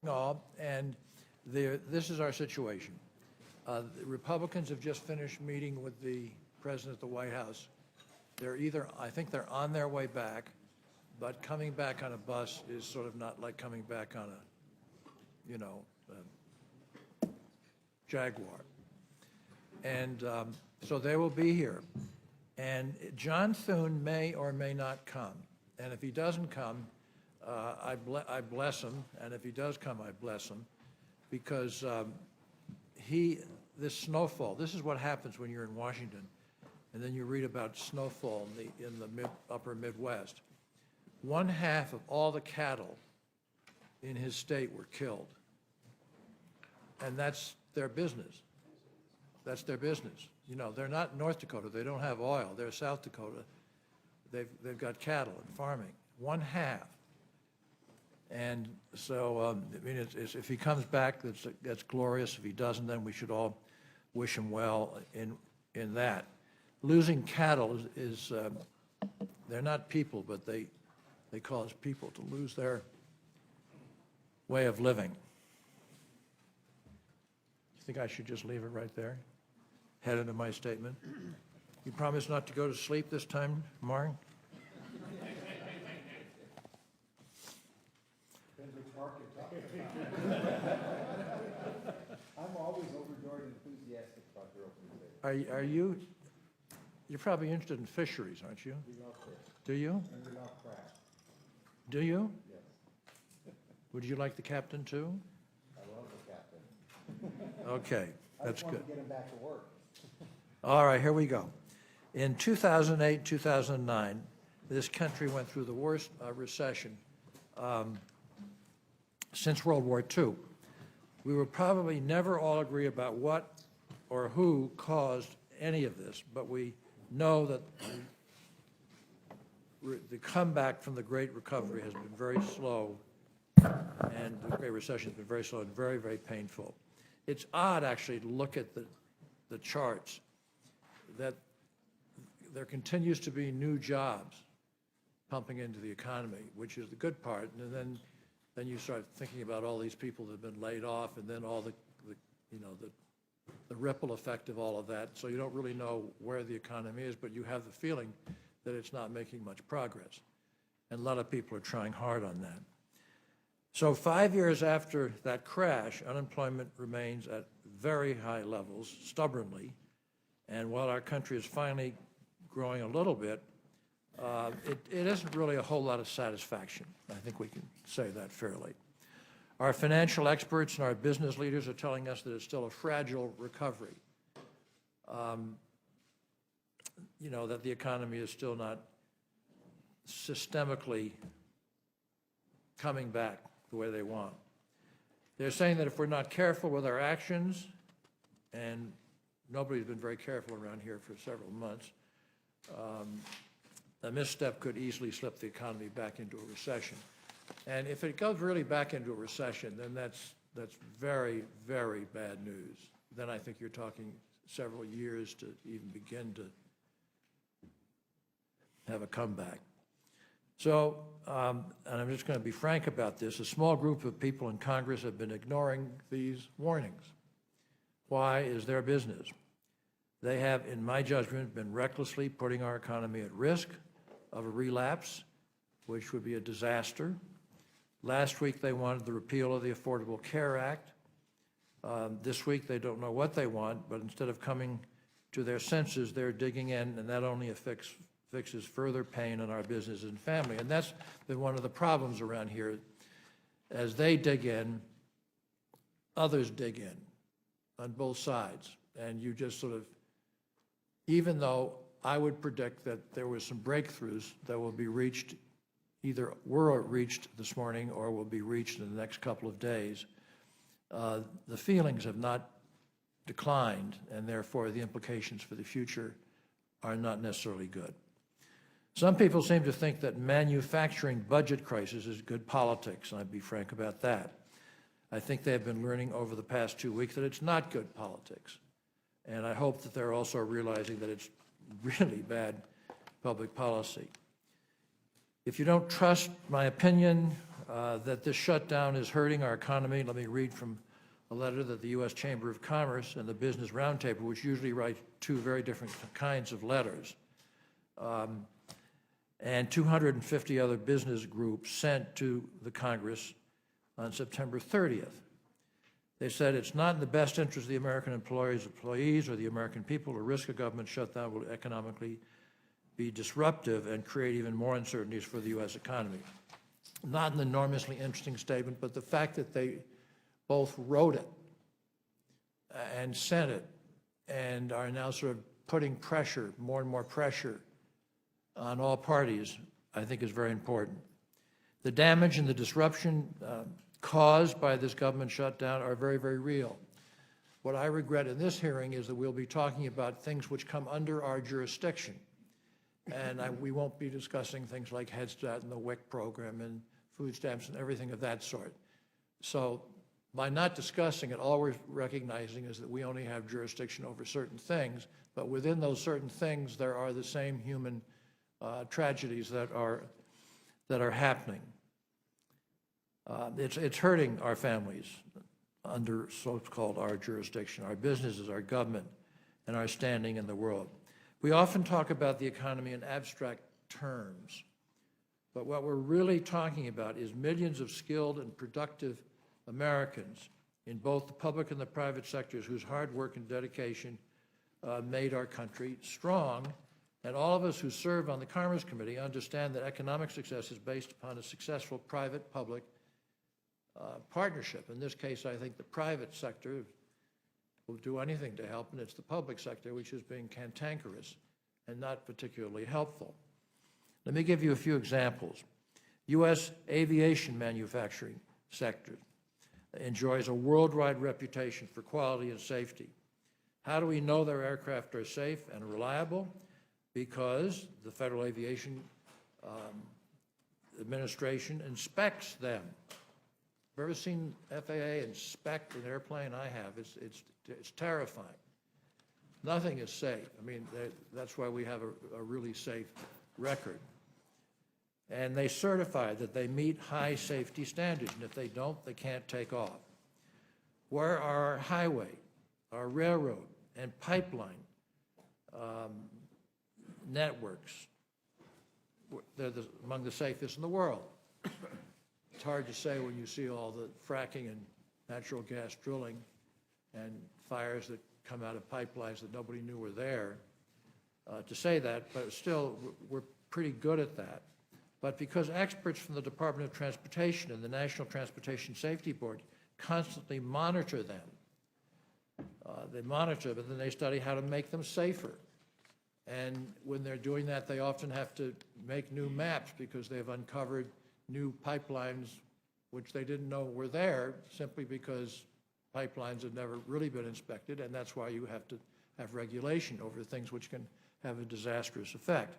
all, and this is our situation. The Republicans have just finished meeting with the president at the White House. They're I think they're on their way back, but coming back on a bus is sort of not like coming back on a Jaguar. And so they will be here. And John Thune may or may not come. And if he doesn't come, I bless him. And if he does come, I bless him. Because this snowfall, this is what happens when you're in Washington. And then you read about snowfall in the upper Midwest. 1/2 of all the cattle in his state were killed. And that's their business. That's their business. You know, they're not North Dakota. They don't have oil. They're South Dakota. They've got cattle and farming. 1/2. And so, I mean, if he comes back, that's glorious. If he doesn't, then we should all wish him well in that. Losing cattle is they're not people, but they cause people to lose their way of living. You think I should just leave it right there? Head into my statement. You promise not to go to sleep this time, Marion? Depends which mark you're talking about. I'm always overjoyed and enthusiastic about your opening statement. You're probably interested in fisheries, aren't you? We love fish. Do you? And we love crab. Do you? Yes. Would you like the captain too? I love the captain. Okay, that's I just want good. to get him back to work. All right, here we go. In 2008, 2009, this country went through the worst recession since World War II. We will probably never all agree about what or who caused any of this, but we know that the comeback from the Great Recovery has been very slow, and the Great Recession has been very slow and very, very painful. It's odd, actually, to look at the charts, that there continues to be new jobs pumping into the economy, which is the good part, and then you start thinking about all these people that have been laid off, and then all the ripple effect of all of that. So you don't really know where the economy is, but you have the feeling that it's not making much progress. And a lot of people are trying hard on that. So 5 years after that crash, unemployment remains at very high levels, stubbornly. And while our country is finally growing a little bit, it isn't really a whole lot of satisfaction. I think we can say that fairly. Our financial experts and our business leaders are telling us that it's still a fragile recovery. You know, that the economy is still not systemically coming back the way they want. They're saying that if we're not careful with our actions, and nobody's been very careful around here for several months, a misstep could easily slip the economy back into a recession. And if it goes really back into a recession, then that's very, very bad news. Then I think you're talking several years to even begin to have a comeback. So, and I'm just going to be frank about this, a small group of people in Congress have been ignoring these warnings. Why is their business? They have, in my judgment, been recklessly putting our economy at risk of a relapse, which would be a disaster. Last week, they wanted the repeal of the Affordable Care Act. This week, they don't know what they want, but instead of coming to their senses, they're digging in, and that only fixes further pain on our business and family. And that's been one of the problems around here. As they dig in, others dig in on both sides. And you just sort of, even though I would predict that there were some breakthroughs that will be reached, either were reached this morning or will be reached in the next couple of days, the feelings have not declined, and therefore the implications for the future are not necessarily good. Some people seem to think that manufacturing budget crisis is good politics, and I'd be frank about that. I think they have been learning over the past 2 weeks that it's not good politics. And I hope that they're also realizing that it's really bad public policy. If you don't trust my opinion, that this shutdown is hurting our economy. Let me read from a letter that the U.S. Chamber of Commerce and the Business Roundtable, which usually write two very different kinds of letters, and 250 other business groups sent to the Congress on September 30th. They said it's not in the best interest of the American employees, or the American people to risk a government shutdown will economically be disruptive and create even more uncertainties for the U.S. economy. Not an enormously interesting statement, but the fact that they both wrote it and sent it and are now sort of putting pressure, more and more pressure on all parties, I think is very important. The damage and the disruption caused by this government shutdown are very, very real. What I regret in this hearing is that we'll be talking about things which come under our jurisdiction. And we won't be discussing things like Head Start and the WIC program and food stamps and everything of that sort. So by not discussing it, all we're recognizing is that we only have jurisdiction over certain things, but within those certain things, there are the same human tragedies that are happening. It's hurting our families under so-called our jurisdiction, our businesses, our government, and our standing in the world. We often talk about the economy in abstract terms, but what we're really talking about is millions of skilled and productive Americans in both the public and the private sectors whose hard work and dedication made our country strong. And all of us who serve on the Commerce Committee understand that economic success is based upon a successful private-public partnership. In this case, I think the private sector will do anything to help, and it's the public sector which is being cantankerous and not particularly helpful. Let me give you a few examples. U.S. aviation manufacturing sector enjoys a worldwide reputation for quality and safety. How do we know their aircraft are safe and reliable? Because the Federal Aviation Administration inspects them. Have you ever seen FAA inspect an airplane? I have. It's terrifying. Nothing is safe. I mean, that's why we have a really safe record. And they certify that they meet high safety standards, and if they don't, they can't take off. Where are our highway, our railroad, and pipeline networks? They're among the safest in the world. It's hard to say when you see all the fracking and natural gas drilling and fires that come out of pipelines that nobody knew were there, to say that, but still, we're pretty good at that. But because experts from the Department of Transportation and the National Transportation Safety Board constantly monitor them, they monitor, but then they study how to make them safer. And when they're doing that, they often have to make new maps because they've uncovered new pipelines which they didn't know were there, simply because pipelines have never really been inspected, and that's why you have to have regulation over things which can have a disastrous effect.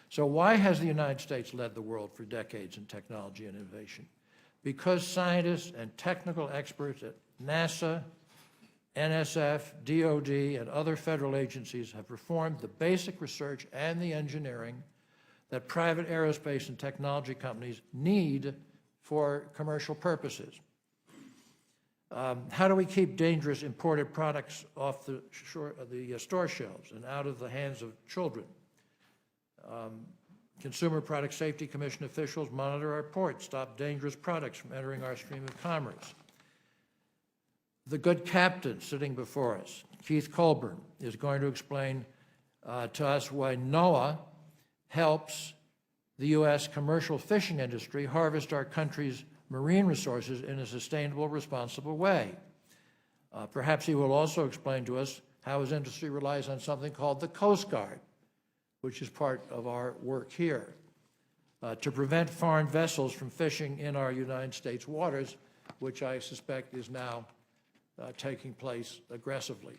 So why has the United States led the world for decades in technology and innovation? Because scientists and technical experts at NASA, NSF, DOD, and other federal agencies have performed the basic research and the engineering that private aerospace and technology companies need for commercial purposes. How do we keep dangerous imported products off the store shelves and out of the hands of children? Consumer Product Safety Commission officials monitor our ports, stop dangerous products from entering our stream of commerce. The good captain sitting before us, Keith Colburn, is going to explain to us why NOAA helps the U.S. commercial fishing industry harvest our country's marine resources in a sustainable, responsible way. Perhaps he will also explain to us how his industry relies on something called the Coast Guard, which is part of our work here, to prevent foreign vessels from fishing in our United States waters, which I suspect is now taking place aggressively.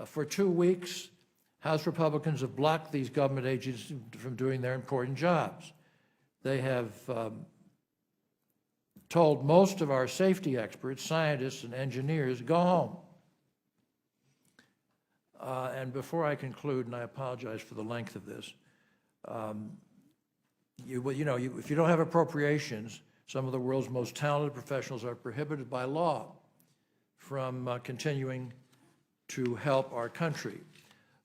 For 2 weeks, House Republicans have blocked these government agencies from doing their important jobs. They have told most of our safety experts, scientists, and engineers, go home. And before I conclude, and I apologize for the length of this, if you don't have appropriations, Some of the world's most talented professionals are prohibited by law from continuing to help our country.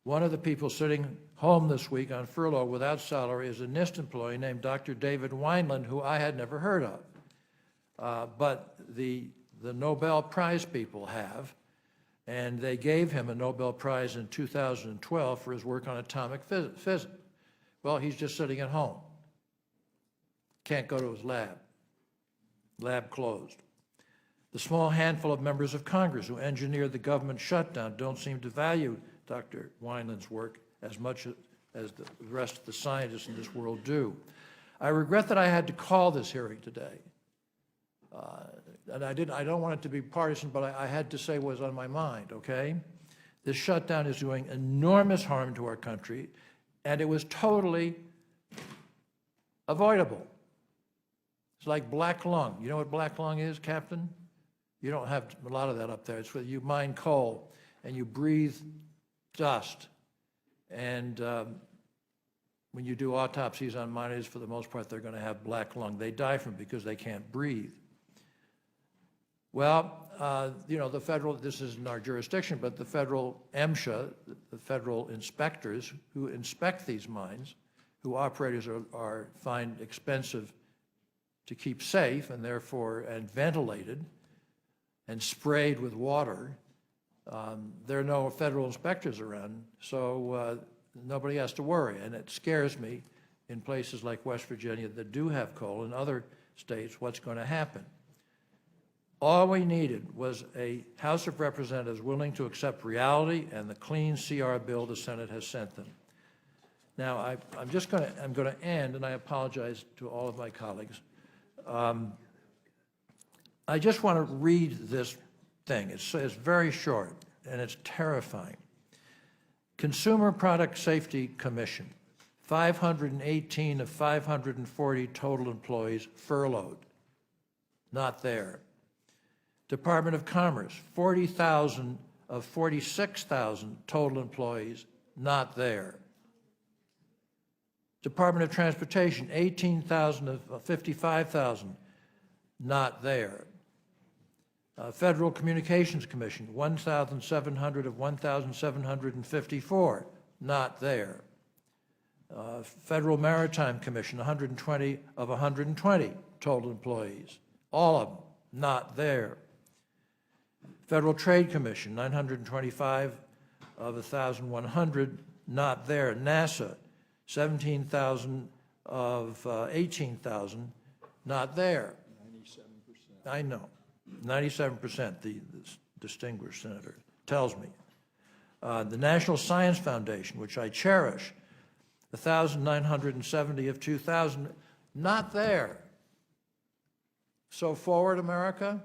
One of the people sitting home this week on furlough without salary is a NIST employee named Dr. David Weinland, who I had never heard of. But the Nobel Prize people have, and they gave him a Nobel Prize in 2012 for his work on atomic physics. Well, he's just sitting at home. Can't go to his lab. Lab closed. The small handful of members of Congress who engineered the government shutdown don't seem to value Dr. Weinland's work as much as the rest of the scientists in this world do. I regret that I had to call this hearing today. And I don't want it to be partisan, but I had to say what was on my mind, okay? This shutdown is doing enormous harm to our country, and it was totally avoidable. It's like black lung. You know what black lung is, Captain? You don't have a lot of that up there. It's where you mine coal and you breathe dust. And when you do autopsies on miners, for the most part, they're going to have black lung. They die from it because they can't breathe. Well, you know, the federal, this isn't our jurisdiction, but the federal MSHA, the federal inspectors who inspect these mines, who operators are find expensive to keep safe and therefore, and ventilated and sprayed with water, there are no federal inspectors around, so nobody has to worry. And it scares me in places like West Virginia that do have coal, and other states, what's going to happen. All we needed was a House of Representatives willing to accept reality and the clean CR bill the Senate has sent them. Now, I'm going to end, and I apologize to all of my colleagues. I just want to read this thing. It's very short, and it's terrifying. Consumer Product Safety Commission, 518 of 540 total employees furloughed. Not there. Department of Commerce, 40,000 of 46,000 total employees, not there. Department of Transportation, 18,000 of 55,000, not there. Federal Communications Commission, 1,700 of 1,754, not there. Federal Maritime Commission, 120 of 120 total employees, all of them not there. Federal Trade Commission, 925 of 1,100, not there. NASA, 17,000 of 18,000, not there. 97%. I know, 97%, the distinguished senator tells me. The National Science Foundation, which I cherish, 1,970 of 2,000, not there. So forward, America?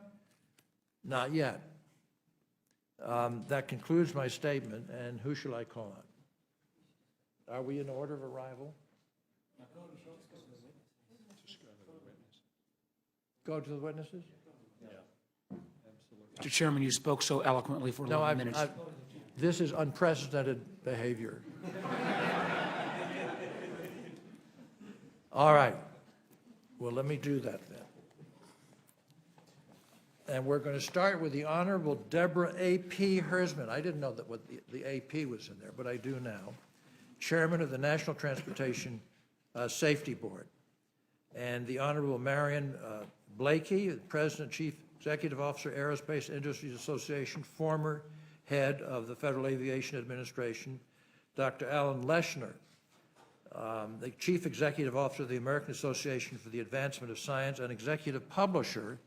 Not yet. That concludes my statement, and who shall I call on? Are we in order of arrival? Go to the witnesses? Mr. Chairman, you spoke so eloquently for 11 minutes. This is unprecedented behavior. All right. Well, let me do that then. And we're going to start with the Honorable Deborah A.P. Hersman. I didn't know that what the A.P. was in there, but I do now. Chairman of the National Transportation Safety Board. And the Honorable Marion Blakey, President, Chief Executive Officer, Aerospace Industries Association, former head of the Federal Aviation Administration. Dr. Alan Leshner, the Chief Executive Officer of the American Association for the Advancement of Science and Executive Publisher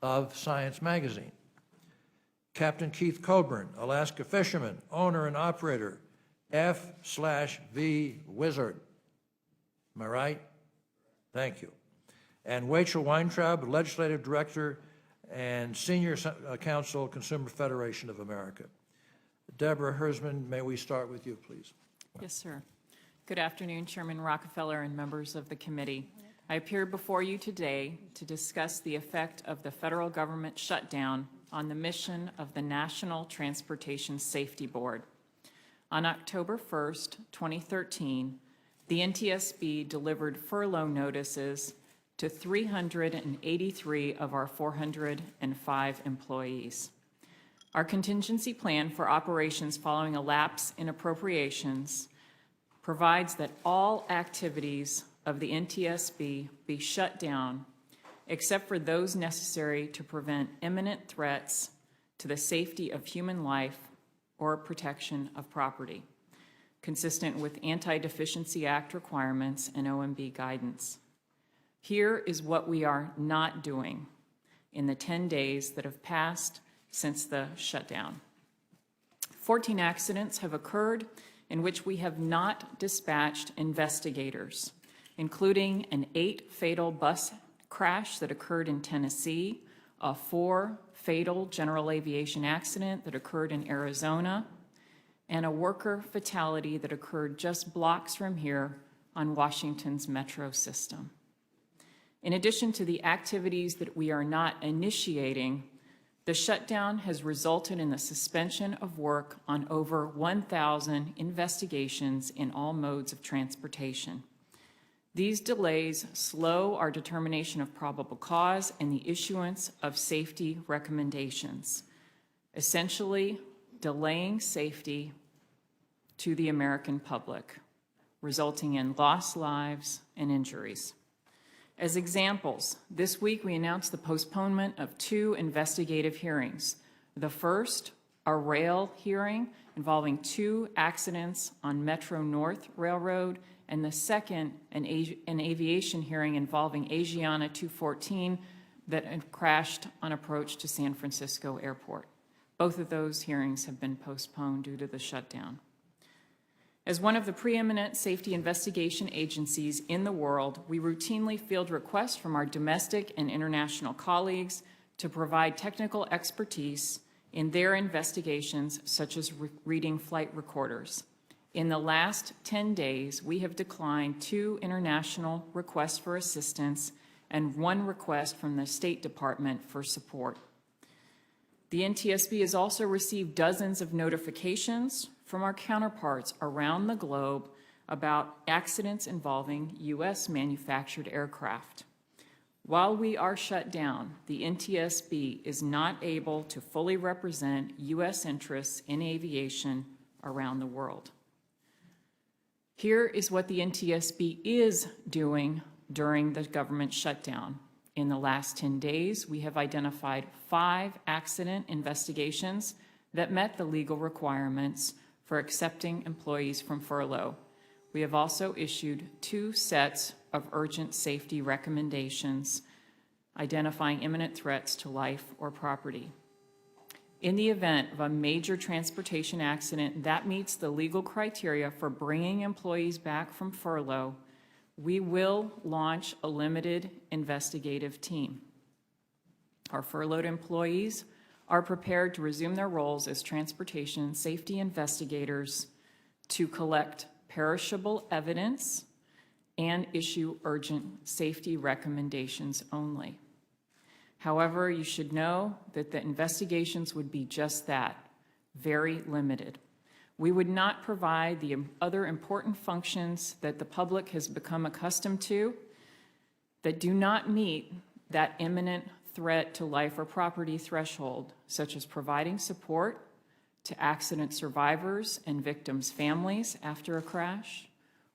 of Science Magazine. Captain Keith Colburn, Alaska fisherman, owner and operator, F/V Wizard. Am I right? Thank you. And Rachel Weintraub, Legislative Director and Senior Counsel, Consumer Federation of America. Deborah Hersman, may we start with you, please? Yes, sir. Good afternoon, Chairman Rockefeller and members of the committee. I appear before you today to discuss the effect of the federal government shutdown on the mission of the National Transportation Safety Board. On October 1st, 2013, the NTSB delivered furlough notices to 383 of our 405 employees. Our contingency plan for operations following a lapse in appropriations provides that all activities of the NTSB be shut down except for those necessary to prevent imminent threats to the safety of human life or protection of property, consistent with Anti-Deficiency Act requirements and OMB guidance. Here is what we are not doing in the 10 days that have passed since the shutdown. 14 accidents have occurred in which we have not dispatched investigators, including an 8 fatal bus crash that occurred in Tennessee, a 4 fatal general aviation accident that occurred in Arizona, and a worker fatality that occurred just blocks from here on Washington's metro system. In addition to the activities that we are not initiating, the shutdown has resulted in the suspension of work on over 1,000 investigations in all modes of transportation. These delays slow our determination of probable cause and the issuance of safety recommendations, essentially delaying safety to the American public, resulting in lost lives and injuries. As examples, this week we announced the postponement of 2 investigative hearings. The first, a rail hearing involving 2 accidents on Metro North Railroad, and the second, an aviation hearing involving Asiana 214 that crashed on approach to San Francisco Airport. Both of those hearings have been postponed due to the shutdown. As one of the preeminent safety investigation agencies in the world, we routinely field requests from our domestic and international colleagues to provide technical expertise in their investigations, such as reading flight recorders. In the last 10 days, we have declined 2 international requests for assistance and 1 request from the State Department for support. The NTSB has also received dozens of notifications from our counterparts around the globe about accidents involving U.S. manufactured aircraft. While we are shut down, the NTSB is not able to fully represent U.S. interests in aviation around the world. Here is what the NTSB is doing during the government shutdown. In the last 10 days, we have identified 5 accident investigations that met the legal requirements for accepting employees from furlough. We have also issued 2 sets of urgent safety recommendations identifying imminent threats to life or property. In the event of a major transportation accident that meets the legal criteria for bringing employees back from furlough, we will launch a limited investigative team. Our furloughed employees are prepared to resume their roles as transportation safety investigators to collect perishable evidence and issue urgent safety recommendations only. However, you should know that the investigations would be just that, very limited. We would not provide the other important functions that the public has become accustomed to that do not meet that imminent threat to life or property threshold, such as providing support to accident survivors and victims' families after a crash,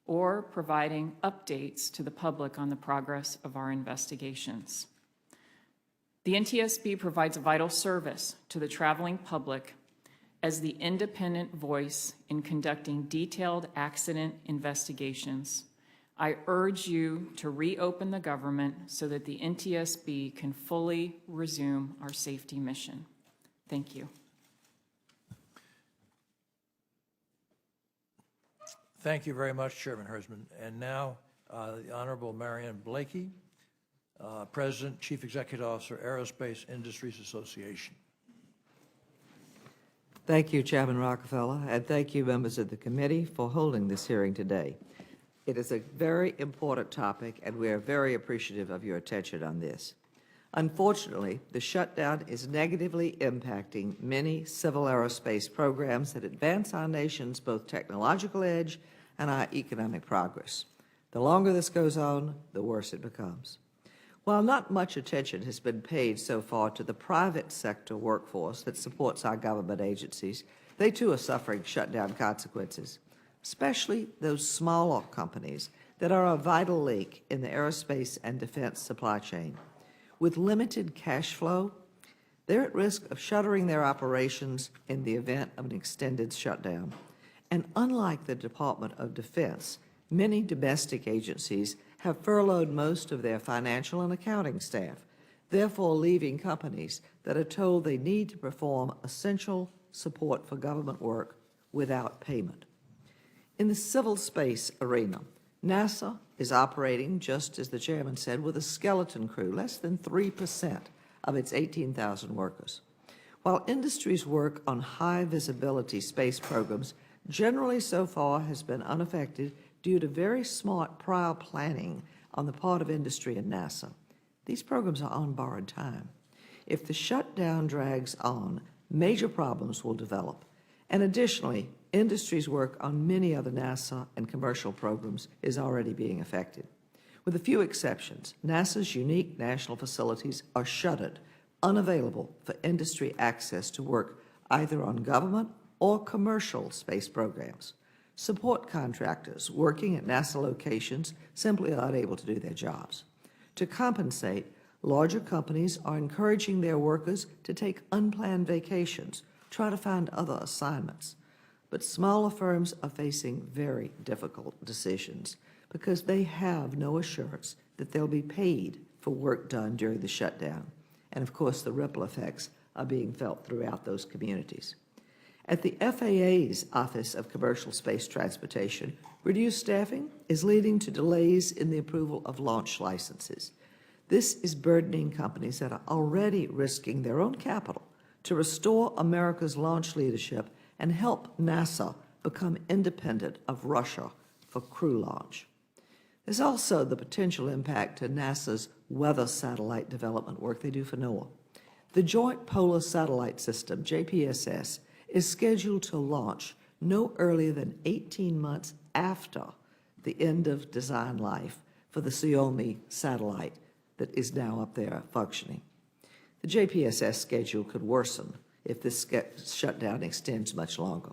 or providing updates to the public on the progress of our investigations. The NTSB provides a vital service to the traveling public as the independent voice in conducting detailed accident investigations. I urge you to reopen the government so that the NTSB can fully resume our safety mission. Thank you. Thank you very much, Chairman Hersman. And now, the Honorable Marion Blakey, President, Chief Executive Officer, Aerospace Industries Association. Thank you, Chairman Rockefeller, and thank you, members of the committee, for holding this hearing today. It is a very important topic, and we are very appreciative of your attention on this. Unfortunately, the shutdown is negatively impacting many civil aerospace programs that advance our nation's both technological edge and our economic progress. The longer this goes on, the worse it becomes. While not much attention has been paid so far to the private sector workforce that supports our government agencies, they too are suffering shutdown consequences, especially those smaller companies that are a vital link in the aerospace and defense supply chain. With limited cash flow, they're at risk of shuttering their operations in the event of an extended shutdown. And unlike the Department of Defense, many domestic agencies have furloughed most of their financial and accounting staff, therefore leaving companies that are told they need to perform essential support for government work without payment. In the civil space arena, NASA is operating, just as the chairman said, with a skeleton crew, less than 3% of its 18,000 workers. While industry's work on high-visibility space programs generally so far has been unaffected due to very smart prior planning on the part of industry and NASA, these programs are on borrowed time. If the shutdown drags on, major problems will develop. And additionally, industry's work on many other NASA and commercial programs is already being affected. With a few exceptions, NASA's unique national facilities are shuttered, unavailable for industry access to work either on government or commercial space programs. Support contractors working at NASA locations simply are unable to do their jobs. To compensate, larger companies are encouraging their workers to take unplanned vacations, try to find other assignments. But smaller firms are facing very difficult decisions because they have no assurance that they'll be paid for work done during the shutdown. And of course, the ripple effects are being felt throughout those communities. At the FAA's Office of Commercial Space Transportation, reduced staffing is leading to delays in the approval of launch licenses. This is burdening companies that are already risking their own capital to restore America's launch leadership and help NASA become independent of Russia for crew launch. There's also the potential impact to NASA's weather satellite development work they do for NOAA. The Joint Polar Satellite System, JPSS, is scheduled to launch no earlier than 18 months after the end of design life for the Xiaomi satellite that is now up there functioning. The JPSS schedule could worsen if this shutdown extends much longer.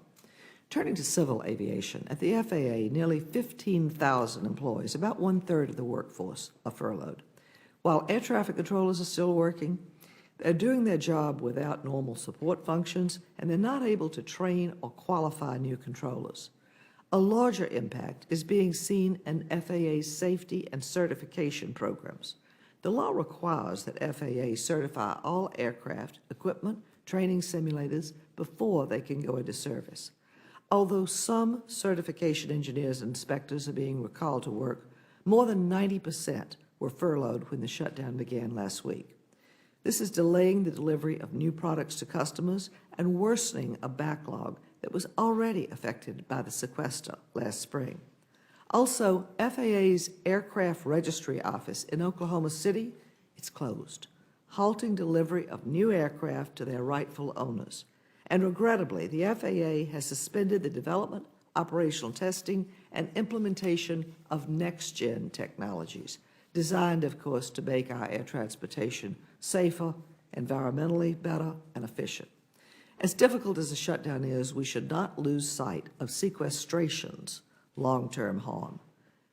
Turning to civil aviation, at the FAA, nearly 15,000 employees, about one-third of the workforce, are furloughed. While air traffic controllers are still working, they're doing their job without normal support functions, and they're not able to train or qualify new controllers. A larger impact is being seen in FAA's safety and certification programs. The law requires that FAA certify all aircraft, equipment, training simulators before they can go into service. Although some certification engineers and inspectors are being recalled to work, more than 90% were furloughed when the shutdown began last week. This is delaying the delivery of new products to customers and worsening a backlog that was already affected by the sequester last spring. Also, FAA's Aircraft Registry Office in Oklahoma City, it's closed, halting delivery of new aircraft to their rightful owners. And regrettably, the FAA has suspended the development, operational testing, and implementation of next-gen technologies, designed, of course, to make our air transportation safer, environmentally better, and efficient. As difficult as the shutdown is, we should not lose sight of sequestration's long-term harm.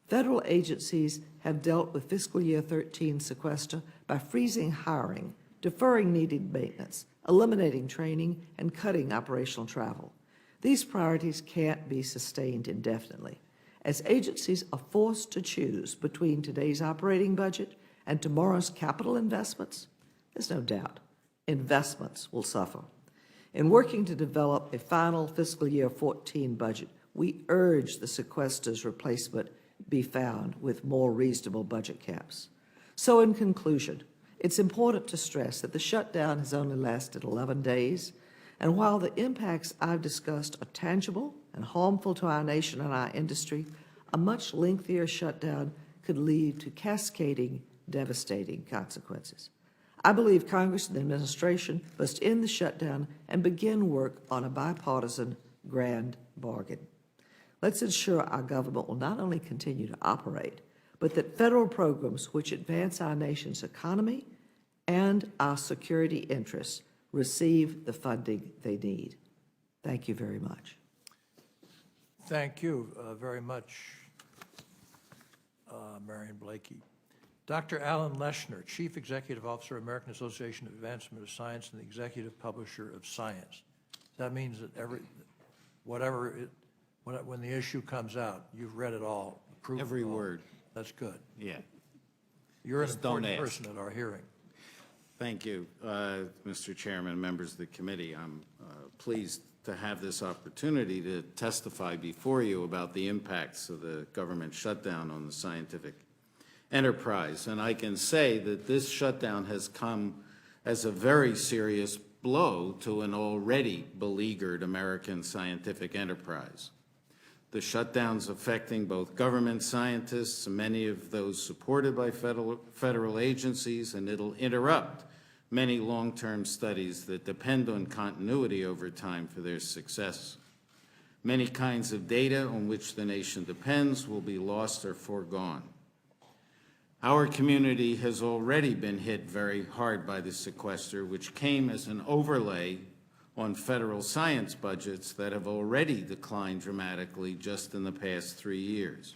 Federal agencies have dealt with fiscal year 13 sequester by freezing hiring, deferring needed maintenance, eliminating training, and cutting operational travel. These priorities can't be sustained indefinitely. As agencies are forced to choose between today's operating budget and tomorrow's capital investments, there's no doubt investments will suffer. In working to develop a final fiscal year 14 budget, we urge the sequester's replacement be found with more reasonable budget caps. So in conclusion, it's important to stress that the shutdown has only lasted 11 days, and while the impacts I've discussed are tangible and harmful to our nation and our industry, a much lengthier shutdown could lead to cascading, devastating consequences. I believe Congress and the administration must end the shutdown and begin work on a bipartisan grand bargain. Let's ensure our government will not only continue to operate, but that federal programs which advance our nation's economy and our security interests receive the funding they need. Thank you very much. Thank you very much, Marion Blakey. Dr. Alan Leshner, Chief Executive Officer, American Association of Advancement of Science and the Executive Publisher of Science. That means that when the issue comes out, you've read it all, approved Every it all. word. That's good. Yeah. You're an Just don't important ask. person at our hearing. Thank you, Mr. Chairman, members of the committee. I'm pleased to have this opportunity to testify before you about the impacts of the government shutdown on the scientific enterprise. And I can say that this shutdown has come as a very serious blow to an already beleaguered American scientific enterprise. The shutdown's affecting both government scientists, many of those supported by federal agencies, and it'll interrupt many long-term studies that depend on continuity over time for their success. Many kinds of data on which the nation depends will be lost or foregone. Our community has already been hit very hard by the sequester, which came as an overlay on federal science budgets that have already declined dramatically just in the past 3 years.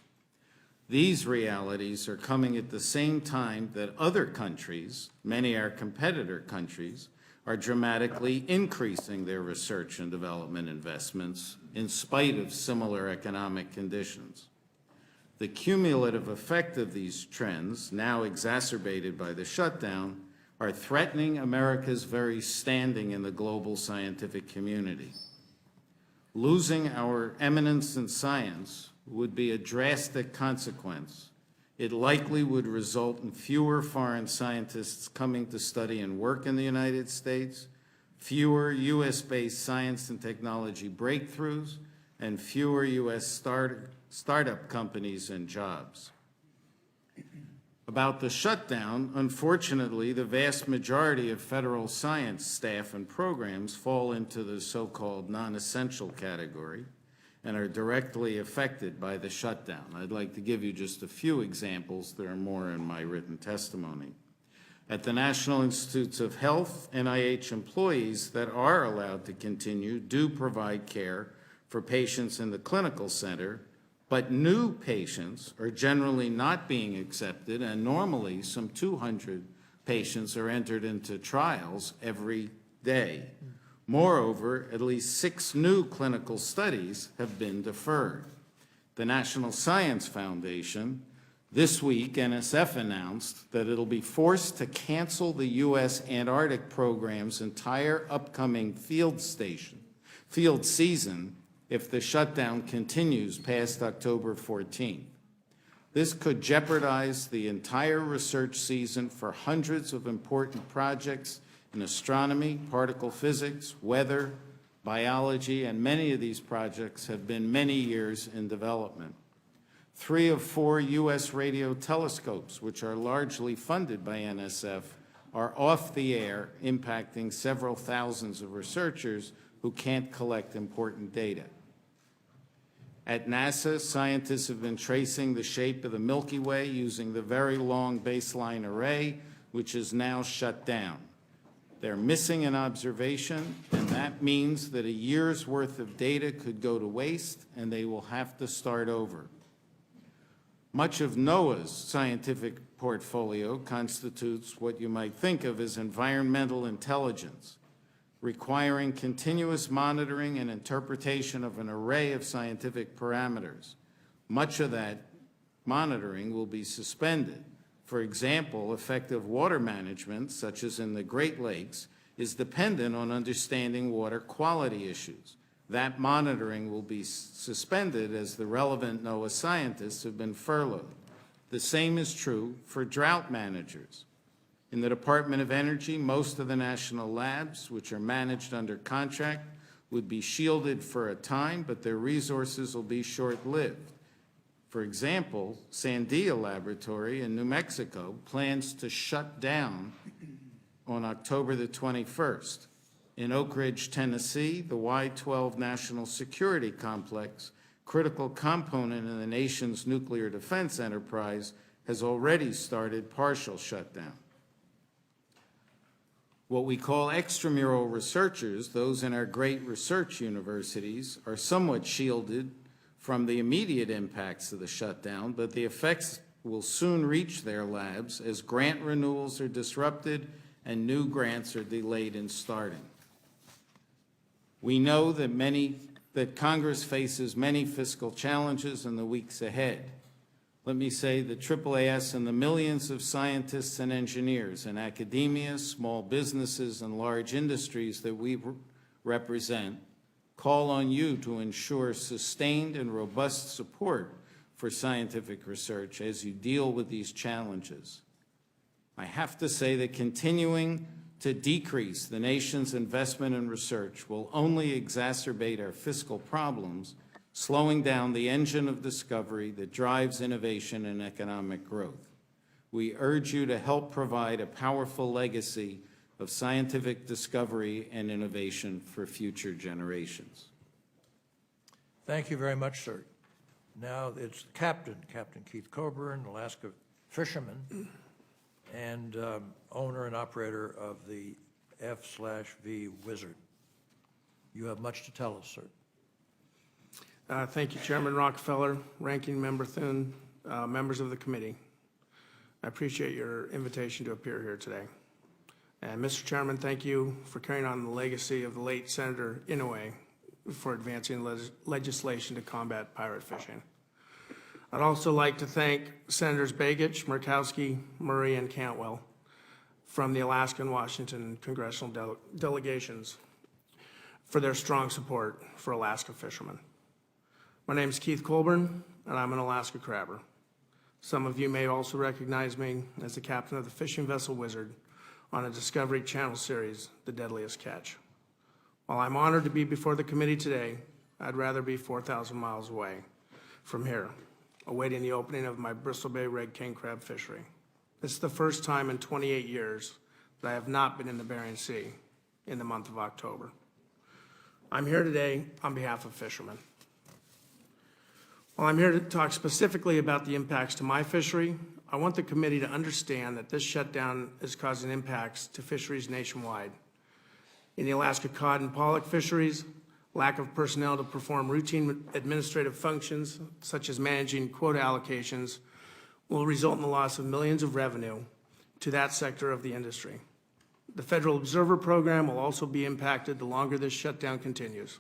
These realities are coming at the same time that other countries, many our competitor countries, are dramatically increasing their research and development investments in spite of similar economic conditions. The cumulative effect of these trends, now exacerbated by the shutdown, are threatening America's very standing in the global scientific community. Losing our eminence in science would be a drastic consequence. It likely would result in fewer foreign scientists coming to study and work in the United States, fewer U.S.-based science and technology breakthroughs, and fewer U.S. startup companies and jobs. About the shutdown, unfortunately, the vast majority of federal science staff and programs fall into the so-called non-essential category and are directly affected by the shutdown. I'd like to give you just a few examples. There are more in my written testimony. At the National Institutes of Health, NIH employees that are allowed to continue do provide care for patients in the clinical center, but new patients are generally not being accepted, and normally some 200 patients are entered into trials every day. Moreover, at least 6 new clinical studies have been deferred. The National Science Foundation, this week, NSF announced that it'll be forced to cancel the U.S. Antarctic program's entire upcoming field season if the shutdown continues past October 14th. This could jeopardize the entire research season for hundreds of important projects in astronomy, particle physics, weather, biology, and many of these projects have been many years in development. 3 of 4 U.S. radio telescopes, which are largely funded by NSF, are off the air, impacting several thousands of researchers who can't collect important data. At NASA, scientists have been tracing the shape of the Milky Way using the Very Long Baseline Array, which is now shut down. They're missing an observation, and that means that a year's worth of data could go to waste, and they will have to start over. Much of NOAA's scientific portfolio constitutes what you might think of as environmental intelligence, requiring continuous monitoring and interpretation of an array of scientific parameters. Much of that monitoring will be suspended. For example, effective water management, such as in the Great Lakes, is dependent on understanding water quality issues. That monitoring will be suspended as the relevant NOAA scientists have been furloughed. The same is true for drought managers. In the Department of Energy, most of the national labs, which are managed under contract, would be shielded for a time, but their resources will be short-lived. For example, Sandia Laboratory in New Mexico plans to shut down on October the 21st. In Oak Ridge, Tennessee, the Y-12 National Security Complex, critical component in the nation's nuclear defense enterprise, has already started partial shutdown. What we call extramural researchers, those in our great research universities, are somewhat shielded from the immediate impacts of the shutdown, but the effects will soon reach their labs as grant renewals are disrupted and new grants are delayed in starting. We know that Congress faces many fiscal challenges in the weeks ahead. Let me say the AAAS and the millions of scientists and engineers in academia, small businesses, and large industries that we represent call on you to ensure sustained and robust support for scientific research as you deal with these challenges. I have to say that continuing to decrease the nation's investment in research will only exacerbate our fiscal problems, slowing down the engine of discovery that drives innovation and economic growth. We urge you to help provide a powerful legacy of scientific discovery and innovation for future generations. Thank you very much, sir. Now it's the Captain Keith Colburn, Alaska fisherman, and owner and operator of the F/V Wizard. You have much to tell us, sir. Thank you, Chairman Rockefeller, Ranking Member Thune, members of the committee. I appreciate your invitation to appear here today. And Mr. Chairman, thank you for carrying on the legacy of the late Senator Inouye for advancing legislation to combat pirate fishing. I'd also like to thank Senators Begich, Murkowski, Murray, and Cantwell from the Alaska and Washington congressional delegations for their strong support for Alaska fishermen. My name is Keith Colburn, and I'm an Alaska crabber. Some of you may also recognize me as the captain of the fishing vessel Wizard on a Discovery Channel series, The Deadliest Catch. While I'm honored to be before the committee today, I'd rather be 4,000 miles away from here, awaiting the opening of my Bristol Bay red king crab fishery. This is the first time in 28 years that I have not been in the Bering Sea in the month of October. I'm here today on behalf of fishermen. While I'm here to talk specifically about the impacts to my fishery, I want the committee to understand that this shutdown is causing impacts to fisheries nationwide. In the Alaska cod and pollock fisheries, lack of personnel to perform routine administrative functions, such as managing quota allocations, will result in the loss of millions of revenue to that sector of the industry. The Federal Observer Program will also be impacted the longer this shutdown continues.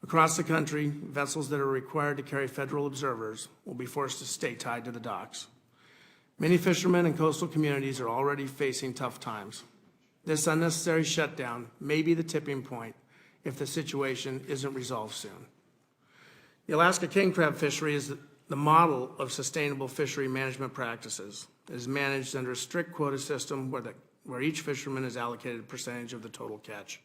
Across the country, vessels that are required to carry federal observers will be forced to stay tied to the docks. Many fishermen and coastal communities are already facing tough times. This unnecessary shutdown may be the tipping point if the situation isn't resolved soon. The Alaska king crab fishery is the model of sustainable fishery management practices. It is managed under a strict quota system where each fisherman is allocated a percentage of the total catch.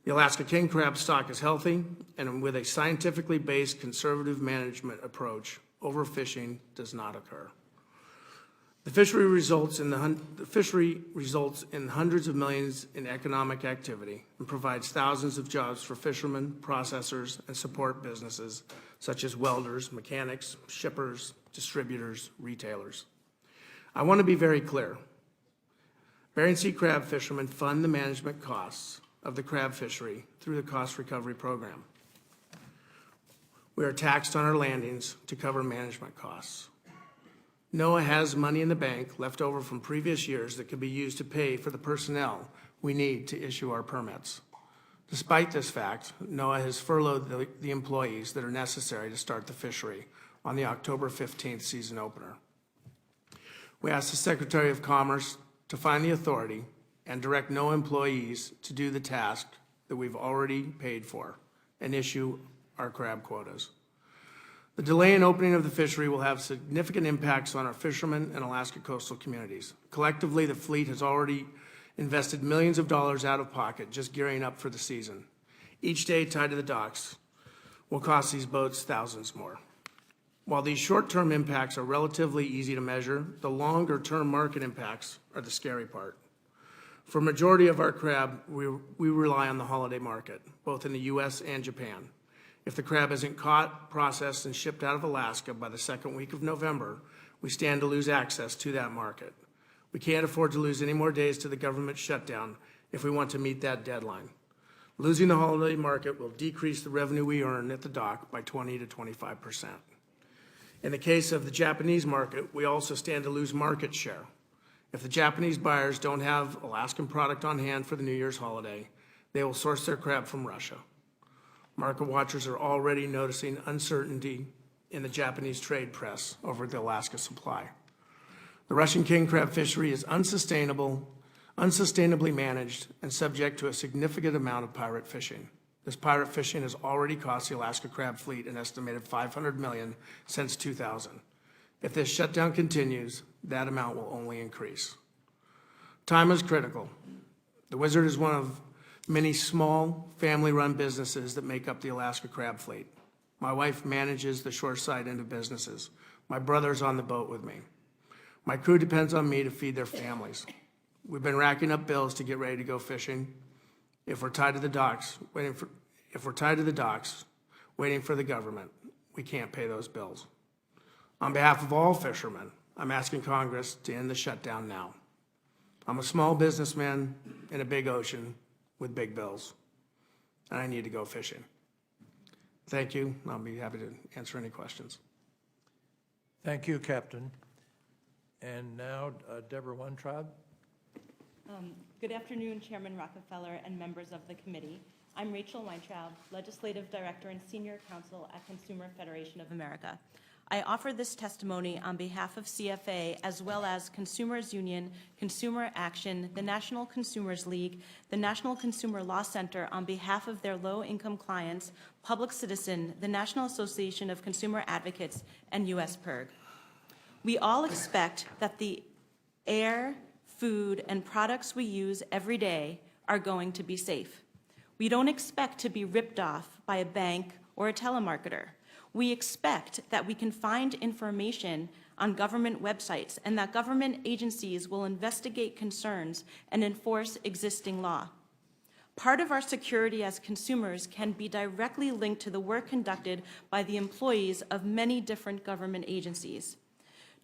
The Alaska king crab stock is healthy, and with a scientifically based conservative management approach, overfishing does not occur. The fishery results in hundreds of millions in economic activity and provides thousands of jobs for fishermen, processors, and support businesses such as welders, mechanics, shippers, distributors, retailers. I want to be very clear. Bering Sea crab fishermen fund the management costs of the crab fishery through the cost recovery program. We are taxed on our landings to cover management costs. NOAA has money in the bank left over from previous years that could be used to pay for the personnel we need to issue our permits. Despite this fact, NOAA has furloughed the employees that are necessary to start the fishery on the October 15th season opener. We asked the Secretary of Commerce to find the authority and direct NOAA employees to do the task that we've already paid for and issue our crab quotas. The delay in opening of the fishery will have significant impacts on our fishermen and Alaska coastal communities. Collectively, the fleet has already invested millions of dollars out of pocket just gearing up for the season. Each day tied to the docks will cost these boats thousands more. While these short-term impacts are relatively easy to measure, the longer-term market impacts are the scary part. For a majority of our crab, we rely on the holiday market, both in the U.S. and Japan. If the crab isn't caught, processed, and shipped out of Alaska by the second week of November, we stand to lose access to that market. We can't afford to lose any more days to the government shutdown if we want to meet that deadline. Losing the holiday market will decrease the revenue we earn at the dock by 20 to 25%. In the case of the Japanese market, we also stand to lose market share. If the Japanese buyers don't have Alaskan product on hand for the New Year's holiday, they will source their crab from Russia. Market watchers are already noticing uncertainty in the Japanese trade press over the Alaska supply. The Russian king crab fishery is unsustainably managed and subject to a significant amount of pirate fishing. This pirate fishing has already cost the Alaska crab fleet an estimated $500 million since 2000. If this shutdown continues, that amount will only increase. Time is critical. The Wizard is one of many small, family-run businesses that make up the Alaska crab fleet. My wife manages the shoreside end of businesses. My brother's on the boat with me. My crew depends on me to feed their families. We've been racking up bills to get ready to go fishing. If we're tied to the docks, waiting for the government, we can't pay those bills. On behalf of all fishermen, I'm asking Congress to end the shutdown now. I'm a small businessman in a big ocean with big bills, and I need to go fishing. Thank you, and I'll be happy to answer any questions. Thank you, Captain. And now, Deborah Weintraub. Good afternoon, Chairman Rockefeller and members of the committee. I'm Rachel Weintraub, Legislative Director and Senior Counsel at Consumer Federation of America. I offer this testimony on behalf of CFA as well as Consumers Union, Consumer Action, the National Consumers League, the National Consumer Law Center on behalf of their low-income clients, Public Citizen, the National Association of Consumer Advocates, and US PIRG. We all expect that the air, food, and products we use every day are going to be safe. We don't expect to be ripped off by a bank or a telemarketer. We expect that we can find information on government websites and that government agencies will investigate concerns and enforce existing law. Part of our security as consumers can be directly linked to the work conducted by the employees of many different government agencies.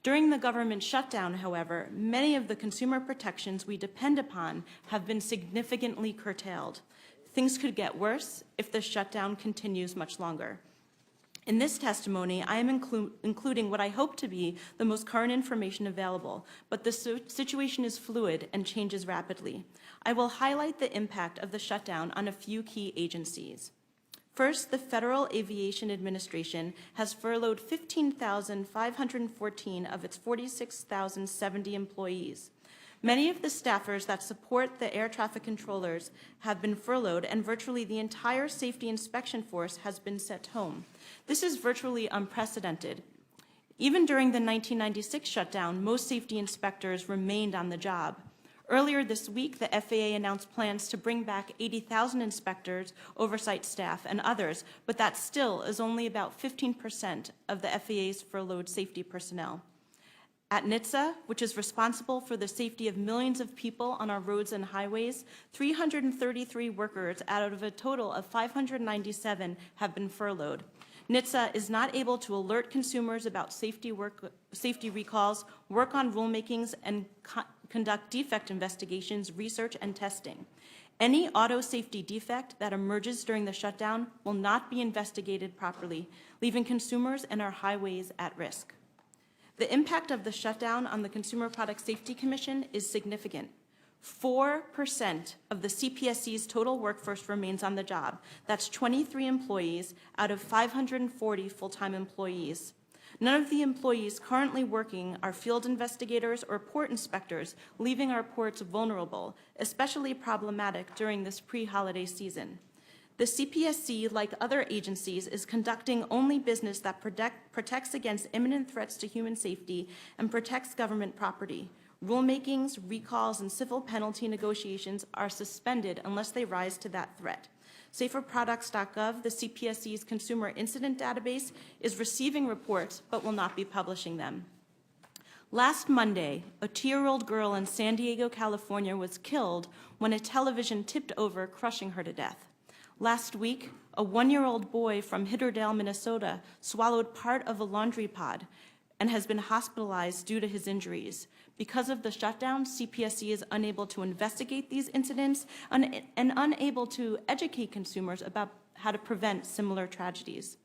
During the government shutdown, however, many of the consumer protections we depend upon have been significantly curtailed. Things could get worse if the shutdown continues much longer. In this testimony, I am including what I hope to be the most current information available, but the situation is fluid and changes rapidly. I will highlight the impact of the shutdown on a few key agencies. First, the Federal Aviation Administration has furloughed 15,514 of its 46,070 employees. Many of the staffers that support the air traffic controllers have been furloughed, and virtually the entire safety inspection force has been sent home. This is virtually unprecedented. Even during the 1996 shutdown, most safety inspectors remained on the job. Earlier this week, the FAA announced plans to bring back 80,000 inspectors, oversight staff, and others, but that still is only about 15% of the FAA's furloughed safety personnel. At NHTSA, which is responsible for the safety of millions of people on our roads and highways, 333 workers out of a total of 597 have been furloughed. NHTSA is not able to alert consumers about safety recalls, work on rulemakings, and conduct defect investigations, research, and testing. Any auto safety defect that emerges during the shutdown will not be investigated properly, leaving consumers and our highways at risk. The impact of the shutdown on the Consumer Product Safety Commission is significant. 4% of the CPSC's total workforce remains on the job. That's 23 employees out of 540 full-time employees. None of the employees currently working are field investigators or port inspectors, leaving our ports vulnerable, especially problematic during this pre-holiday season. The CPSC, like other agencies, is conducting only business that protects against imminent threats to human safety and protects government property. Rulemakings, recalls, and civil penalty negotiations are suspended unless they rise to that threat. SaferProducts.gov, the CPSC's consumer incident database, is receiving reports but will not be publishing them. Last Monday, a 2-year-old girl in San Diego, California was killed when a television tipped over, crushing her to death. Last week, a 1-year-old boy from Hitterdale, Minnesota, swallowed part of a laundry pod, and has been hospitalized due to his injuries. Because of the shutdown, CPSC is unable to investigate these incidents and unable to educate consumers about how to prevent similar tragedies.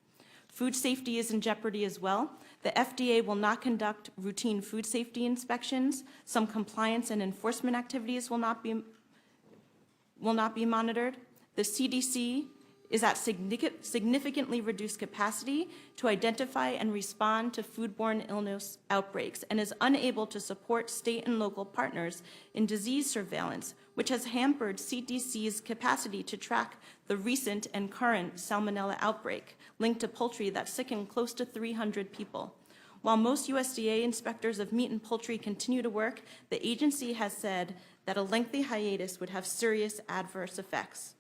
Food safety is in jeopardy as well. The FDA will not conduct routine food safety inspections. Some compliance and enforcement activities will not be monitored. The CDC is at significantly reduced capacity to identify and respond to foodborne illness outbreaks and is unable to support state and local partners in disease surveillance, which has hampered CDC's capacity to track the recent and current salmonella outbreak linked to poultry that sickened close to 300 people. While most USDA inspectors of meat and poultry continue to work, the agency has said that a lengthy hiatus would have serious adverse effects.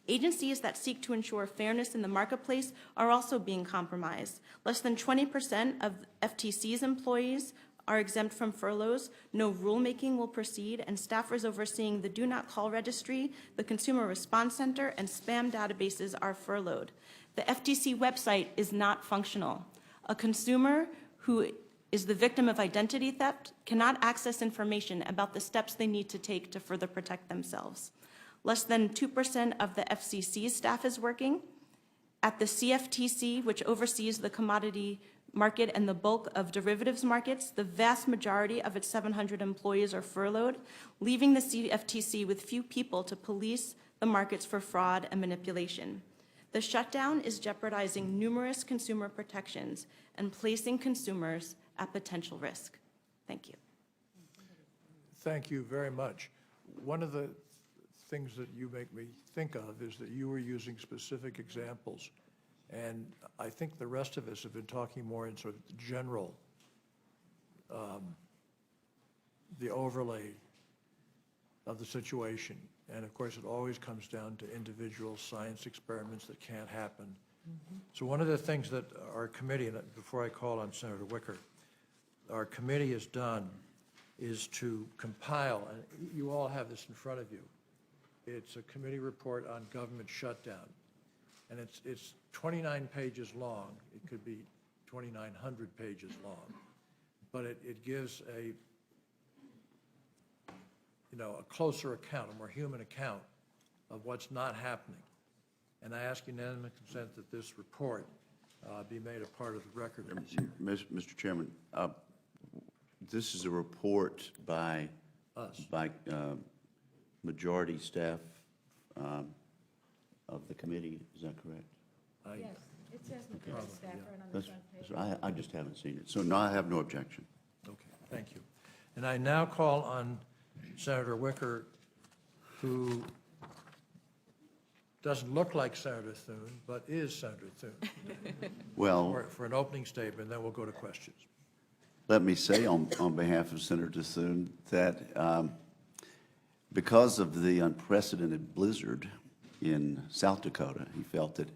Agencies that seek to ensure fairness in the marketplace are also being compromised. Less than 20% of FTC's employees are exempt from furloughs, no rulemaking will proceed, and staffers overseeing the Do Not Call Registry, the Consumer Response Center, and spam databases are furloughed. The FTC website is not functional. A consumer who is the victim of identity theft cannot access information about the steps they need to take to further protect themselves. Less than 2% of the FCC's staff is working. At the CFTC, which oversees the commodity market and the bulk of derivatives markets, the vast majority of its 700 employees are furloughed, leaving the CFTC with few people to police the markets for fraud and manipulation. The shutdown is jeopardizing numerous consumer protections and placing consumers at potential risk. Thank you. Thank you very much. One of the things that you make me think of is that you were using specific examples, and I think the rest of us have been talking more in sort of general, the overlay of the situation. And of course, it always comes down to individual science experiments that can't happen. So one of the things that our committee, and before I call on Senator Wicker, our committee has done is to compile, and you all have this in front of you. It's a committee report on government shutdown, and it's 29 pages long. It could be 2,900 pages long, but it gives a closer account, a more human account of what's not happening. And I ask unanimous consent that this report be made a part of the record of this hearing. Mr. Chairman, this is a report by Us. by majority staff of the committee. Is that correct? Yes, it says majority staff right on the That's, front page. I just haven't seen it. So no, I have no objection. Okay, thank you. And I now call on Senator Wicker, who doesn't look like Senator Thune, but is Senator Thune, Well, for an opening statement, then we'll go to questions. let me say on behalf of Senator Thune that because of the unprecedented blizzard in South Dakota, he felt that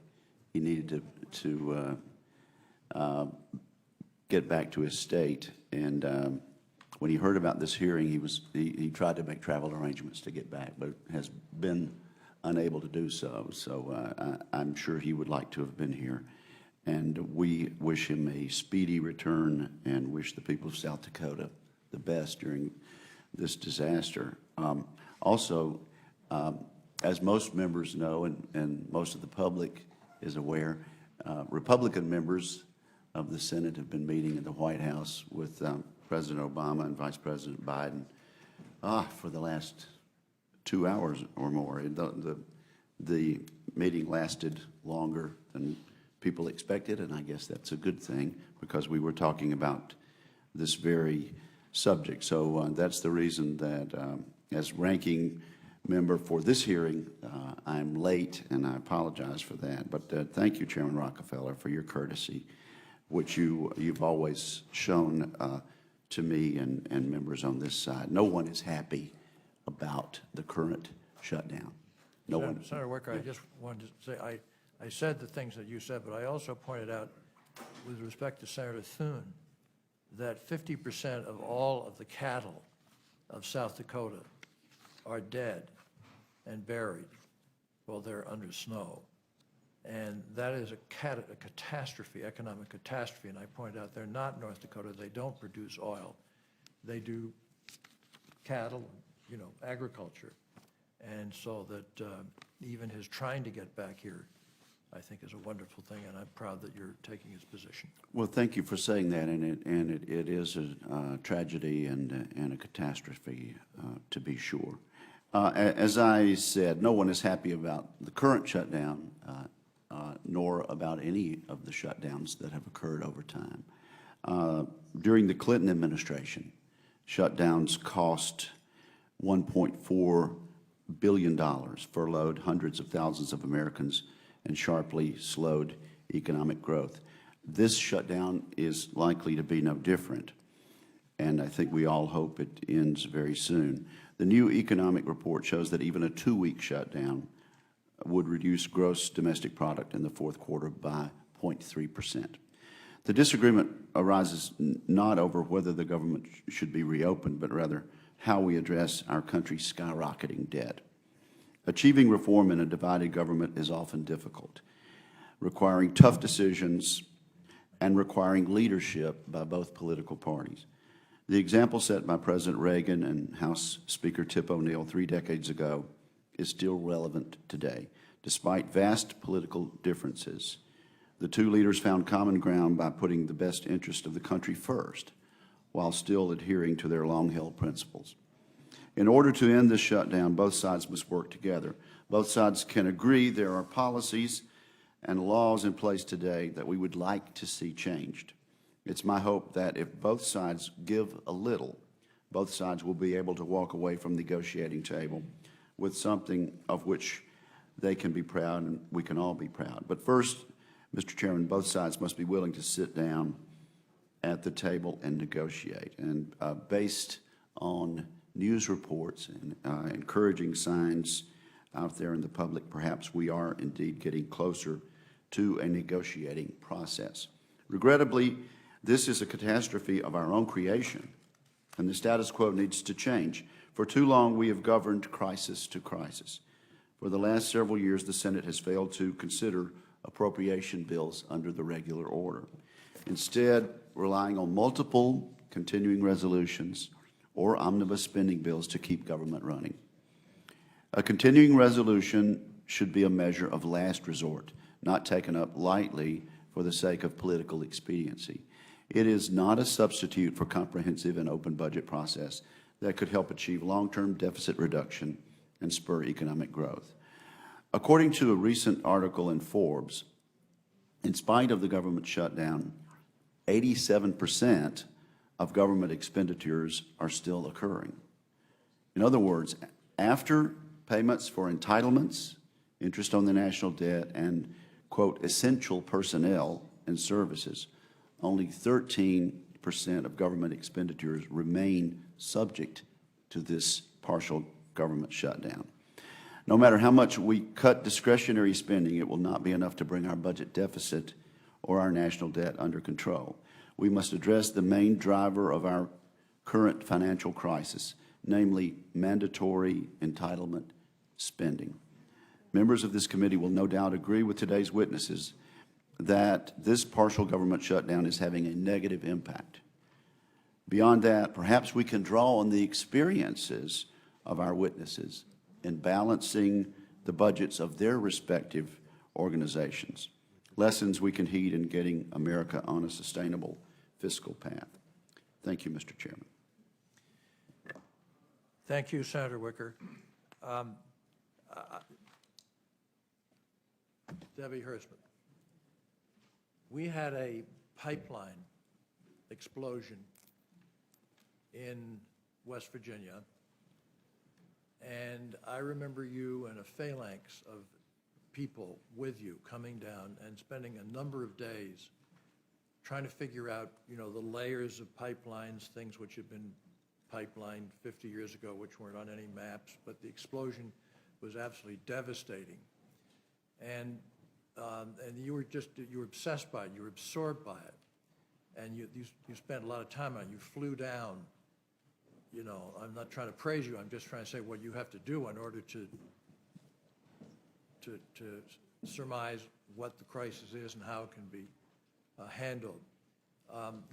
he needed to get back to his state. And when he heard about this hearing, he tried to make travel arrangements to get back, but has been unable to do so. So I'm sure he would like to have been here. And we wish him a speedy return and wish the people of South Dakota the best during this disaster. Also, as most members know, and most of the public is aware, Republican members of the Senate have been meeting in the White House with President Obama and Vice President Biden for the last 2 hours or more. The meeting lasted longer than people expected, and I guess that's a good thing because we were talking about this very subject. So that's the reason that as ranking member for this hearing, I'm late, and I apologize for that. But thank you, Chairman Rockefeller, for your courtesy, which you've always shown to me and members on this side. No one is happy about the current shutdown. No one. Senator Wicker, I just wanted to say, I said the things that you said, but I also pointed out, with respect to Senator Thune, that 50% of all of the cattle of South Dakota are dead and buried while they're under snow. And that is a catastrophe, economic catastrophe. And I point out they're not North Dakota. They don't produce oil. They do cattle, you know, agriculture. And so that even his trying to get back here, I think, is a wonderful thing, and I'm proud that you're taking his position. Well, thank you for saying that, and it is a tragedy and a catastrophe, to be sure. As I said, no one is happy about the current shutdown, nor about any of the shutdowns that have occurred over time. During the Clinton administration, shutdowns cost $1.4 billion, furloughed hundreds of thousands of Americans, and sharply slowed economic growth. This shutdown is likely to be no different, and I think we all hope it ends very soon. The new economic report shows that even a 2-week shutdown would reduce gross domestic product in the fourth quarter by 0.3%. The disagreement arises not over whether the government should be reopened, but rather how we address our country's skyrocketing debt. Achieving reform in a divided government is often difficult, requiring tough decisions and requiring leadership by both political parties. The example set by President Reagan and House Speaker Tip O'Neill 3 decades ago is still relevant today. Despite vast political differences, the two leaders found common ground by putting the best interest of the country first, while still adhering to their long-held principles. In order to end this shutdown, both sides must work together. Both sides can agree there are policies and laws in place today that we would like to see changed. It's my hope that if both sides give a little, both sides will be able to walk away from the negotiating table with something of which they can be proud and we can all be proud. But first, Mr. Chairman, both sides must be willing to sit down at the table and negotiate. And based on news reports and encouraging signs out there in the public, perhaps we are indeed getting closer to a negotiating process. Regrettably, this is a catastrophe of our own creation, and the status quo needs to change. For too long, we have governed crisis to crisis. For the last several years, the Senate has failed to consider appropriation bills under the regular order, instead relying on multiple continuing resolutions or omnibus spending bills to keep government running. A continuing resolution should be a measure of last resort, not taken up lightly for the sake of political expediency. It is not a substitute for comprehensive and open budget process that could help achieve long-term deficit reduction and spur economic growth. According to a recent article in Forbes, in spite of the government shutdown, 87% of government expenditures are still occurring. In other words, after payments for entitlements, interest on the national debt, and, quote, essential personnel and services, only 13% of government expenditures remain subject to this partial government shutdown. No matter how much we cut discretionary spending, it will not be enough to bring our budget deficit or our national debt under control. We must address the main driver of our current financial crisis, namely mandatory entitlement spending. Members of this committee will no doubt agree with today's witnesses that this partial government shutdown is having a negative impact. Beyond that, perhaps we can draw on the experiences of our witnesses in balancing the budgets of their respective organizations, lessons we can heed in getting America on a sustainable fiscal path. Thank you, Mr. Chairman. Thank you, Senator Wicker. Debbie Hersman, we had a pipeline explosion in West Virginia, and I remember you and a phalanx of people with you coming down and spending a number of days trying to figure out, you know, the layers of pipelines, things which had been pipelined 50 years ago, which weren't on any maps, but the explosion was absolutely devastating. And you were obsessed by it, you were absorbed by it, and you spent a lot of time on it. You flew down. You know, I'm not trying to praise you, I'm just trying to say what you have to do in order to surmise what the crisis is and how it can be handled.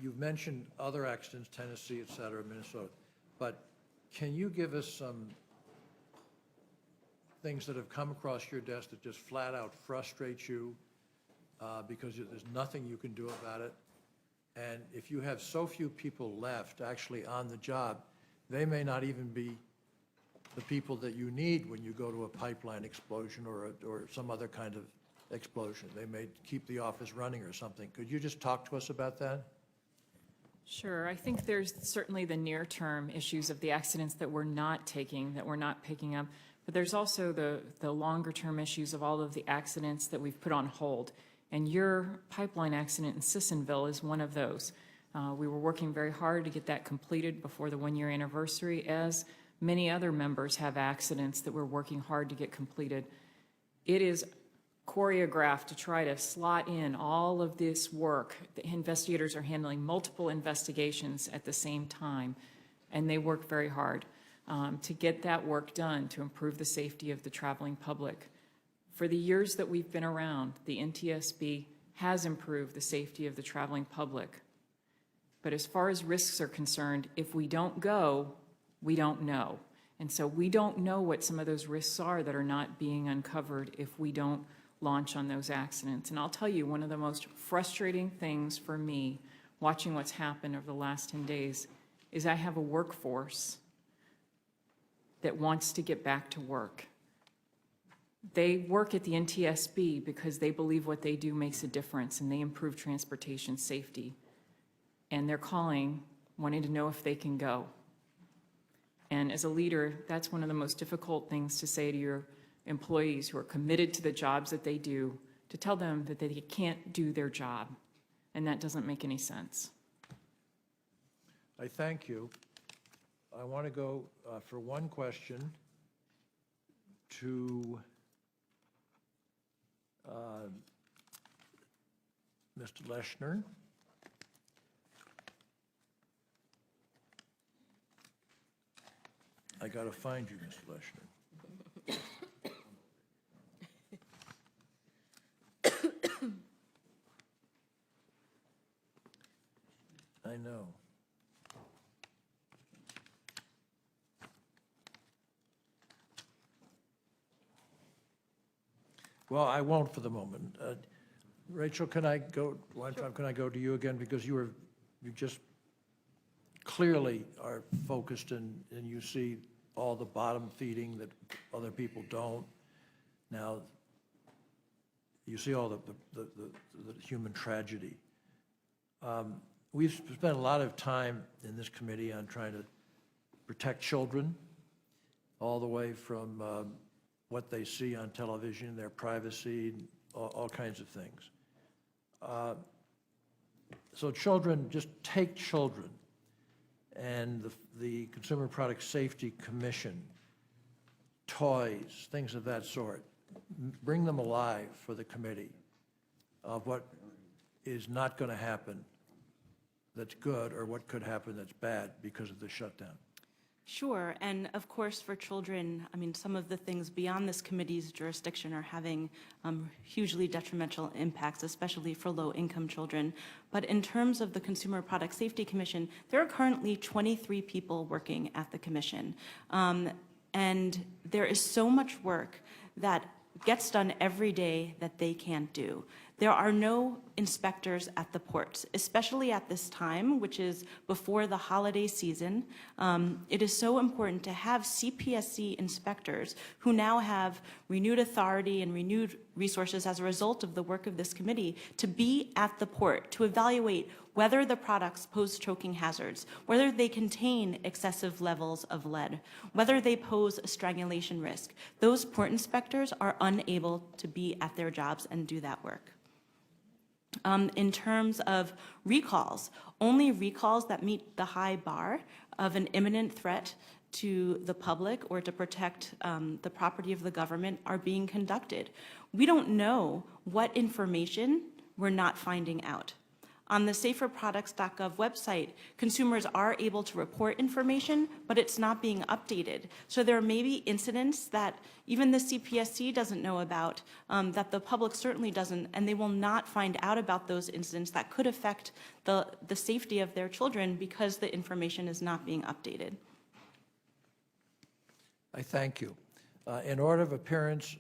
You've mentioned other accidents, Tennessee, et cetera, Minnesota, but can you give us some things that have come across your desk that just flat out frustrate you because there's nothing you can do about it? And if you have so few people left actually on the job, they may not even be the people that you need when you go to a pipeline explosion or some other kind of explosion. They may keep the office running or something. Could you just talk to us about that? Sure. I think there's certainly the near-term issues of the accidents that we're not picking up, but there's also the longer-term issues of all of the accidents that we've put on hold. And your pipeline accident in Sissonville is one of those. We were working very hard to get that completed before the one-year anniversary, as many other members have accidents that we're working hard to get completed. It is choreographed to try to slot in all of this work. The investigators are handling multiple investigations at the same time, and they work very hard to get that work done to improve the safety of the traveling public. For the years that we've been around, the NTSB has improved the safety of the traveling public. But as far as risks are concerned, if we don't go, we don't know. And so we don't know what some of those risks are that are not being uncovered if we don't launch on those accidents. And I'll tell you, one of the most frustrating things for me watching what's happened over the last 10 days is I have a workforce that wants to get back to work. They work at the NTSB because they believe what they do makes a difference and they improve transportation safety. And they're calling, wanting to know if they can go. And as a leader, that's one of the most difficult things to say to your employees who are committed to the jobs that they do, to tell them that they can't do their job. And that doesn't make any sense. I thank you. I want to go for one question to Mr. Leshner. I got to find you, Mr. Leshner. I know. Well, I won't for the moment. Rachel, can I go, Weintraub, can I go to you again? Because you just clearly are focused and you see all the bottom feeding that other people don't. Now, you see all the human tragedy. We've spent a lot of time in this committee on trying to protect children, all the way from what they see on television, their privacy, all kinds of things. So children, just take children. And the Consumer Product Safety Commission, toys, things of that sort, bring them alive for the committee of what is not going to happen that's good or what could happen that's bad because of the shutdown. Sure, and of course for children, I mean, some of the things beyond this committee's jurisdiction are having hugely detrimental impacts, especially for low-income children. But in terms of the Consumer Product Safety Commission, there are currently 23 people working at the commission. And there is so much work that gets done every day that they can't do. There are no inspectors at the ports, especially at this time, which is before the holiday season. It is so important to have CPSC inspectors who now have renewed authority and renewed resources as a result of the work of this committee to be at the port, to evaluate whether the products pose choking hazards, whether they contain excessive levels of lead, whether they pose a strangulation risk. Those port inspectors are unable to be at their jobs and do that work. In terms of recalls, only recalls that meet the high bar of an imminent threat to the public or to protect the property of the government are being conducted. We don't know what information we're not finding out. On the saferproducts.gov website, consumers are able to report information, but it's not being updated. So there may be incidents that even the CPSC doesn't know about, that the public certainly doesn't, and they will not find out about those incidents that could affect the safety of their children because the information is not being updated. I thank you. In order of appearance,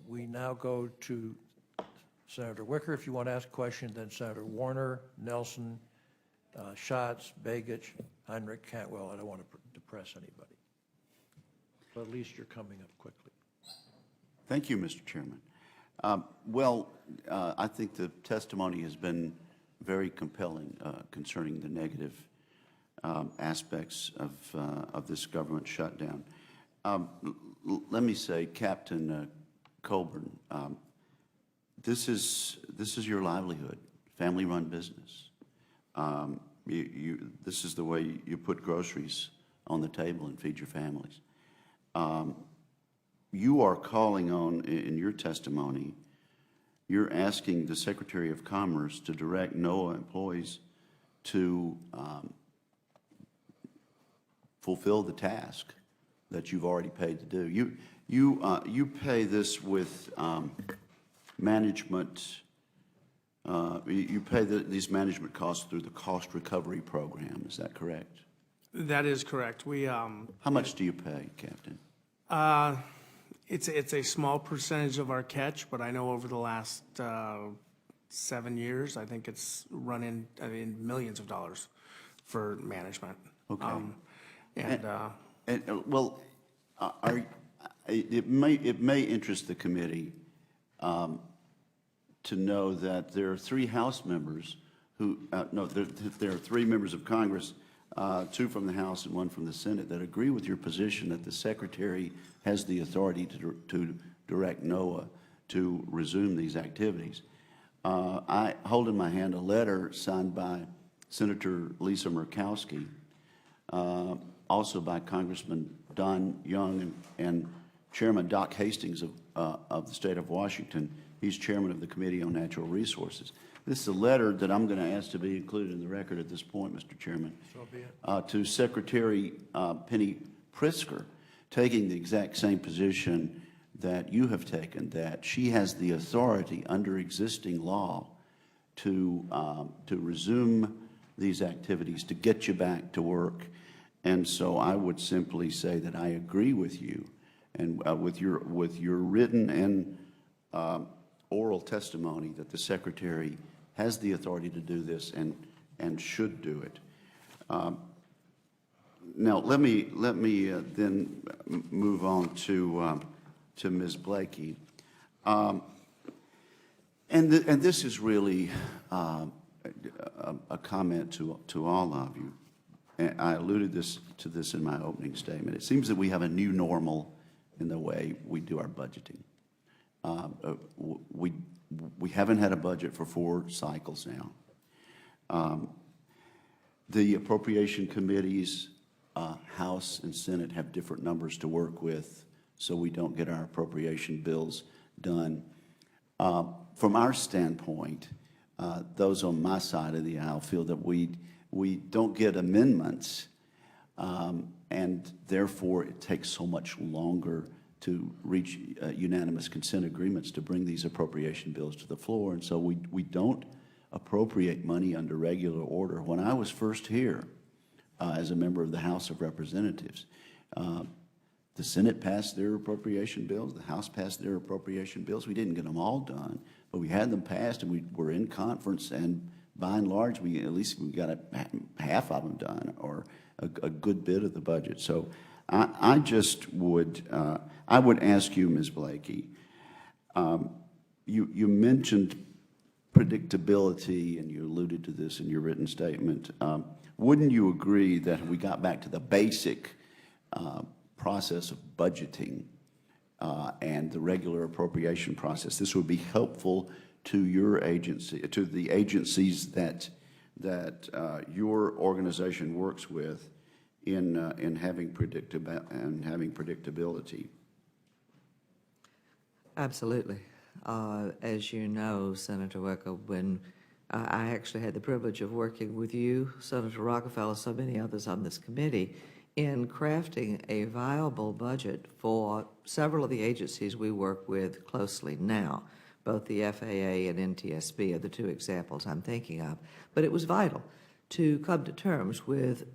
we now go to Senator Wicker, if you want to ask a question, then Senator Warner, Nelson, Schatz, Begich, Heinrich, Cantwell. I don't want to depress anybody. But at least you're coming up quickly. Thank you, Mr. Chairman. I think the testimony has been very compelling concerning the negative aspects of this government shutdown. Let me say, Captain Colburn, this is your livelihood, family-run business. This is the way you put groceries on the table and feed your families. You are calling on, in your testimony, you're asking the Secretary of Commerce to direct NOAA employees to fulfill the task that you've already paid to do. You pay this with management. You pay these management costs through the cost recovery program. Is that correct? That is correct. How much do you pay, Captain? It's a small percentage of our catch, but I know over the last 7 years, I think it's run in millions of dollars for management. Okay. It may interest the committee to know that there are 3 House members who there are 3 members of Congress, 2 from the House and 1 from the Senate, that agree with your position that the Secretary has the authority to direct NOAA to resume these activities. I hold in my hand a letter signed by Senator Lisa Murkowski, also by Congressman Don Young and Chairman Doc Hastings of the state of Washington. He's chairman of the Committee on Natural Resources. This is a letter that I'm going to ask to be included in the record at this point, Mr. Chairman, So be it. to Secretary Penny Pritzker, taking the exact same position that you have taken, that she has the authority under existing law to resume these activities, to get you back to work. And so I would simply say that I agree with you, and with your written and oral testimony that the Secretary has the authority to do this and should do it. Now let me then move on to Ms. Blakey, and this is really a comment to all of you. And I alluded to this in my opening statement. It seems that we have a new normal in the way we do our budgeting. We haven't had a budget for 4 cycles now. The appropriation committees, House and Senate, have different numbers to work with, so we don't get our appropriation bills done. From our standpoint, those on my side of the aisle feel that we don't get amendments, and therefore it takes so much longer to reach unanimous consent agreements to bring these appropriation bills to the floor. And so we don't appropriate money under regular order. When I was first here as a member of the House of Representatives, the Senate passed their appropriation bills, the House passed their appropriation bills. We didn't get them all done, but we had them passed, and we were in conference, and by and large, at least we got half of them done, or a good bit of the budget. So I just would, I would ask you, Ms. Blakey, you mentioned predictability, and you alluded to this in your written statement. Wouldn't you agree that we got back to the basic process of budgeting and the regular appropriation process, this would be helpful to your agency, to the agencies that your organization works with in having predictability? Absolutely. As you know, Senator Wicker, when I actually had the privilege of working with you, Senator Rockefeller, so many others on this committee, in crafting a viable budget for several of the agencies we work with closely now. Both the FAA and NTSB are the two examples I'm thinking of. But it was vital to come to terms with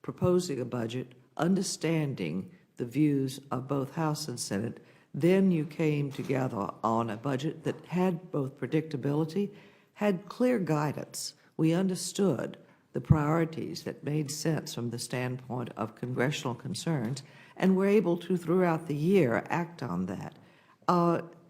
proposing a budget, understanding the views of both House and Senate. Then you came together on a budget that had both predictability, had clear guidance. We understood the priorities that made sense from the standpoint of congressional concerns, and were able to, throughout the year, act on that.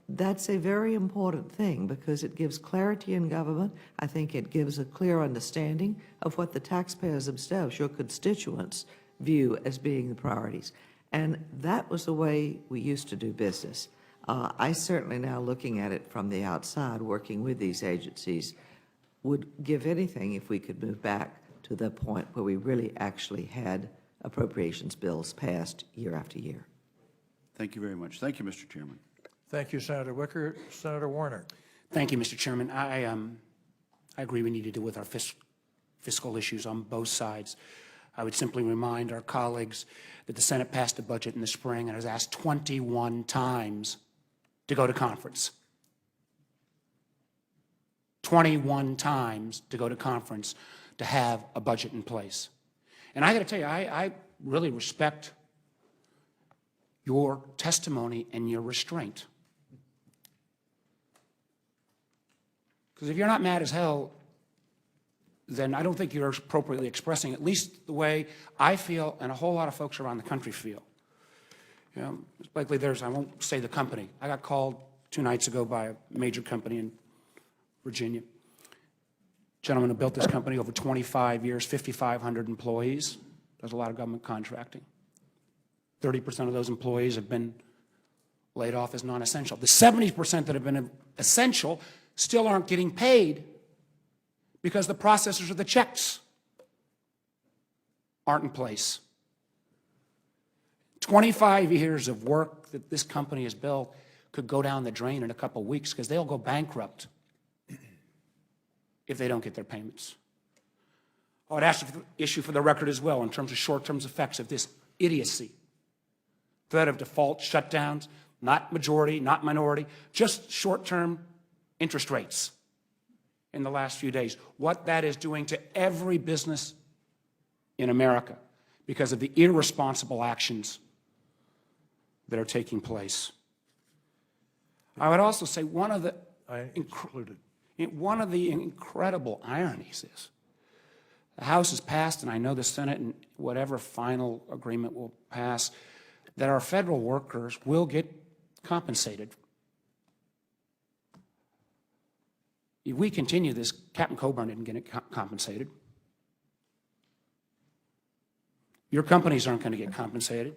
That's a very important thing because it gives clarity in government. I think it gives a clear understanding of what the taxpayers themselves, your constituents, view as being the priorities. And that was the way we used to do business. I certainly now, looking at it from the outside, working with these agencies, would give anything if we could move back to the point where we really actually had appropriations bills passed year after year. Thank you very much. Thank you, Mr. Chairman. Thank you, Senator Wicker. Senator Warner. Thank you, Mr. Chairman. I agree we need to deal with our fiscal issues on both sides. I would simply remind our colleagues that the Senate passed a budget in the spring and has asked 21 times to go to conference. 21 times to go to conference to have a budget in place. And I got to tell you, I really respect your testimony and your restraint. Because if you're not mad as hell, then I don't think you're appropriately expressing at least the way I feel and a whole lot of folks around the country feel. You know, Blakely, I won't say the company. I got called 2 nights ago by a major company in Virginia. Gentleman who built this company over 25 years, 5,500 employees, does a lot of government contracting. 30% of those employees have been laid off as non-essential. The 70% that have been essential still aren't getting paid because the processors of the checks aren't in place. 25 years of work that this company has built could go down the drain in a couple of weeks because they'll go bankrupt if they don't get their payments. I would ask for the issue for the record as well in terms of short-term effects of this idiocy. Threat of default shutdowns, not majority, not minority, just short-term interest rates in the last few days. What that is doing to every business in America because of the irresponsible actions that are taking place. I would also say one of the incredible ironies is the House has passed, and I know the Senate and whatever final agreement will pass, that our federal workers will get compensated. If we continue this, Captain Colburn didn't get compensated. Your companies aren't going to get compensated.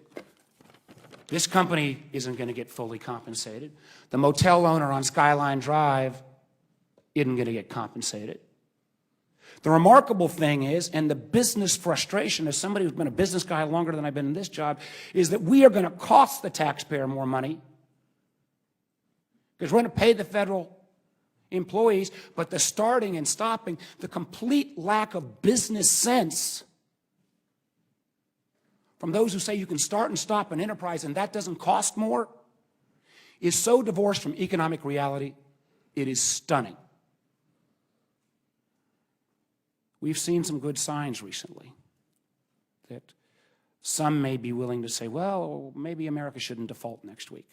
This company isn't going to get fully compensated. The motel owner on Skyline Drive isn't going to get compensated. The remarkable thing is, and the business frustration as somebody who's been a business guy longer than I've been in this job, is that we are going to cost the taxpayer more money because we're going to pay the federal employees, but the starting and stopping, the complete lack of business sense from those who say you can start and stop an enterprise and that doesn't cost more is so divorced from economic reality, it is stunning. We've seen some good signs recently that some may be willing to say, well, maybe America shouldn't default next week.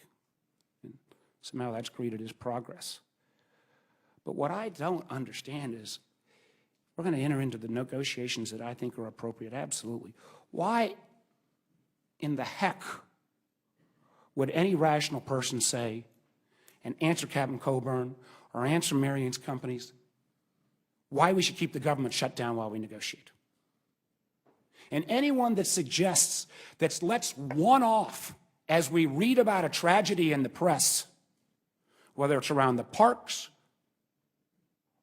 And somehow that's greeted as progress. But what I don't understand is we're going to enter into the negotiations that I think are appropriate, absolutely. Why in the heck would any rational person say and answer Captain Colburn or answer Marion's companies why we should keep the government shut down while we negotiate? And anyone that suggests that let's one off as we read about a tragedy in the press, whether it's around the parks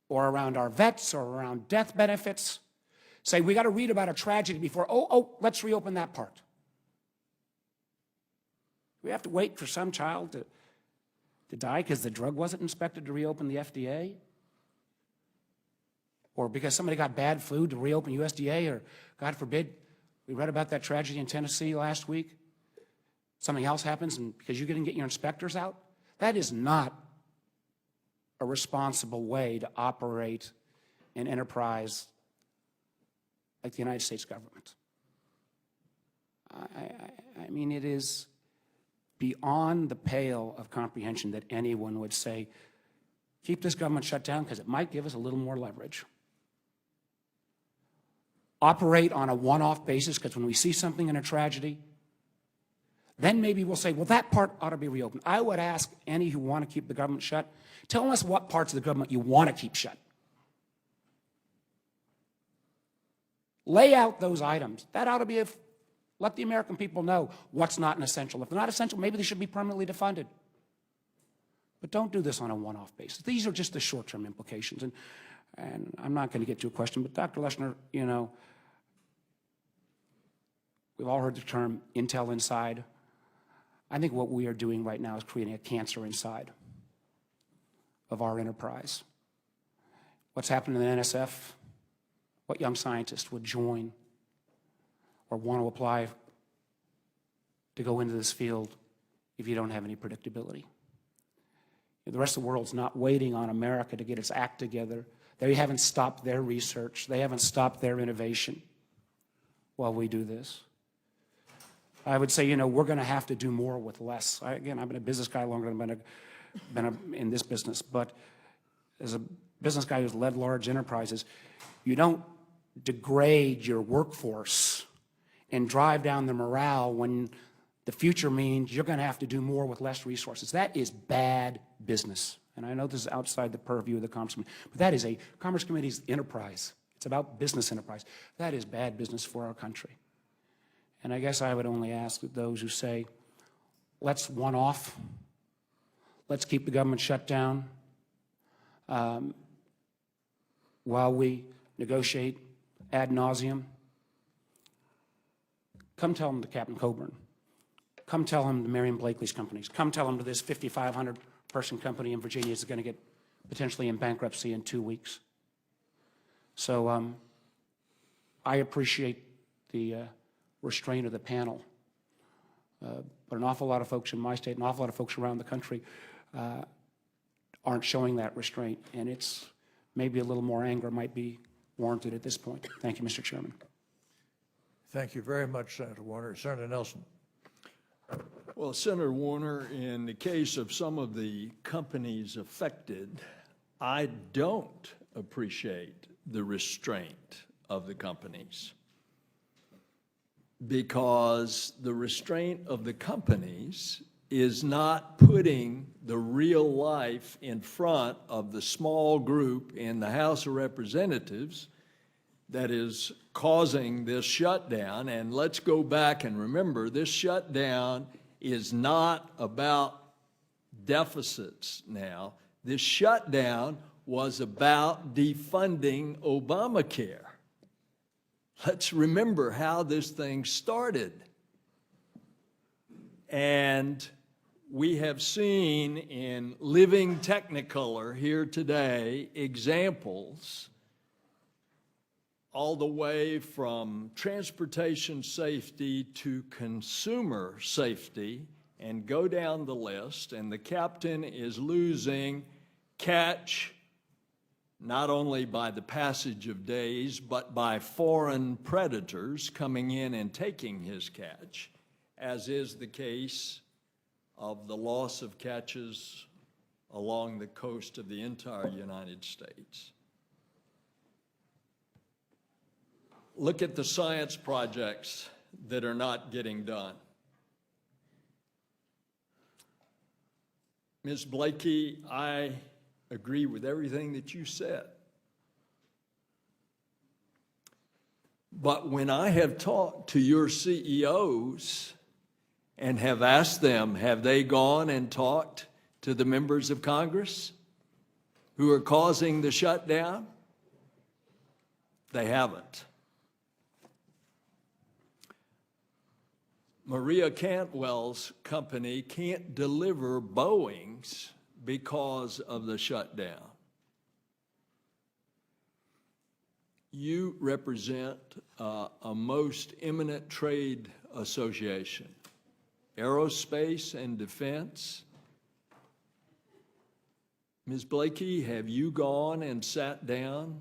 or around our vets or around death benefits, say we got to read about a tragedy before, let's reopen that part. We have to wait for some child to die because the drug wasn't inspected to reopen the FDA? or because somebody got bad food to reopen USDA, or God forbid, we read about that tragedy in Tennessee last week, something else happens and because you didn't get your inspectors out, that is not a responsible way to operate an enterprise like the United States government. I mean, it is beyond the pale of comprehension that anyone would say, keep this government shut down because it might give us a little more leverage. Operate on a one-off basis because when we see something in a tragedy, then maybe we'll say, well, that part ought to be reopened. I would ask any who want to keep the government shut, tell us what parts of the government you want to keep shut. Lay out those items. That ought to be, let the American people know what's not an essential. If they're not essential, maybe they should be permanently defunded. But don't do this on a one-off basis. These are just the short-term implications. And I'm not going to get to a question, but Dr. Leshner, you know, we've all heard the term intel inside. I think what we are doing right now is creating a cancer inside of our enterprise. What's happened in the NSF? What young scientist would join or want to apply to go into this field if you don't have any predictability? The rest of the world's not waiting on America to get its act together. They haven't stopped their research. They haven't stopped their innovation while we do this. I would say, you know, we're going to have to do more with less. Again, I've been a business guy longer than I've been in this business, but as a business guy who's led large enterprises, you don't degrade your workforce and drive down the morale when the future means you're going to have to do more with less resources. That is bad business. And I know this is outside the purview of the Commerce Committee, but that is a Commerce Committee's enterprise. It's about business enterprise. That is bad business for our country. And I guess I would only ask those who say, let's one off, let's keep the government shut down while we negotiate ad nauseum. Come tell them to Captain Colburn. Come tell him to Marion Blakely's companies. Come tell him to this 5,500 person company in Virginia is going to get potentially in bankruptcy in 2 weeks. So I appreciate the restraint of the panel. But an awful lot of folks in my state, an awful lot of folks around the country aren't showing that restraint. And it's maybe a little more anger might be warranted at this point. Thank you, Mr. Chairman. Thank you very much, Senator Warner. Senator Nelson. Well, Senator Warner, in the case of some of the companies affected, I don't appreciate the restraint of the companies, because the restraint of the companies is not putting the real life in front of the small group in the House of Representatives that is causing this shutdown. And let's go back and remember, this shutdown is not about deficits now. This shutdown was about defunding Obamacare. Let's remember how this thing started. And we have seen in living technicolor here today examples all the way from transportation safety to consumer safety, and go down the list, and the captain is losing catch not only by the passage of days, but by foreign predators coming in and taking his catch, as is the case of the loss of catches along the coast of the entire United States. Look at the science projects that are not getting done. Ms. Blakey, I agree with everything that you said. But when I have talked to your CEOs and have asked them, have they gone and talked to the members of Congress who are causing the shutdown? They haven't. Maria Cantwell's company can't deliver Boeings because of the shutdown. you represent a most eminent trade association, Aerospace and Defense. Ms. Blakey, have you gone and sat down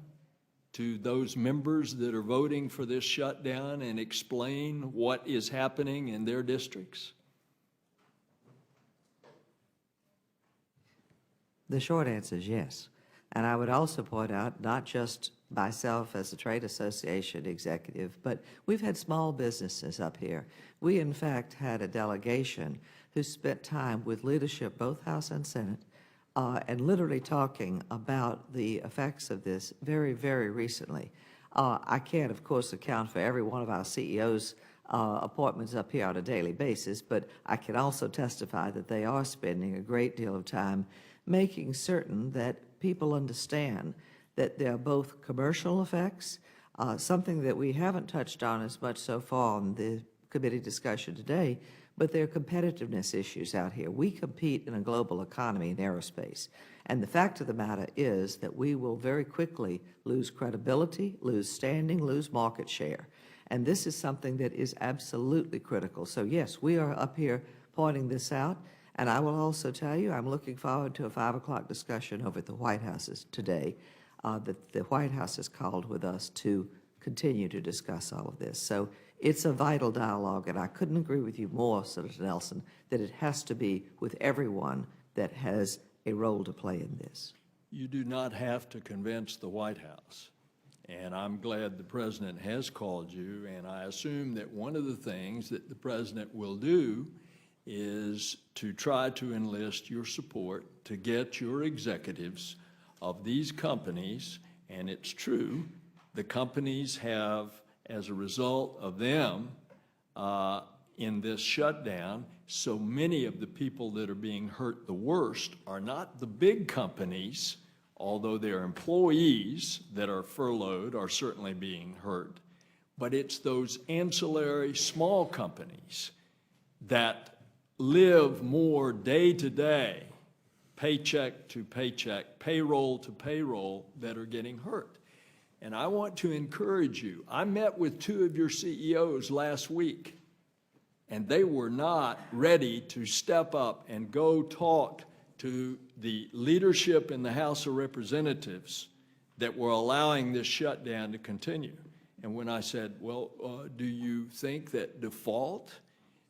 to those members that are voting for this shutdown and explain what is happening in their districts? The short answer is yes. And I would also point out, not just myself as a trade association executive, but we've had small businesses up here. We, in fact, had a delegation who spent time with leadership, both House and Senate, and literally talking about the effects of this very, very recently. I can't, of course, account for every one of our CEOs' appointments up here on a daily basis, but I can also testify that they are spending a great deal of time making certain that people understand that there are both commercial effects, something that we haven't touched on as much so far in the committee discussion today, but there are competitiveness issues out here. We compete in a global economy in aerospace, and the fact of the matter is that we will very quickly lose credibility, lose standing, lose market share, and this is something that is absolutely critical. So yes, we are up here pointing this out, and I will also tell you I'm looking forward to a 5 o'clock discussion over at the White House today that the White House has called with us to continue to discuss all of this. So it's a vital dialogue, and I couldn't agree with you more, Senator Nelson, that it has to be with everyone that has a role to play in this. You do not have to convince the White House, and I'm glad the President has called you, and I assume that one of the things that the President will do is to try to enlist your support to get your executives of these companies, and it's true, the companies have, as a result of them in this shutdown, so many of the people that are being hurt the worst are not the big companies, although their employees that are furloughed are certainly being hurt, but it's those ancillary small companies that live more day to day, paycheck to paycheck, payroll to payroll, that are getting hurt. And I want to encourage you. I met with 2 of your CEOs last week, and they were not ready to step up and go talk to the leadership in the House of Representatives that were allowing this shutdown to continue. And when I said, well, do you think that default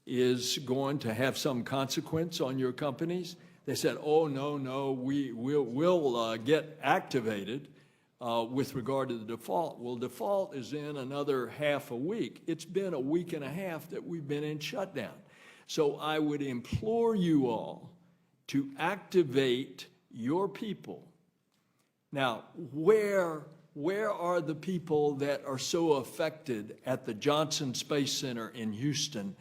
is going to have some consequence on your companies? They said, oh, no, we'll get activated with regard to the default. Well, default is in another half a week. It's been a week and a half that we've been in shutdown. So I would implore you all to activate your people. Now, where are the people that are so affected at the Johnson Space Center in Houston?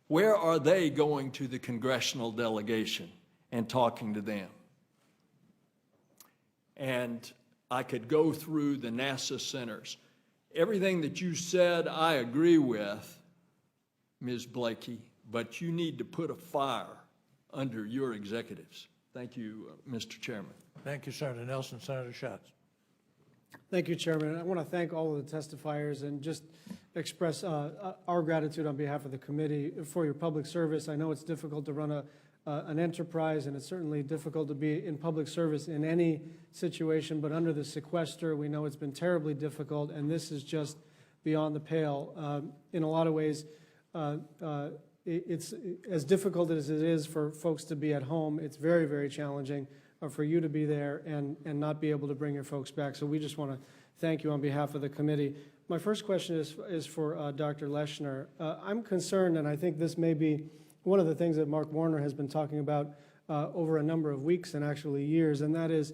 Where are they going to the congressional delegation and talking to them? And I could go through the NASA centers. Everything that you said, I agree with, Ms. Blakey, but you need to put a fire under your executives. Thank you, Mr. Chairman. Thank you, Senator Nelson. Senator Schatz. Thank you, Chairman. I want to thank all of the testifiers and just express our gratitude on behalf of the committee for your public service. I know it's difficult to run an enterprise, and it's certainly difficult to be in public service in any situation, but under the sequester, we know it's been terribly difficult, and this is just beyond the pale. In a lot of ways, it's as difficult as it is for folks to be at home. It's very, very challenging for you to be there and not be able to bring your folks back. So we just want to thank you on behalf of the committee. My first question is for Dr. Leshner. I'm concerned, and I think this may be one of the things that Mark Warner has been talking about over a number of weeks and actually years, and that is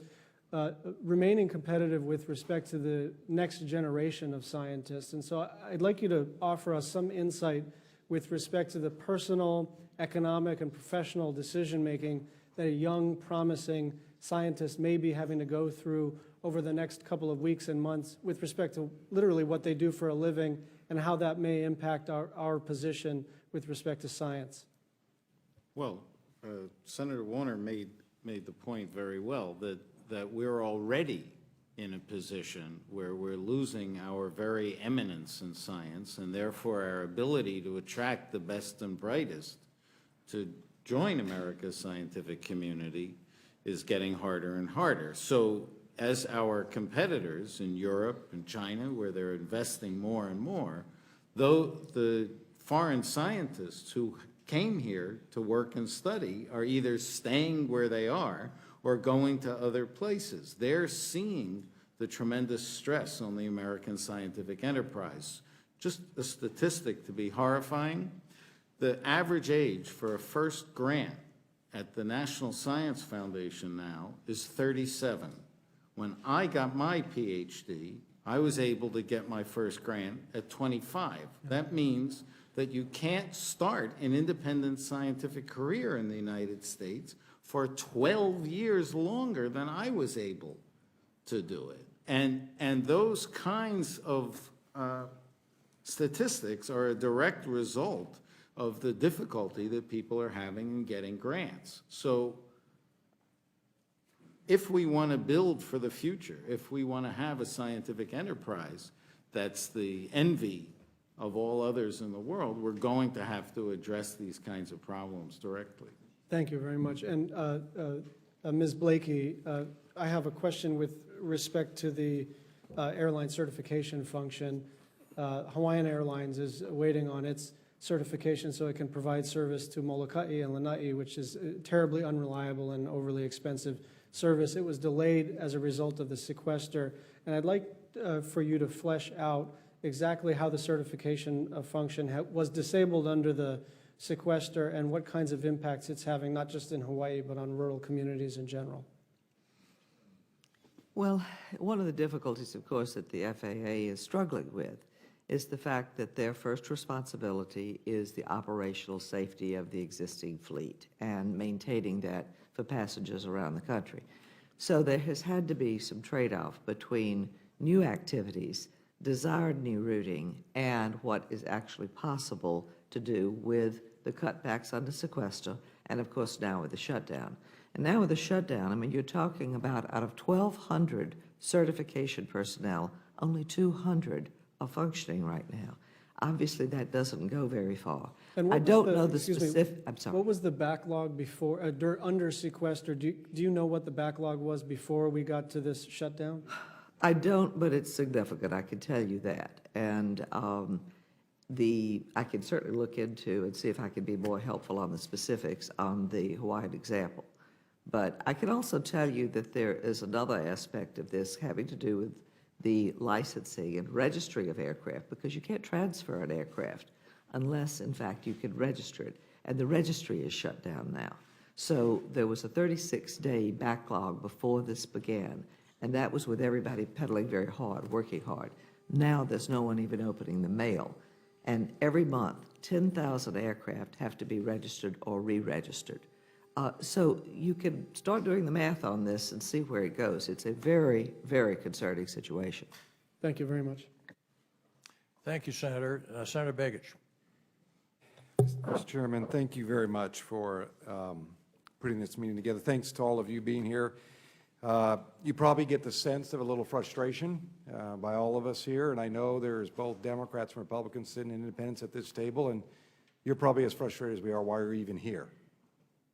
remaining competitive with respect to the next generation of scientists. And so I'd like you to offer us some insight with respect to the personal, economic, and professional decision-making that a young, promising scientist may be having to go through over the next couple of weeks and months with respect to literally what they do for a living and how that may impact our position with respect to science. Well, Senator Warner made the point very well that we're already in a position where we're losing our very eminence in science, and therefore our ability to attract the best and brightest to join America's scientific community is getting harder and harder. So as our competitors in Europe and China, where they're investing more and more, though the foreign scientists who came here to work and study are either staying where they are or going to other places. They're seeing the tremendous stress on the American scientific enterprise. Just a statistic to be horrifying, the average age for a first grant at the National Science Foundation now is 37. When I got my PhD, I was able to get my first grant at 25. That means that you can't start an independent scientific career in the United States for 12 years longer than I was able to do it. And those kinds of statistics are a direct result of the difficulty that people are having in getting grants. So if we want to build for the future, if we want to have a scientific enterprise that's the envy of all others in the world, we're going to have to address these kinds of problems directly. Thank you very much. And Ms. Blakey, I have a question with respect to the airline certification function. Hawaiian Airlines is waiting on its certification so it can provide service to Molokai and Lanai, which is terribly unreliable and overly expensive service. It was delayed as a result of the sequester, and I'd like for you to flesh out exactly how the certification function was disabled under the sequester and what kinds of impacts it's having, not just in Hawaii, but on rural communities in general. Well, one of the difficulties, of course, that the FAA is struggling with is the fact that their first responsibility is the operational safety of the existing fleet and maintaining that for passengers around the country. So there has had to be some trade-off between new activities, desired new routing, and what is actually possible to do with the cutbacks under sequester, and of course now with the shutdown. And now with the shutdown, I mean, you're talking about out of 1,200 certification personnel, only 200 are functioning right now. Obviously, that doesn't go very far. And I don't know the specific, I'm sorry. What was the backlog before, under sequester? Do you know what the backlog was before we got to this shutdown? I don't, but it's significant, I can tell you that. And I can certainly look into and see if I can be more helpful on the specifics on the Hawaiian example. But I can also tell you that there is another aspect of this having to do with the licensing and registry of aircraft, because you can't transfer an aircraft unless, in fact, you can register it. And the registry is shut down now. So there was a 36-day backlog before this began, and that was with everybody pedaling very hard, working hard. Now there's no one even opening the mail. And every month, 10,000 aircraft have to be registered or re-registered. So you can start doing the math on this and see where it goes. It's a very, very concerning situation. Thank you very much. Thank you, Senator. Senator Begich. Mr. Chairman, thank you very much for putting this meeting together. Thanks to all of you being here. You probably get the sense of a little frustration by all of us here, and I know there's both Democrats and Republicans sitting and independents at this table, and you're probably as frustrated as we are why you're even here.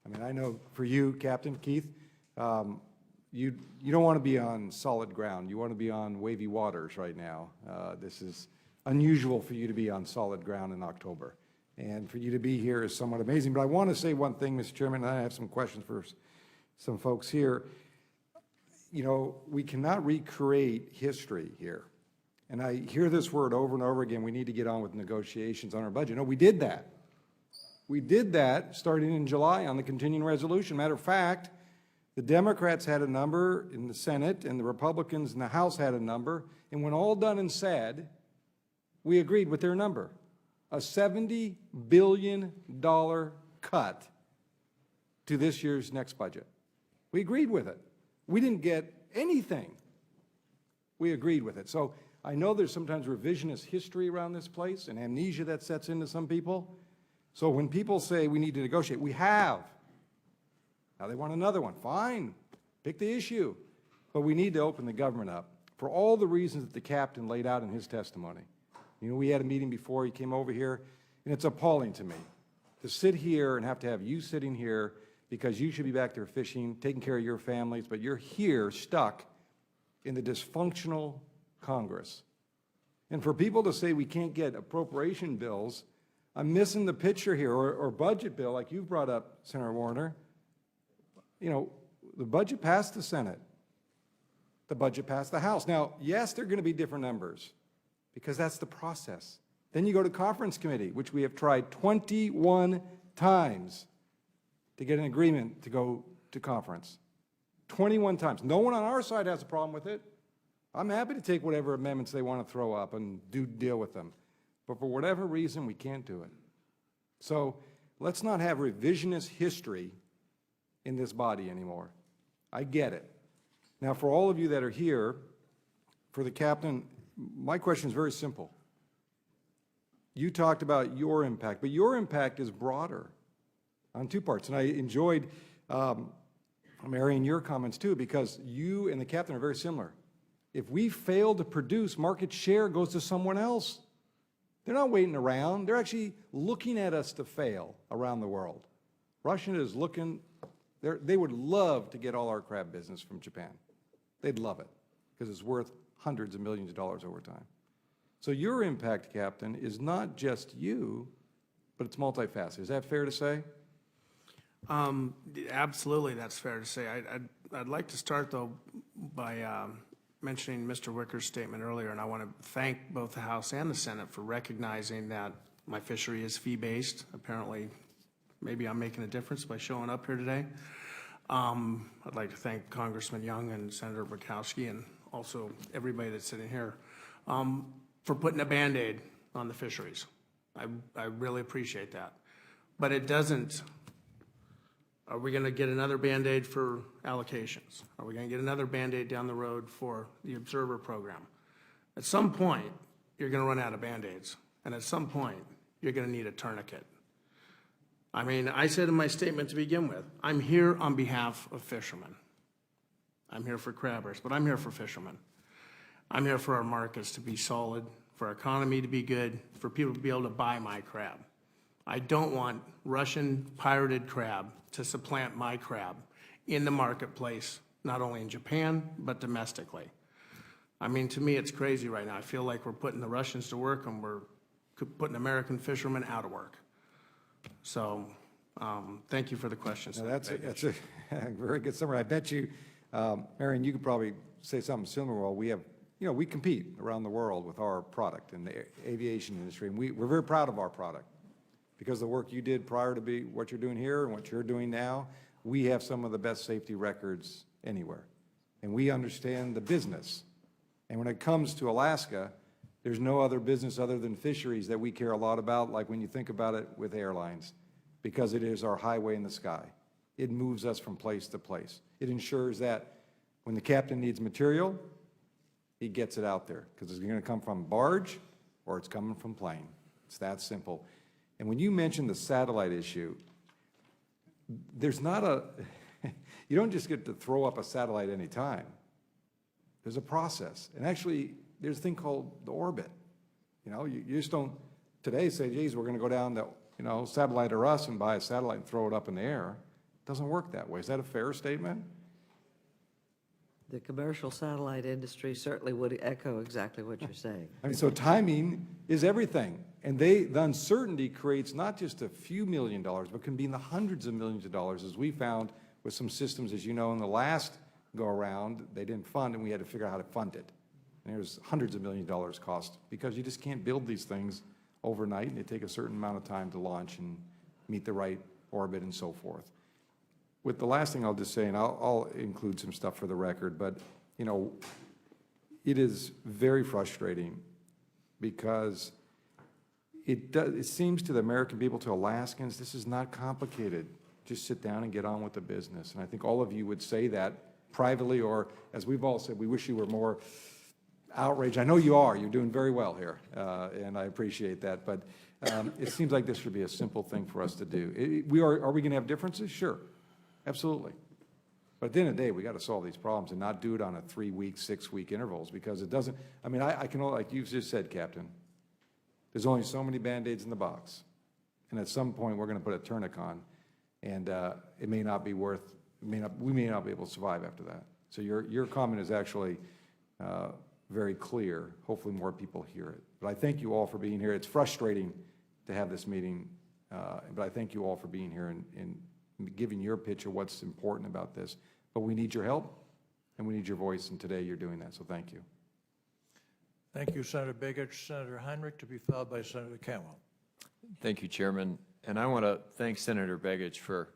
I mean, I know for you, Captain Keith, you don't want to be on solid ground. You want to be on wavy waters right now. This is unusual for you to be on solid ground in October. And for you to be here is somewhat amazing. But I want to say one thing, Mr. Chairman, and I have some questions for some folks here. You know, we cannot recreate history here. And I hear this word over and over again, we need to get on with negotiations on our budget. No, we did that. We did that starting in July on the continuing resolution. Matter of fact, the Democrats had a number in the Senate and the Republicans in the House had a number. And when all done and said, we agreed with their number, a $70 billion cut to this year's next budget. We agreed with it. We didn't get anything. We agreed with it. So I know there's sometimes revisionist history around this place and amnesia that sets into some people. So when people say we need to negotiate, we have. Now they want another one. Fine, pick the issue. But we need to open the government up. for all the reasons that the captain laid out in his testimony. You know, we had a meeting before he came over here, and it's appalling to me to sit here and have to have you sitting here because you should be back there fishing, taking care of your families, but you're here stuck in the dysfunctional Congress. And for people to say we can't get appropriation bills, I'm missing the picture here, or budget bill, like you brought up, Senator Warner. You know, the budget passed the Senate. The budget passed the House. Now, yes, there are going to be different numbers because that's the process. Then you go to conference committee, which we have tried 21 times to get an agreement to go to conference. 21 times. No one on our side has a problem with it. I'm happy to take whatever amendments they want to throw up and deal with them. But for whatever reason, we can't do it. So let's not have revisionist history in this body anymore. I get it. Now, for all of you that are here, for the captain, my question is very simple. You talked about your impact, but your impact is broader on two parts. And I enjoyed, Marion, your comments too, because you and the captain are very similar. If we fail to produce, market share goes to someone else. They're not waiting around. They're actually looking at us to fail around the world. Russia is looking, they would love to get all our crab business from Japan. They'd love it because it's worth hundreds of millions of dollars over time. So your impact, Captain, is not just you, but it's multifaceted. Is that fair to say? Absolutely, that's fair to say. I'd like to start, though, by mentioning Mr. Wicker's statement earlier, and I want to thank both the House and the Senate for recognizing that my fishery is fee-based. Apparently, maybe I'm making a difference by showing up here today. I'd like to thank Congressman Young and Senator Bukowski and also everybody that's sitting here for putting a Band-Aid on the fisheries. I really appreciate that. But it doesn't. Are we going to get another Band-Aid for allocations? Are we going to get another Band-Aid down the road for the Observer program? At some point, you're going to run out of Band-Aids. And at some point, you're going to need a tourniquet. I mean, I said in my statement to begin with, I'm here on behalf of fishermen. I'm here for crabbers, but I'm here for fishermen. I'm here for our markets to be solid, for our economy to be good, for people to be able to buy my crab. I don't want Russian pirated crab to supplant my crab in the marketplace, not only in Japan, but domestically. I mean, to me, it's crazy right now. I feel like we're putting the Russians to work and we're putting American fishermen out of work. So thank you for the question. Now that's a very good summary. I bet you, Marion, you could probably say something similar. Well, we have, you know, we compete around the world with our product in the aviation industry, and we're very proud of our product. Because the work you did prior to what you're doing here and what you're doing now, we have some of the best safety records anywhere. And we understand the business. And when it comes to Alaska, there's no other business other than fisheries that we care a lot about, like when you think about it with airlines, because it is our highway in the sky. It moves us from place to place. It ensures that when the captain needs material, he gets it out there, because it's going to come from barge or it's coming from plane. It's that simple. And when you mention the satellite issue, there's not a, you don't just get to throw up a satellite any time. There's a process. And actually, there's a thing called the orbit. You know, you just don't today say, geez, we're going to go down to, you know, Satellite or Us and buy a satellite and throw it up in the air. It doesn't work that way. Is that a fair statement? The commercial satellite industry certainly would echo exactly what you're saying. I mean, so timing is everything. And the uncertainty creates not just a few $1 million, but can be in the hundreds of millions of dollars, as we found with some systems, as you know, in the last go-around, they didn't fund, and we had to figure out how to fund it. And there's hundreds of millions of dollars cost, because you just can't build these things overnight, and they take a certain amount of time to launch and meet the right orbit and so forth. With the last thing I'll just say, and I'll include some stuff for the record, but, you know, it is very frustrating because it seems to the American people, to Alaskans, this is not complicated. Just sit down and get on with the business. And I think all of you would say that privately, or as we've all said, we wish you were more outraged. I know you are. You're doing very well here, and I appreciate that. But it seems like this should be a simple thing for us to do. Are we going to have differences? Sure. Absolutely. But at the end of the day, we got to solve these problems and not do it on a 3-week, 6-week intervals, because it doesn't, I mean, I can, like you've just said, Captain, there's only so many Band-Aids in the box. And at some point, we're going to put a tourniquet on, and it may not be worth, we may not be able to survive after that. So your comment is actually very clear. Hopefully more people hear it. But I thank you all for being here. It's frustrating to have this meeting, but I thank you all for being here and giving your pitch of what's important about this. But we need your help, and we need your voice, and today you're doing that, so thank you. Thank you, Senator Begich. Senator Heinrich, to be followed by Senator Cantwell. Thank you, Chairman. And I want to thank Senator Begich for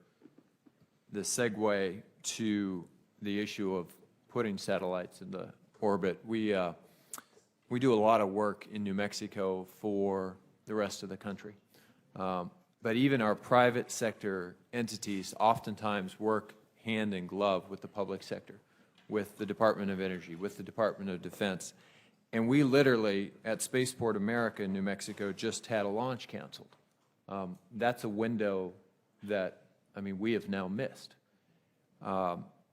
the segue to the issue of putting satellites in the orbit. We do a lot of work in New Mexico for the rest of the country. But even our private sector entities oftentimes work hand in glove with the public sector, with the Department of Energy, with the Department of Defense. And we literally, at Spaceport America in New Mexico, just had a launch canceled. That's a window that, I mean, we have now missed.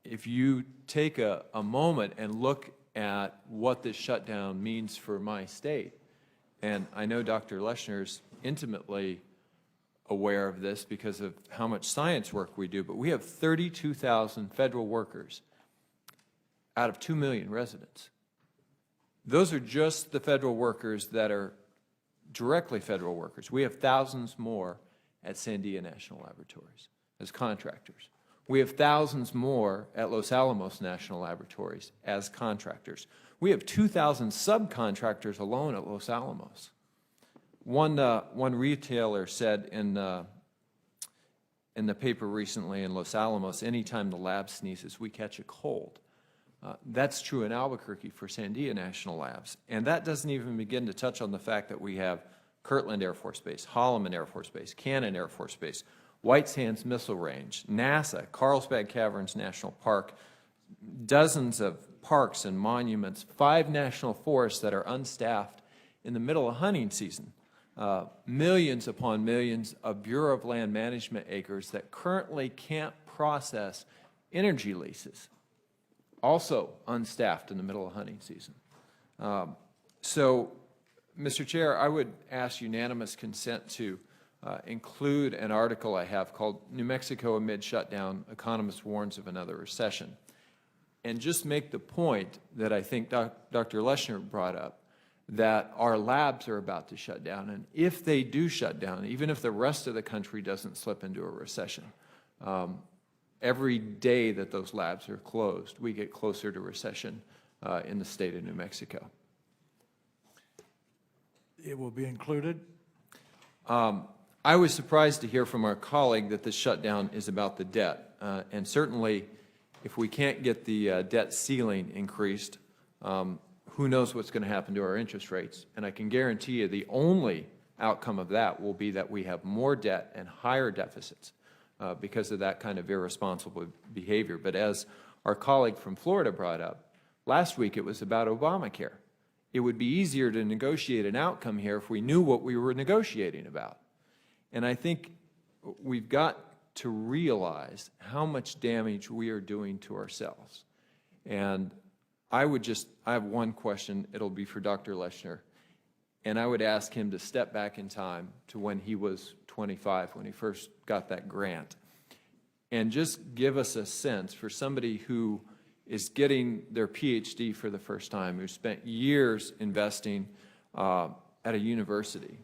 If you take a moment and look at what this shutdown means for my state, and I know Dr. Leshner's intimately aware of this because of how much science work we do, but we have 32,000 federal workers out of 2 million residents. Those are just the federal workers that are directly federal workers. We have thousands more at Sandia National Laboratories as contractors. We have thousands more at Los Alamos National Laboratories as contractors. We have 2,000 subcontractors alone at Los Alamos. One retailer said in the paper recently in Los Alamos, anytime the lab sneezes, we catch a cold. That's true in Albuquerque for Sandia National Labs. And that doesn't even begin to touch on the fact that we have Kirtland Air Force Base, Holloman Air Force Base, Cannon Air Force Base, White Sands Missile Range, NASA, Carlsbad Caverns National Park, dozens of parks and monuments, 5 national forests that are unstaffed in the middle of hunting season. Millions upon millions of Bureau of Land Management acres that currently can't process energy leases, also unstaffed in the middle of hunting season. So, Mr. Chair, I would ask unanimous consent to include an article I have called New Mexico Amid Shutdown, Economist Warns of Another Recession, and just make the point that I think Dr. Leshner brought up, that our labs are about to shut down, and if they do shut down, even if the rest of the country doesn't slip into a recession, every day that those labs are closed, we get closer to recession in the state of New Mexico. It will be included. I was surprised to hear from our colleague that this shutdown is about the debt, and certainly if we can't get the debt ceiling increased, who knows what's going to happen to our interest rates. And I can guarantee you the only outcome of that will be that we have more debt and higher deficits because of that kind of irresponsible behavior. But as our colleague from Florida brought up, last week it was about Obamacare. It would be easier to negotiate an outcome here if we knew what we were negotiating about. And I think we've got to realize how much damage we are doing to ourselves. And I have one question, it'll be for Dr. Leshner, and I would ask him to step back in time to when he was 25, when he first got that grant, and just give us a sense for somebody who is getting their PhD for the first time, who spent years investing at a university,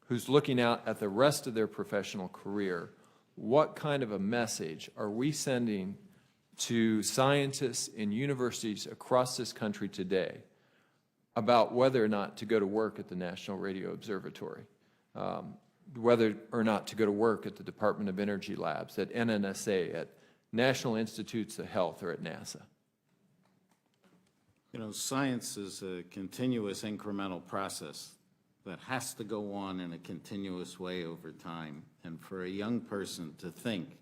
who's looking out at the rest of their professional career. What kind of a message are we sending to scientists in universities across this country today about whether or not to go to work at the National Radio Observatory, whether or not to go to work at the Department of Energy labs, at NNSA, at National Institutes of Health, or at NASA? You know, science is a continuous incremental process that has to go on in a continuous way over time. And for a young person to think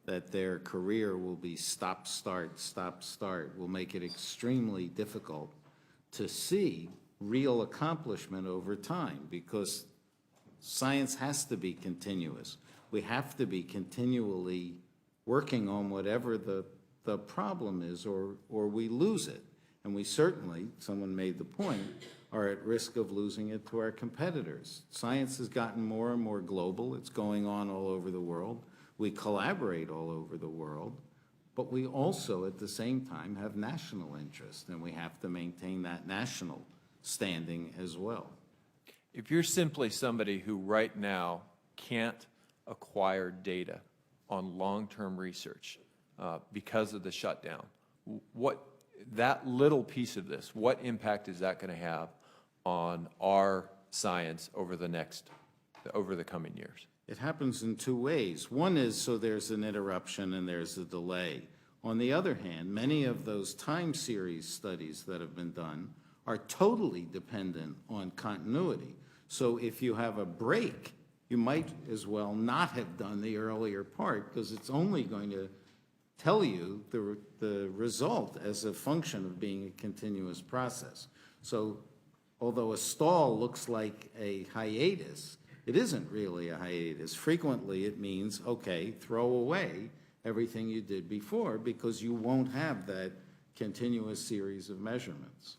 that their career will be stop, start, will make it extremely difficult to see real accomplishment over time, because science has to be continuous. We have to be continually working on whatever the the problem is, or we lose it. And we certainly, someone made the point, are at risk of losing it to our competitors. Science has gotten more and more global. It's going on all over the world. We collaborate all over the world, but we also, at the same time, have national interest, and we have to maintain that national standing as well. If you're simply somebody who right now can't acquire data on long-term research because of the shutdown, what that little piece of this, what impact is that going to have on our science over the coming years? It happens in two ways. One is so there's an interruption and there's a delay. On the other hand, many of those time series studies that have been done are totally dependent on continuity. So if you have a break, you might as well not have done the earlier part, because it's only going to tell you the result as a function of being a continuous process. So although a stall looks like a hiatus, it isn't really a hiatus. Frequently it means, okay, throw away everything you did before, because you won't have that continuous series of measurements.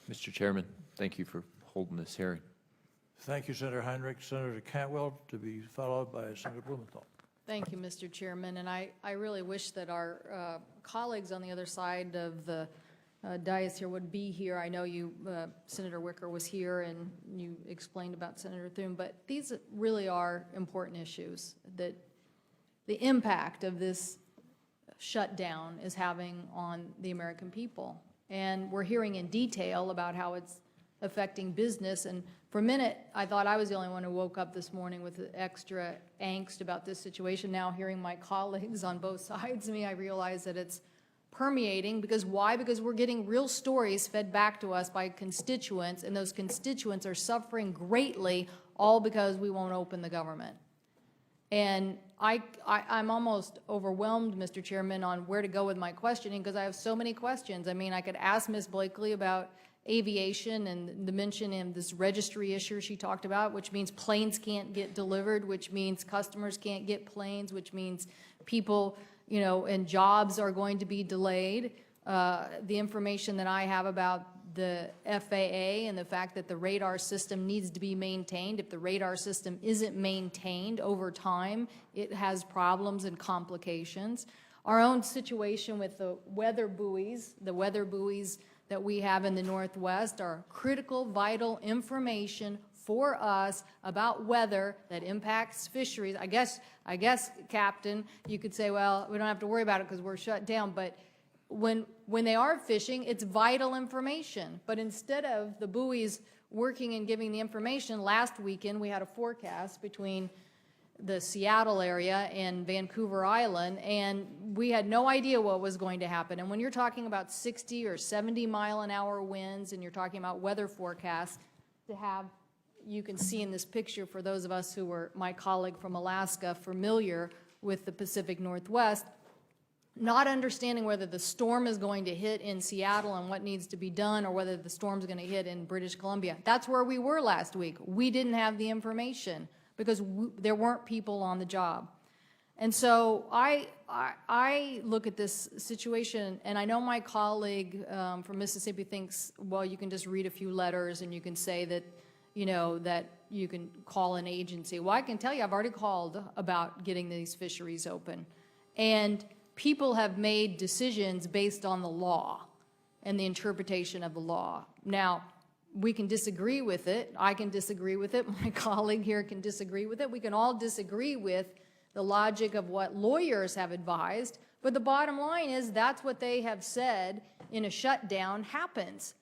Mr. Chairman, thank you for holding this hearing. Thank you, Senator Heinrich. Senator Cantwell, to be followed by Senator Blumenthal. Thank you, Mr. Chairman, and I really wish that our colleagues on the other side of the dais here would be here. I know you, Senator Wicker was here, and you explained about Senator Thune, but these really are important issues that the impact of this shutdown is having on the American people. And we're hearing in detail about how it's affecting business. And for a minute, I thought I was the only one who woke up this morning with extra angst about this situation. Now, hearing my colleagues on both sides of me, I realize that it's permeating. Because why? Because we're getting real stories fed back to us by constituents, and those constituents are suffering greatly, all because we won't open the government. And I'm almost overwhelmed, Mr. Chairman, on where to go with my questioning, because I have so many questions. I mean, I could ask Ms. Blakey about aviation and the mention in this registry issue she talked about, which means planes can't get delivered, which means customers can't get planes, which means people, you know, and jobs are going to be delayed. The information that I have about the FAA and the fact that the radar system needs to be maintained. If the radar system isn't maintained over time, it has problems and complications. Our own situation with the weather buoys that we have in the Northwest are critical, vital information for us about weather that impacts fisheries. I guess, Captain, you could say, well, we don't have to worry about it because we're shut down, but when they are fishing, it's vital information. But instead of the buoys working and giving the information, last weekend we had a forecast between the Seattle area and Vancouver Island, and we had no idea what was going to happen. And when you're talking about 60 or 70 mile an hour winds, and you're talking about weather forecasts, to have, you can see in this picture, for those of us who were, my colleague from Alaska, familiar with the Pacific Northwest, not understanding whether the storm is going to hit in Seattle and what needs to be done, or whether the storm's going to hit in British Columbia. That's where we were last week. We didn't have the information because there weren't people on the job. And so I look at this situation, and I know my colleague from Mississippi thinks, well, you can just read a few letters and you can say that, you know, that you can call an agency. Well, I can tell you, I've already called about getting these fisheries open. And people have made decisions based on the law and the interpretation of the law. Now, we can disagree with it. I can disagree with it. My colleague here can disagree with it. We can all disagree with the logic of what lawyers have advised. But the bottom line is that's what they have said in a shutdown happens.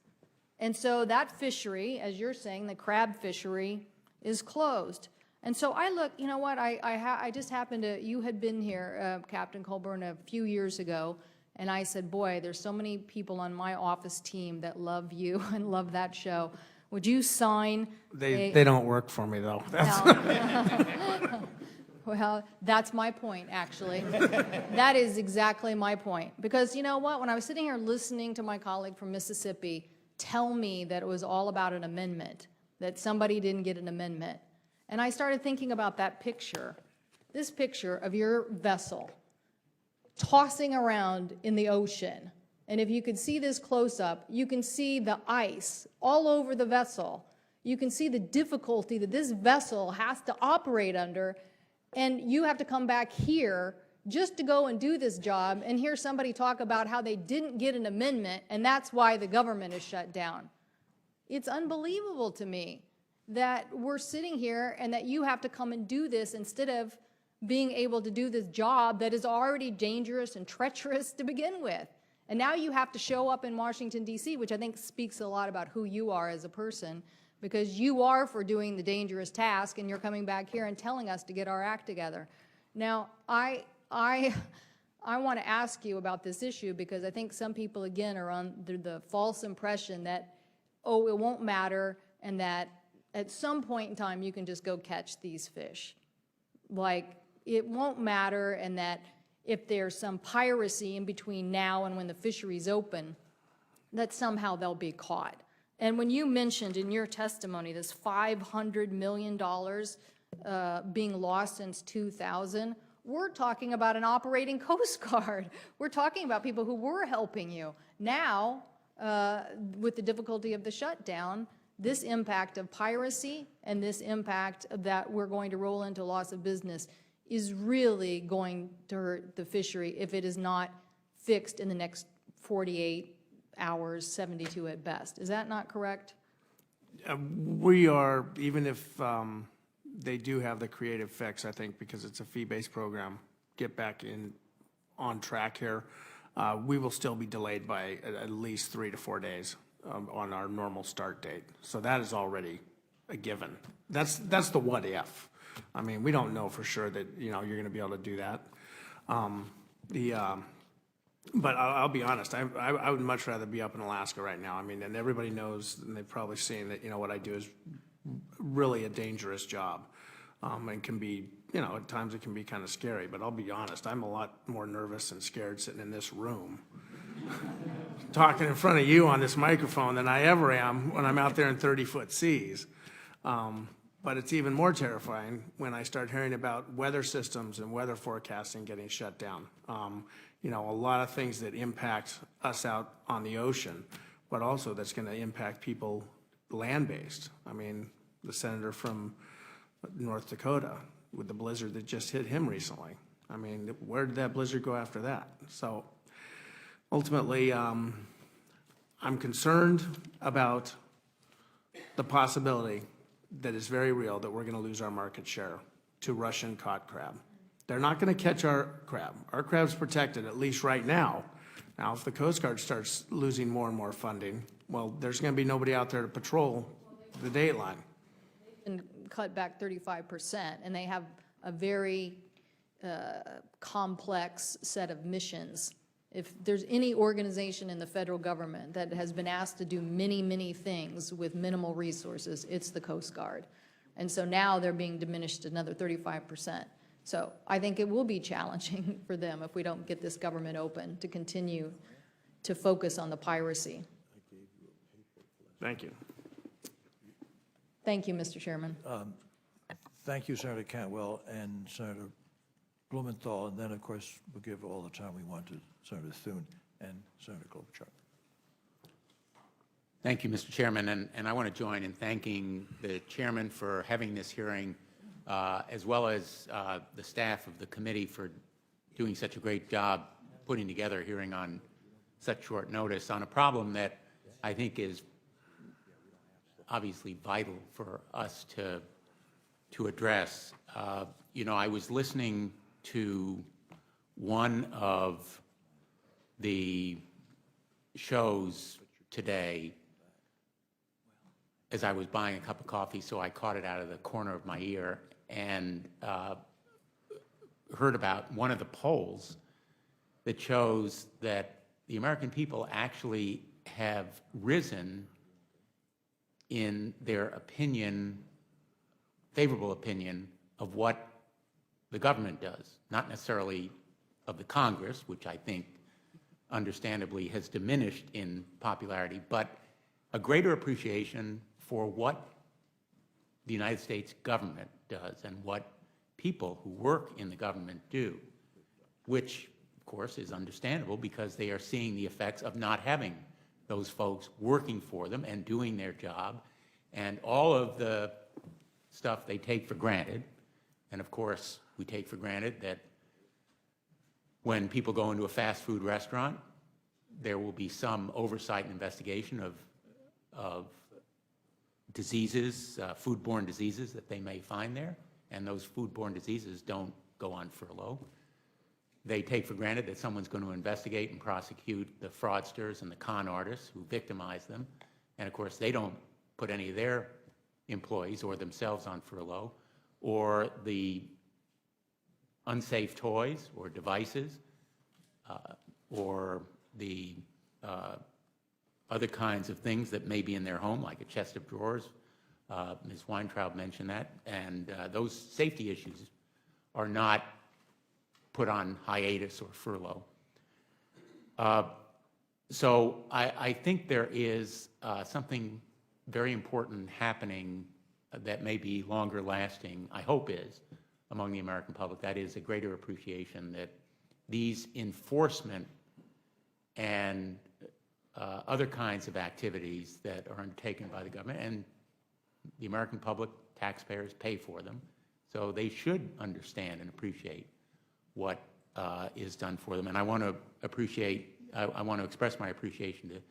And so that fishery, as you're saying, the crab fishery, is closed. And so I look, you know what, I just happened to, you had been here, Captain Colburn, a few years ago, and I said, boy, there's so many people on my office team that love you and love that show. Would you sign They don't work for me, though. No. Well, that's my point, actually. That is exactly my point. Because you know what, when I was sitting here listening to my colleague from Mississippi tell me that it was all about an amendment, that somebody didn't get an amendment, and I started thinking about that picture, this picture of your vessel. tossing around in the ocean. And if you could see this close up, you can see the ice all over the vessel. You can see the difficulty that this vessel has to operate under, and you have to come back here just to go and do this job and hear somebody talk about how they didn't get an amendment and that's why the government is shut down. It's unbelievable to me that we're sitting here and that you have to come and do this instead of being able to do this job that is already dangerous and treacherous to begin with. And now you have to show up in Washington, D.C., which I think speaks a lot about who you are as a person, because you are for doing the dangerous task and you're coming back here and telling us to get our act together. Now, I want to ask you about this issue because I think some people, again, are under the false impression that, oh, it won't matter and that at some point in time you can just go catch these fish. Like, it won't matter, and that if there's some piracy in between now and when the fisheries open, that somehow they'll be caught. And when you mentioned in your testimony this $500 million being lost since 2000, we're talking about an operating Coast Guard. We're talking about people who were helping you. Now, with the difficulty of the shutdown, this impact of piracy and this impact that we're going to roll into loss of business is really going to hurt the fishery if it is not fixed in the next 48 hours, 72 at best. Is that not correct? We are, even if they do have the creative fix, I think, because it's a fee-based program, get back on track here, we will still be delayed by at least 3 to 4 days on our normal start date. So that is already a given. That's the what if. I mean, we don't know for sure that, you know, you're going to be able to do that. But I'll be honest, I would much rather be up in Alaska right now. I mean, and everybody knows, and they've probably seen that, you know, what I do is really a dangerous job, and can be, you know, at times it can be kind of scary. But I'll be honest, I'm a lot more nervous and scared sitting in this room talking in front of you on this microphone than I ever am when I'm out there in 30-foot seas. But it's even more terrifying when I start hearing about weather systems and weather forecasting getting shut down. You know, a lot of things that impact us out on the ocean, but also that's going to impact people land-based. I mean, the senator from North Dakota with the blizzard that just hit him recently. I mean, where did that blizzard go after that? So ultimately, I'm concerned about the possibility that is very real that we're going to lose our market share to Russian caught crab. They're not going to catch our crab. Our crab's protected, at least right now. Now, if the Coast Guard starts losing more and more funding, well, there's going to be nobody out there to patrol the dateline. And cut back 35%, and they have a very complex set of missions. If there's any organization in the federal government that has been asked to do many, many things with minimal resources, it's the Coast Guard. And so now they're being diminished another 35%. So I think it will be challenging for them if we don't get this government open to continue to focus on the piracy. Thank you. Thank you, Mr. Chairman. Thank you, Senator Cantwell and Senator Blumenthal, and then, of course, we'll give all the time we want to Senator Thune and Senator Klobuchar. Thank you, Mr. Chairman, and I want to join in thanking the chairman for having this hearing, as well as the staff of the committee for doing such a great job putting together a hearing on such short notice on a problem that I think is obviously vital for us to address. You know, I was listening to one of the shows today as I was buying a cup of coffee, so I caught it out of the corner of my ear and heard about one of the polls that shows that the American people actually have risen in their opinion, favorable opinion, of what the government does, not necessarily of the Congress, which I think understandably has diminished in popularity, but a greater appreciation for what the United States government does and what people who work in the government do, which of course, is understandable because they are seeing the effects of not having those folks working for them and doing their job, and all of the stuff they take for granted. And of course, we take for granted that when people go into a fast food restaurant, there will be some oversight and investigation of diseases, foodborne diseases that they may find there, and those foodborne diseases don't go on furlough. They take for granted that someone's going to investigate and prosecute the fraudsters and the con artists who victimize them, and of course they don't put any of their employees or themselves on furlough, or the unsafe toys or devices, or the other kinds of things that may be in their home, like a chest of drawers. Ms. Weintraub mentioned that, and those safety issues are not put on hiatus or furlough. So I think there is something very important happening that may be longer lasting, I hope is, among the American public. That is a greater appreciation that these enforcement and other kinds of activities that are undertaken by the government, and the American public, taxpayers, pay for them, so they should understand and appreciate what is done for them. And I want to express my appreciation to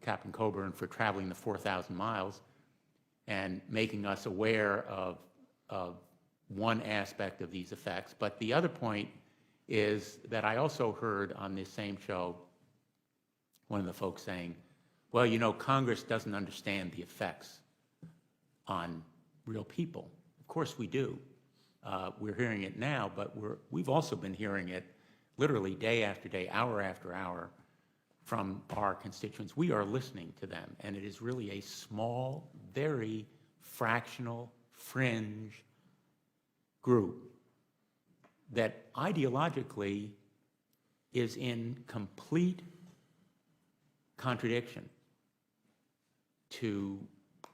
Captain Colburn for traveling the 4,000 miles and making us aware of one aspect of these effects. But the other point is that I also heard on this same show one of the folks saying, well, you know, Congress doesn't understand the effects on real people. Of course we do. We're hearing it now, but we've also been hearing it literally day after day, hour after hour from our constituents. We are listening to them, and it is really a small, very fractional, fringe group that ideologically is in complete contradiction to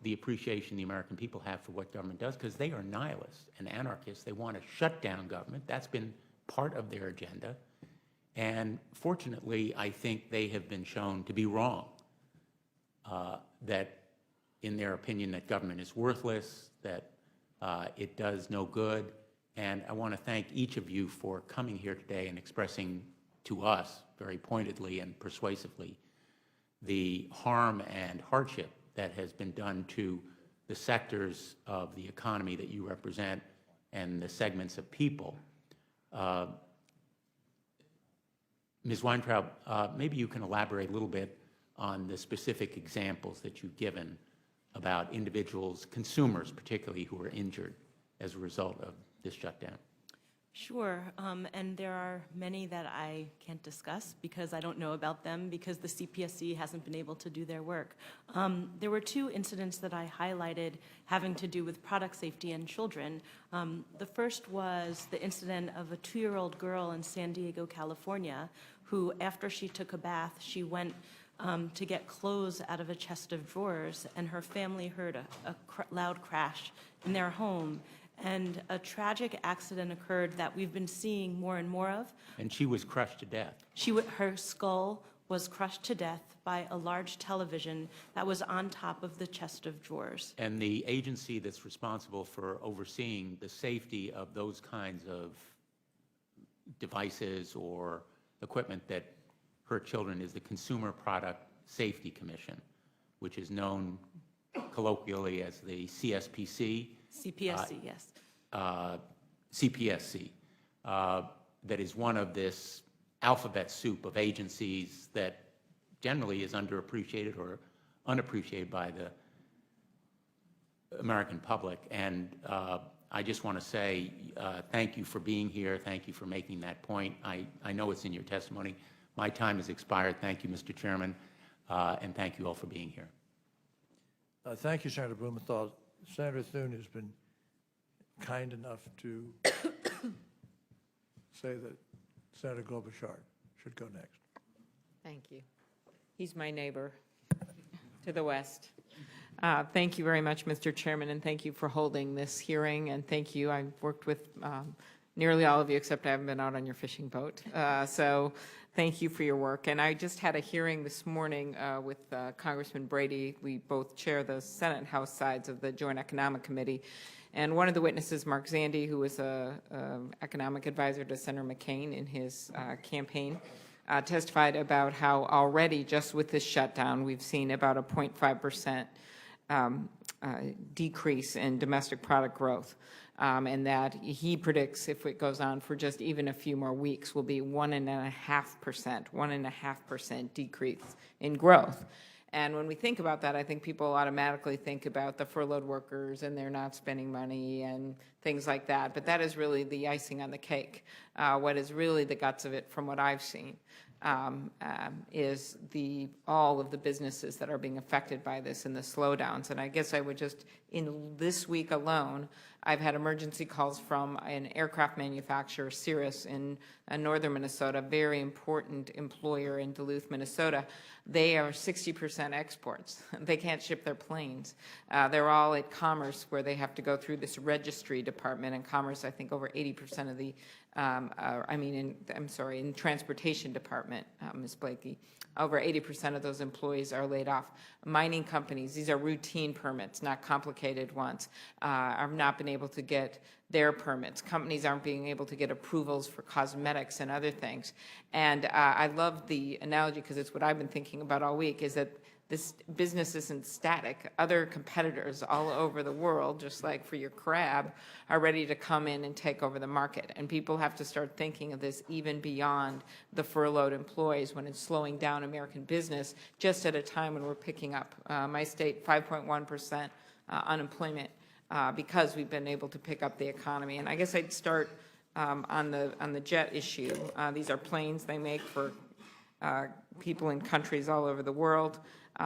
the appreciation the American people have for what government does, because they are nihilists and anarchists. They want to shut down government. That's been part of their agenda. And fortunately, I think they have been shown to be wrong, that in their opinion that government is worthless, that it does no good. And I want to thank each of you for coming here today and expressing to us very pointedly and persuasively the harm and hardship that has been done to the sectors of the economy that you represent and the segments of people. Ms. Weintraub, maybe you can elaborate a little bit on the specific examples that you've given about individuals, consumers particularly, who are injured as a result of this shutdown. Sure, and there are many that I can't discuss because I don't know about them because the CPSC hasn't been able to do their work. There were two incidents that I highlighted having to do with product safety and children. The first was the incident of a 2-year-old girl in San Diego, California, who after she took a bath, she went to get clothes out of a chest of drawers, and her family heard a loud crash in their home. And a tragic accident occurred that we've been seeing more and more of. And she was crushed to death. Her skull was crushed to death by a large television that was on top of the chest of drawers. And the agency that's responsible for overseeing the safety of those kinds of devices or equipment that hurt children is the Consumer Product Safety Commission, which is known colloquially as the CSPC. CPSC, yes. CPSC, that is one of this alphabet soup of agencies that generally is underappreciated or unappreciated by the American public. And I just want to say thank you for being here. Thank you for making that point. I know it's in your testimony. My time has expired. Thank you, Mr. Chairman, and thank you all for being here. Thank you, Senator Blumenthal. Senator Thune has been kind enough to say that Senator Klobuchar should go next. Thank you. He's my neighbor to the west. Thank you very much, Mr. Chairman, and thank you for holding this hearing, and thank you. I've worked with nearly all of you, except I haven't been out on your fishing boat. So thank you for your work. And I just had a hearing this morning with Congressman Brady. We both chair the Senate and House sides of the Joint Economic Committee. And one of the witnesses, Mark Zandi, who was an economic advisor to Senator McCain in his campaign, testified about how already, just with this shutdown, we've seen about a 0.5% decrease in domestic product growth. And that he predicts if it goes on for just even a few more weeks will be 1.5% decrease in growth. And when we think about that, I think people automatically think about the furloughed workers and they're not spending money and things like that. But that is really the icing on the cake. What is really the guts of it, from what I've seen, is all of the businesses that are being affected by this and the slowdowns. And I guess I would just, in this week alone, I've had emergency calls from an aircraft manufacturer, Cirrus, in northern Minnesota, a very important employer in Duluth, Minnesota. They are 60% exports. They can't ship their planes. They're all at Commerce, where they have to go through this registry department. And Commerce, I think over 80% of the, in transportation department, Ms. Blakey, over 80% of those employees are laid off. Mining companies, these are routine permits, not complicated ones, have not been able to get their permits. Companies aren't being able to get approvals for cosmetics and other things. And I love the analogy, because it's what I've been thinking about all week, is that this business isn't static. Other competitors all over the world, just like for your crab, are ready to come in and take over the market. And people have to start thinking of this even beyond the furloughed employees when it's slowing down American business, just at a time when we're picking up. My state, 5.1% unemployment, because we've been able to pick up the economy. And I guess I'd start on the jet issue. These are planes they make for people in countries all over the world.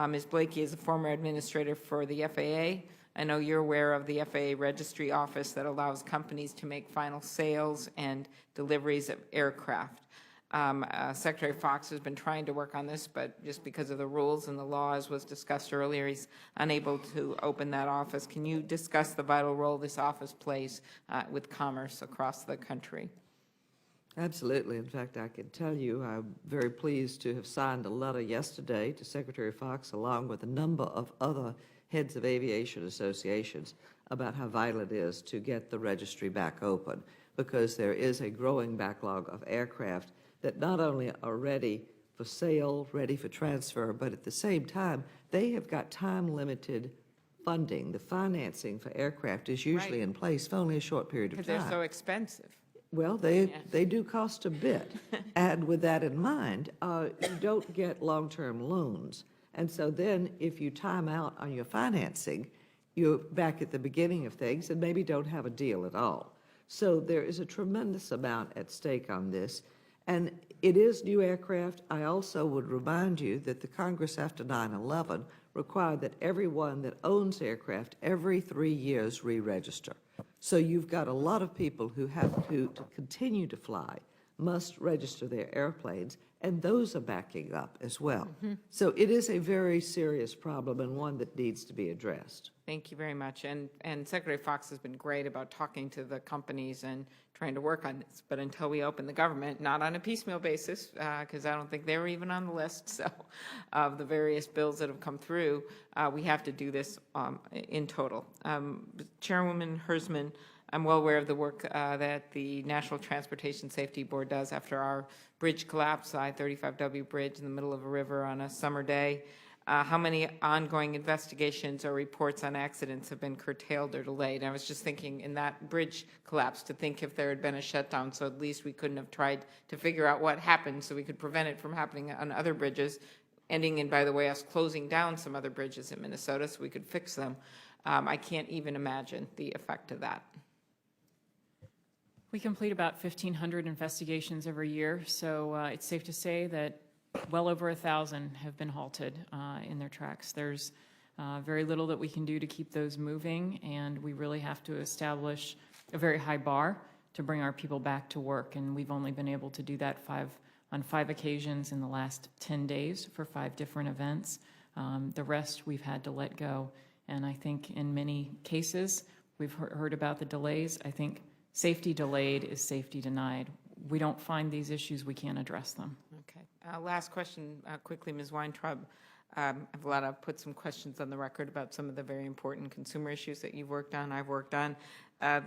Ms. Blakey is a former administrator for the FAA. I know you're aware of the FAA registry office that allows companies to make final sales and deliveries of aircraft. Secretary Fox has been trying to work on this, but just because of the rules and the laws was discussed earlier, he's unable to open that office. Can you discuss the vital role this office plays with commerce across the country? Absolutely. In fact, I can tell you I'm very pleased to have signed a letter yesterday to Secretary Fox, along with a number of other heads of aviation associations, about how vital it is to get the registry back open, because there is a growing backlog of aircraft that not only are ready for sale, ready for transfer, but at the same time, they have got time-limited funding. The financing for aircraft is usually in place for only a short period of time. Because they're so expensive. Well, they do cost a bit. And with that in mind, you don't get long-term loans. And so then if you time out on your financing, you're back at the beginning of things and maybe don't have a deal at all. So there is a tremendous amount at stake on this. And it is new aircraft. I also would remind you that the Congress after 9/11 required that everyone that owns aircraft every 3 years re-register. So you've got a lot of people who have to continue to fly, must register their airplanes, and those are backing up as well. So it is a very serious problem and one that needs to be addressed. Thank you very much. And Secretary Fox has been great about talking to the companies and trying to work on this. But until we open the government, not on a piecemeal basis, because I don't think they were even on the list, so of the various bills that have come through, we have to do this in total. Chairwoman Hersman, I'm well aware of the work that the National Transportation Safety Board does after our bridge collapse, I-35W bridge in the middle of a river on a summer day. How many ongoing investigations or reports on accidents have been curtailed or delayed? I was just thinking in that bridge collapse to think if there had been a shutdown, so at least we couldn't have tried to figure out what happened so we could prevent it from happening on other bridges, ending in, by the way, us closing down some other bridges in Minnesota so we could fix them. I can't even imagine the effect of that. We complete about 1,500 investigations every year, so it's safe to say that well over 1,000 have been halted in their tracks. There's very little that we can do to keep those moving, and we really have to establish a very high bar to bring our people back to work, and we've only been able to do that on 5 occasions in the last 10 days for 5 different events. The rest we've had to let go, and I think in many cases we've heard about the delays. I think Safety delayed is safety denied. We don't find these issues, we can't address them. Okay. Last question, quickly, Ms. Weintraub. Put some questions on the record about some of the very important consumer issues that you've worked on, I've worked on.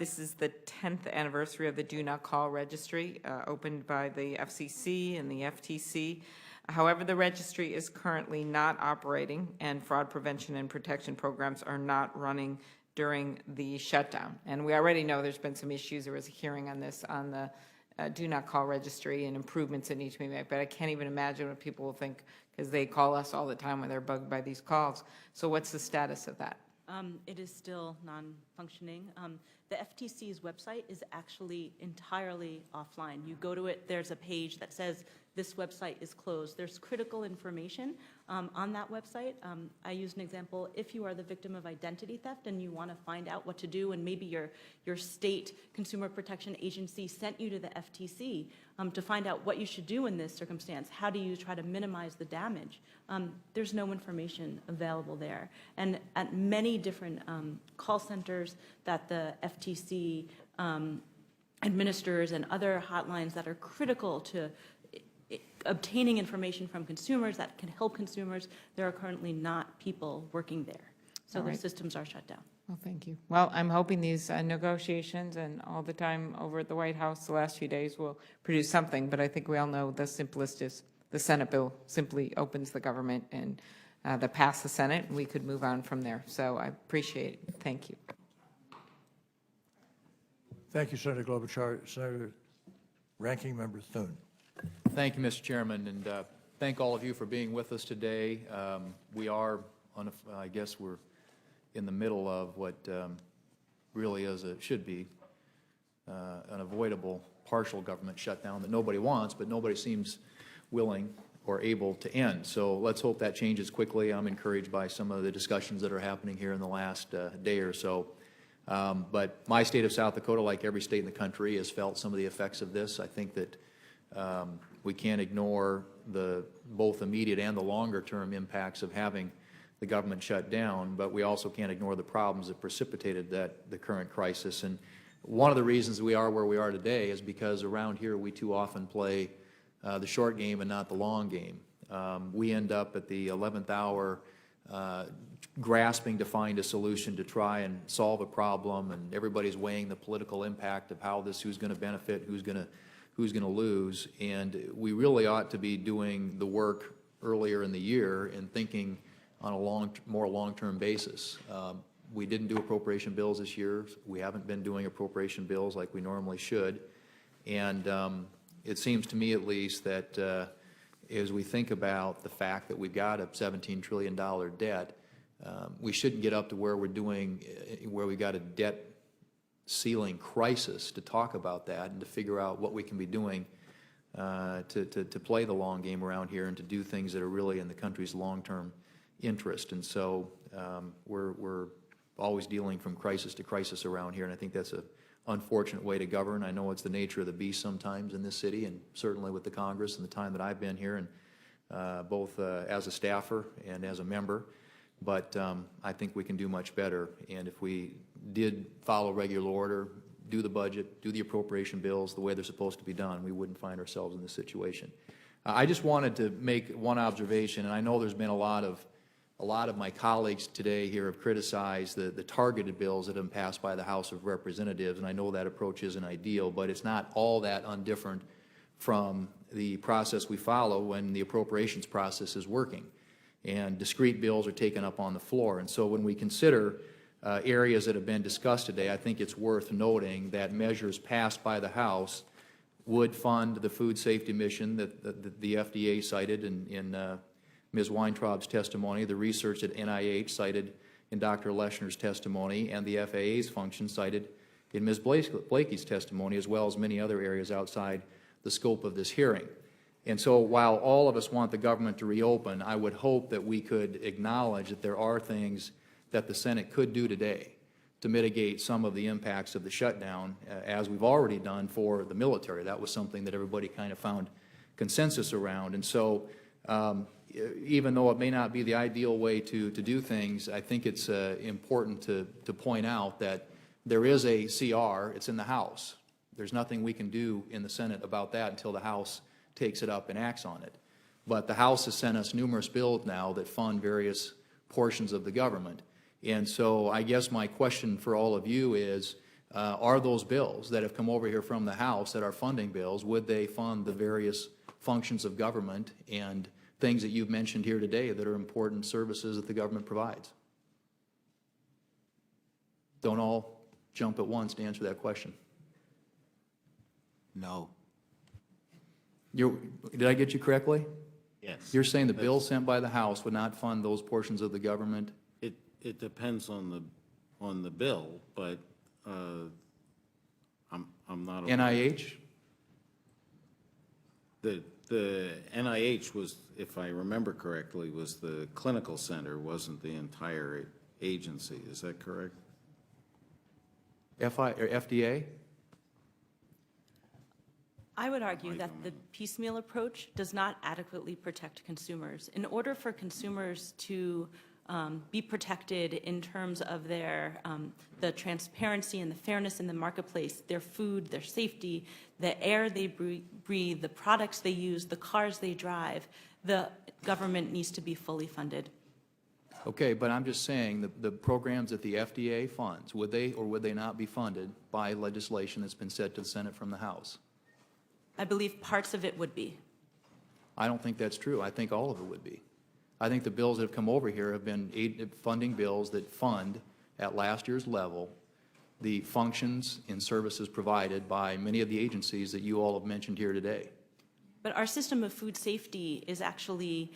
This is the 10th anniversary of the Do Not Call Registry, opened by the FCC and the FTC. However, the registry is currently not operating, and fraud prevention and protection programs are not running during the shutdown. And we already know there's been some issues. There was a hearing on this on the Do Not Call Registry and improvements that need to be made. But I can't even imagine what people will think, because they call us all the time when they're bugged by these calls. So what's the status of that? It is still non-functioning. The FTC's website is actually entirely offline. You go to it, there's a page that says this website is closed. There's critical information on that website. I used an example. If you are the victim of identity theft and you want to find out what to do, and maybe your state consumer protection agency sent you to the FTC to find out what you should do in this circumstance, how do you try to minimize the damage? There's no information available there. And at many different call centers that the FTC administers and other hotlines that are critical to obtaining information from consumers that can help consumers, there are currently not people working there. So All the right. systems are shut down. Well, thank you. Well, I'm hoping these negotiations and all the time over at the White House the last few days will produce something, but I think we all know the simplest is the Senate bill simply opens the government and that pass the Senate, and we could move on from there. So I appreciate it. Thank you. Thank you, Senator Klobuchar. Senator Ranking Member Thune. Thank you, Mr. Chairman, and thank all of you for being with us today. We are, I guess we're in the middle of what really is should be an avoidable partial government shutdown that nobody wants, but nobody seems willing or able to end. So let's hope that changes quickly. I'm encouraged by some of the discussions that are happening here in the last day or so. But my state of South Dakota, like every state in the country, has felt some of the effects of this. I think that we can't ignore both immediate and the longer-term impacts of having the government shut down, but we also can't ignore the problems that precipitated the current crisis. And one of the reasons we are where we are today is because around here we too often play the short game and not the long game. We end up at the 11th hour grasping to find a solution to try and solve a problem, and everybody's weighing the political impact of how who's going to benefit, who's going to lose. And we really ought to be doing the work earlier in the year and thinking on a more long-term basis. We didn't do appropriation bills this year. We haven't been doing appropriation bills like we normally should. And it seems to me at least that as we think about the fact that we've got a $17 trillion debt, we shouldn't get up to where we got a debt ceiling crisis to talk about that and to figure out what we can be doing to play the long game around here and to do things that are really in the country's long-term interest. And so we're always dealing from crisis to crisis around here, and I think that's an unfortunate way to govern. I know it's the nature of the beast sometimes in this city, and certainly with the Congress and the time that I've been here, and both as a staffer and as a member. But I think we can do much better, and if we did follow regular order, do the budget, do the appropriation bills the way they're supposed to be done, we wouldn't find ourselves in this situation. I just wanted to make one observation, and I know there's been a lot of my colleagues today here have criticized the targeted bills that have been passed by the House of Representatives, and I know that approach isn't ideal, but it's not all that undifferent from the process we follow when the appropriations process is working. And discrete bills are taken up on the floor. And so when we consider areas that have been discussed today, I think it's worth noting that measures passed by the House would fund the food safety mission that the FDA cited in Ms. Weintraub's testimony, the research at NIH cited in Dr. Leshner's testimony, and the FAA's function cited in Ms. Blakey's testimony, as well as many other areas outside the scope of this hearing. And so while all of us want the government to reopen, I would hope that we could acknowledge that there are things that the Senate could do today to mitigate some of the impacts of the shutdown, as we've already done for the military. That was something that everybody kind of found consensus around. And so even though it may not be the ideal way to do things, I think it's important to point out that there is a CR, it's in the House, There's nothing we can do in the Senate about that until the House takes it up and acts on it. But the House has sent us numerous bills now that fund various portions of the government. And so I guess my question for all of you is, are those bills that have come over here from the House that are funding bills, would they fund the various functions of government and things that you've mentioned here today that are important services that the government provides? Don't all jump at once to answer that question. No. Did I get you correctly? Yes. You're saying the bill sent by the House would not fund those portions of the government? It depends on the bill, but I'm not. NIH? The NIH was, if I remember correctly, was the clinical center, wasn't the entire agency. Is that correct? FDA? I would argue that the piecemeal approach does not adequately protect consumers. In order for consumers to be protected in terms of their the transparency and the fairness in the marketplace, their food, their safety, the air they breathe, the products they use, the cars they drive, the government needs to be fully funded. Okay, but I'm just saying the programs that the FDA funds, would they or would they not be funded by legislation that's been sent to the Senate from the House? I believe parts of it would be. I don't think that's true. I think all of it would be. I think the bills that have come over here have been funding bills that fund, at last year's level, the functions and services provided by many of the agencies that you all have mentioned here today. But our system of food safety is actually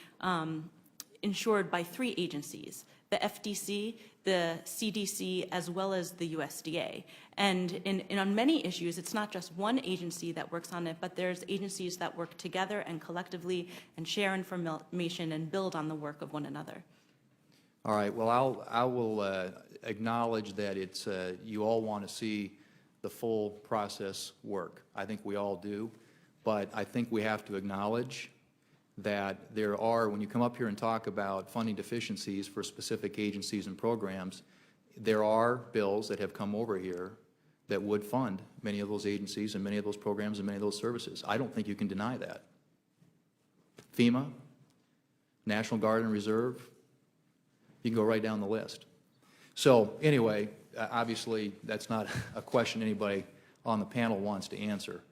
insured by 3 agencies, the FDC, the CDC, as well as the USDA. And on many issues, it's not just one agency that works on it, but there's agencies that work together and collectively and share information and build on the work of one another. All right, well, I will acknowledge that it's, you all want to see the full process work. I think we all do, but I think we have to acknowledge that there are, when you come up here and talk about funding deficiencies for specific agencies and programs, there are bills that have come over here that would fund many of those agencies and many of those programs and many of those services. I don't think you can deny that. FEMA, National Guard and Reserve, you can go right down the list. So anyway, obviously that's not a question anybody on the panel wants to answer.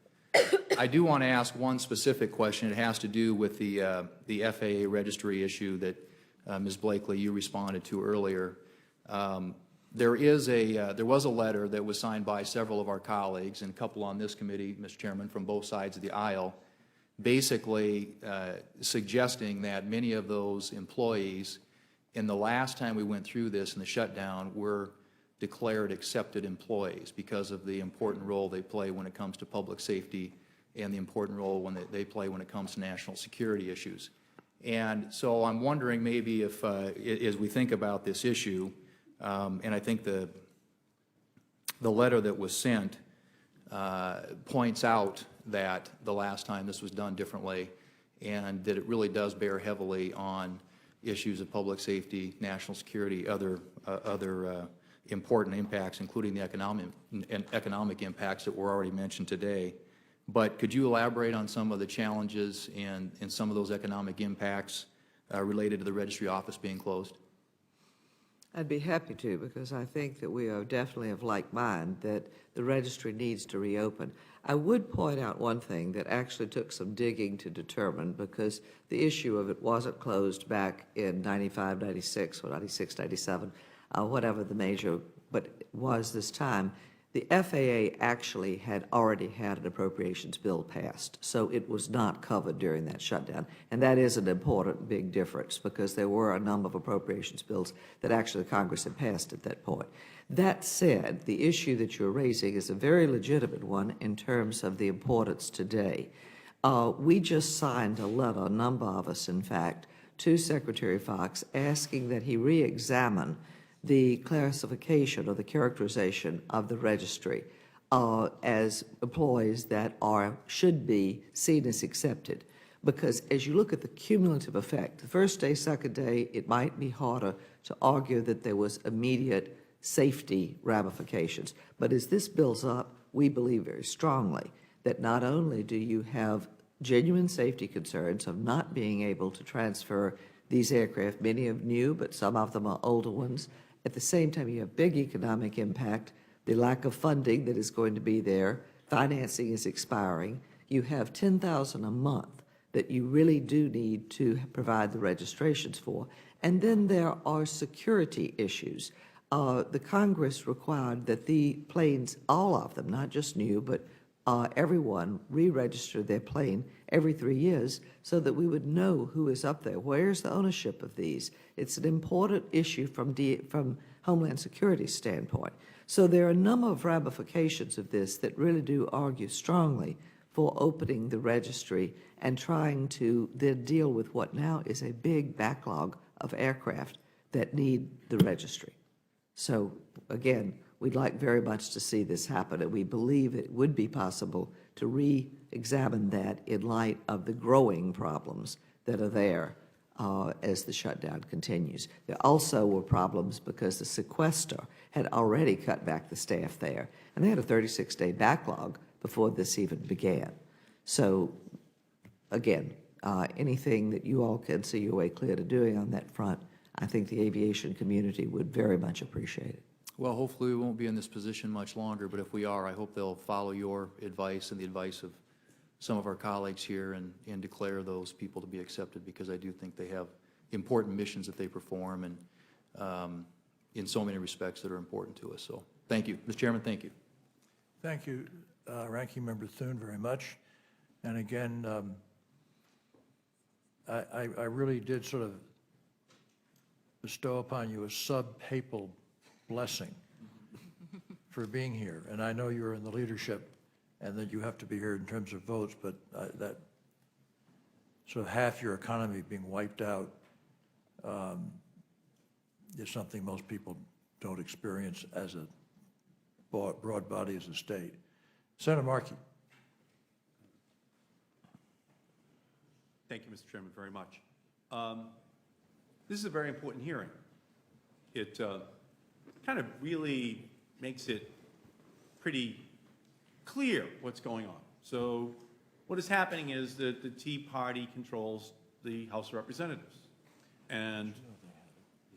I do want to ask one specific question. It has to do with the FAA registry issue that Ms. Blakey, you responded to earlier. There was a letter that was signed by several of our colleagues and a couple on this committee, Mr. Chairman, from both sides of the aisle, basically suggesting that many of those employees, in the last time we went through this in the shutdown, were declared accepted employees because of the important role they play when it comes to public safety and the important role when they play when it comes to national security issues. And so I'm wondering maybe if, as we think about this issue, and I think the letter that was sent points out that the last time this was done differently and that it really does bear heavily on issues of public safety, national security, other important impacts, including the economic impacts that were already mentioned today. But could you elaborate on some of the challenges and some of those economic impacts related to the registry office being closed? I'd be happy to, because I think that we are definitely of like mind that the registry needs to reopen. I would point out one thing that actually took some digging to determine, because the issue of it wasn't closed back in 95, 96, or 96, 97, whatever the major, but it was this time. The FAA actually had already had an appropriations bill passed, so it was not covered during that shutdown. And that is an important big difference, because there were a number of appropriations bills that actually Congress had passed at that point. That said, the issue that you're raising is a very legitimate one in terms of the importance today. We just signed a letter, a number of us in fact, to Secretary Fox asking that he re-examine the classification or the characterization of the registry as employees that should be seen as accepted. Because as you look at the cumulative effect, the first day, second day, it might be harder to argue that there was immediate safety ramifications. But as this builds up, we believe very strongly that not only do you have genuine safety concerns of not being able to transfer these aircraft, many of new, but some of them are older ones. At the same time, you have big economic impact, the lack of funding that is going to be there, financing is expiring. You have $10,000 a month that you really do need to provide the registrations for. And then there are security issues. The Congress required that the planes, all of them, not just new, but everyone re-register their plane every 3 years so that we would know who is up there. Where's the ownership of these? It's an important issue from Homeland Security's standpoint. So there are a number of ramifications of this that really do argue strongly for opening the registry and trying to then deal with what now is a big backlog of aircraft that need the registry. So again, we'd like very much to see this happen, and we believe it would be possible to re-examine that in light of the growing problems that are there as the shutdown continues. There also were problems because the sequester had already cut back the staff there, and they had a 36-day backlog before this even began. So again, anything that you all can see your way clear to doing on that front, I think the aviation community would very much appreciate it. Well, hopefully we won't be in this position much longer, but if we are, I hope they'll follow your advice and the advice of some of our colleagues here and declare those people to be accepted, because I do think they have important missions that they perform, and in so many respects that are important to us. So thank you. Mr. Chairman, thank you. Thank you, Ranking Member Thune, very much. And again, I really did sort of bestow upon you a sub-papal blessing for being here. And I know you're in the leadership and that you have to be here in terms of votes, but that sort of half your economy being wiped out is something most people don't experience as a broad body, as a state. Senator Markey. Thank you, Mr. Chairman, very much. This is a very important hearing. It kind of really makes it pretty clear what's going on. So what is happening is that the Tea Party controls the House of Representatives, and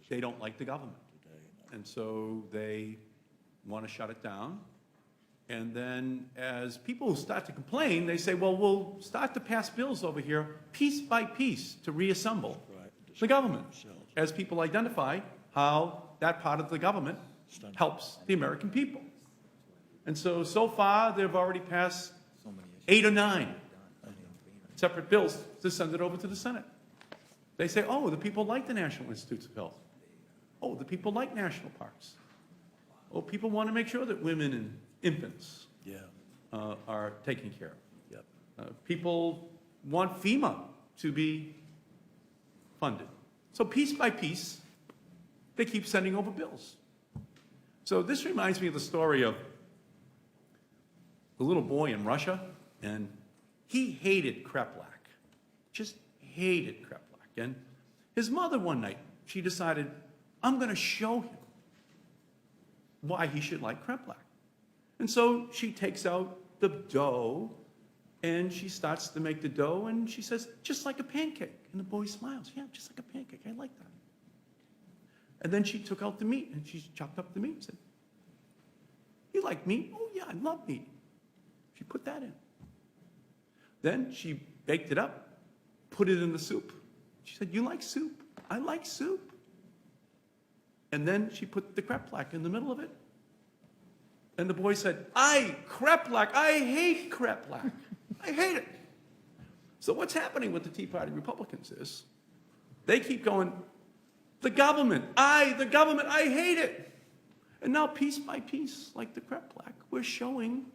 they don't like the government. And so they want to shut it down. And then as people start to complain, they say, well, we'll start to pass bills over here piece by piece to reassemble the government, as people identify how that part of the government helps the American people. And so far, they've already passed 8 or 9 separate bills to send it over to the Senate. They say, oh, the people like the National Institutes of Health. Oh, the people like national parks. Oh, people want to make sure that women and infants are taken care of. People want FEMA to be funded. So piece by piece, they keep sending over bills. So this reminds me of the story of the little boy in Russia, and he hated Kreplach, just hated Kreplach. And his mother one night, she decided, I'm going to show him why he should like Kreplach. And so she takes out the dough, and she starts to make the dough, and she says, just like a pancake. And the boy smiles, yeah, just like a pancake, I like that. And then she took out the meat, and she chopped up the meat and said, you like meat? Oh, yeah, I love meat. She put that in. Then she baked it up, put it in the soup. She said, you like soup? I like soup. And then she put the Kreplach in the middle of it. And the boy said, Kreplach, I hate Kreplach. I hate it. So what's happening with the Tea Party Republicans is they keep going, the government, I hate it. And now piece by piece, like the Kreplach, we're showing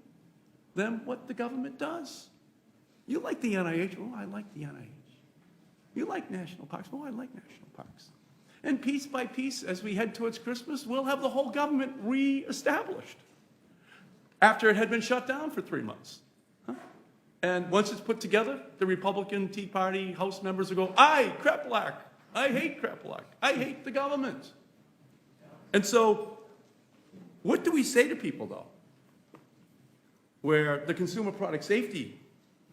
them what the government does. You like the NIH? Oh, I like the NIH. You like national parks? Oh, I like national parks. And piece by piece, as we head towards Christmas, we'll have the whole government reestablished after it had been shut down for 3 months. And once it's put together, the Republican Tea Party House members will go, Kreplach, I hate Kreplach, I hate the government. And so what do we say to people, though? where the Consumer Product Safety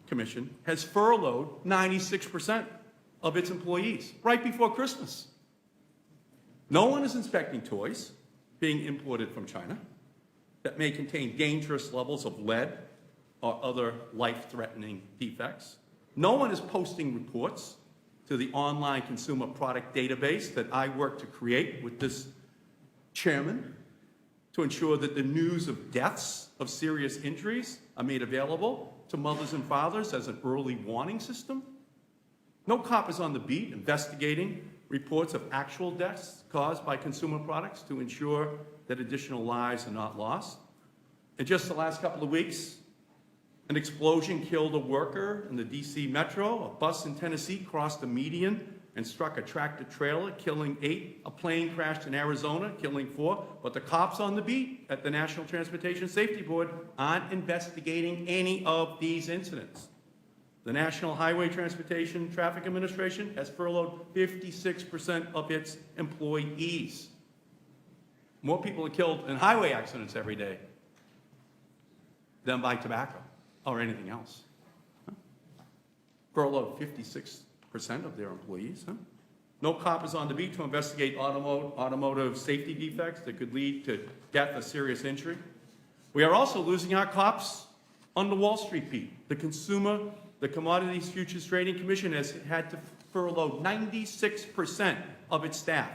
Commission has furloughed 96% of its employees right before Christmas. No one is inspecting toys being imported from China that may contain dangerous levels of lead or other life-threatening defects. No one is posting reports to the online consumer product database that I worked to create with this chairman to ensure that the news of deaths, of serious injuries, are made available to mothers and fathers as an early warning system. No cop is on the beat investigating reports of actual deaths caused by consumer products to ensure that additional lives are not lost. In just the last couple of weeks, an explosion killed a worker in the DC Metro. A bus in Tennessee crossed a median and struck a tractor trailer, killing 8. A plane crashed in Arizona, killing 4. But the cops on the beat at the National Transportation Safety Board aren't investigating any of these incidents. The National Highway Transportation Traffic Administration has furloughed 56% of its employees. More people are killed in highway accidents every day than by tobacco or anything else. Furloughed 56% of their employees. No cop is on the beat to investigate automotive safety defects that could lead to death or serious injury. We are also losing our cops on the Wall Street beat. The Commodities Futures Trading Commission has had to furlough 96% of its staff.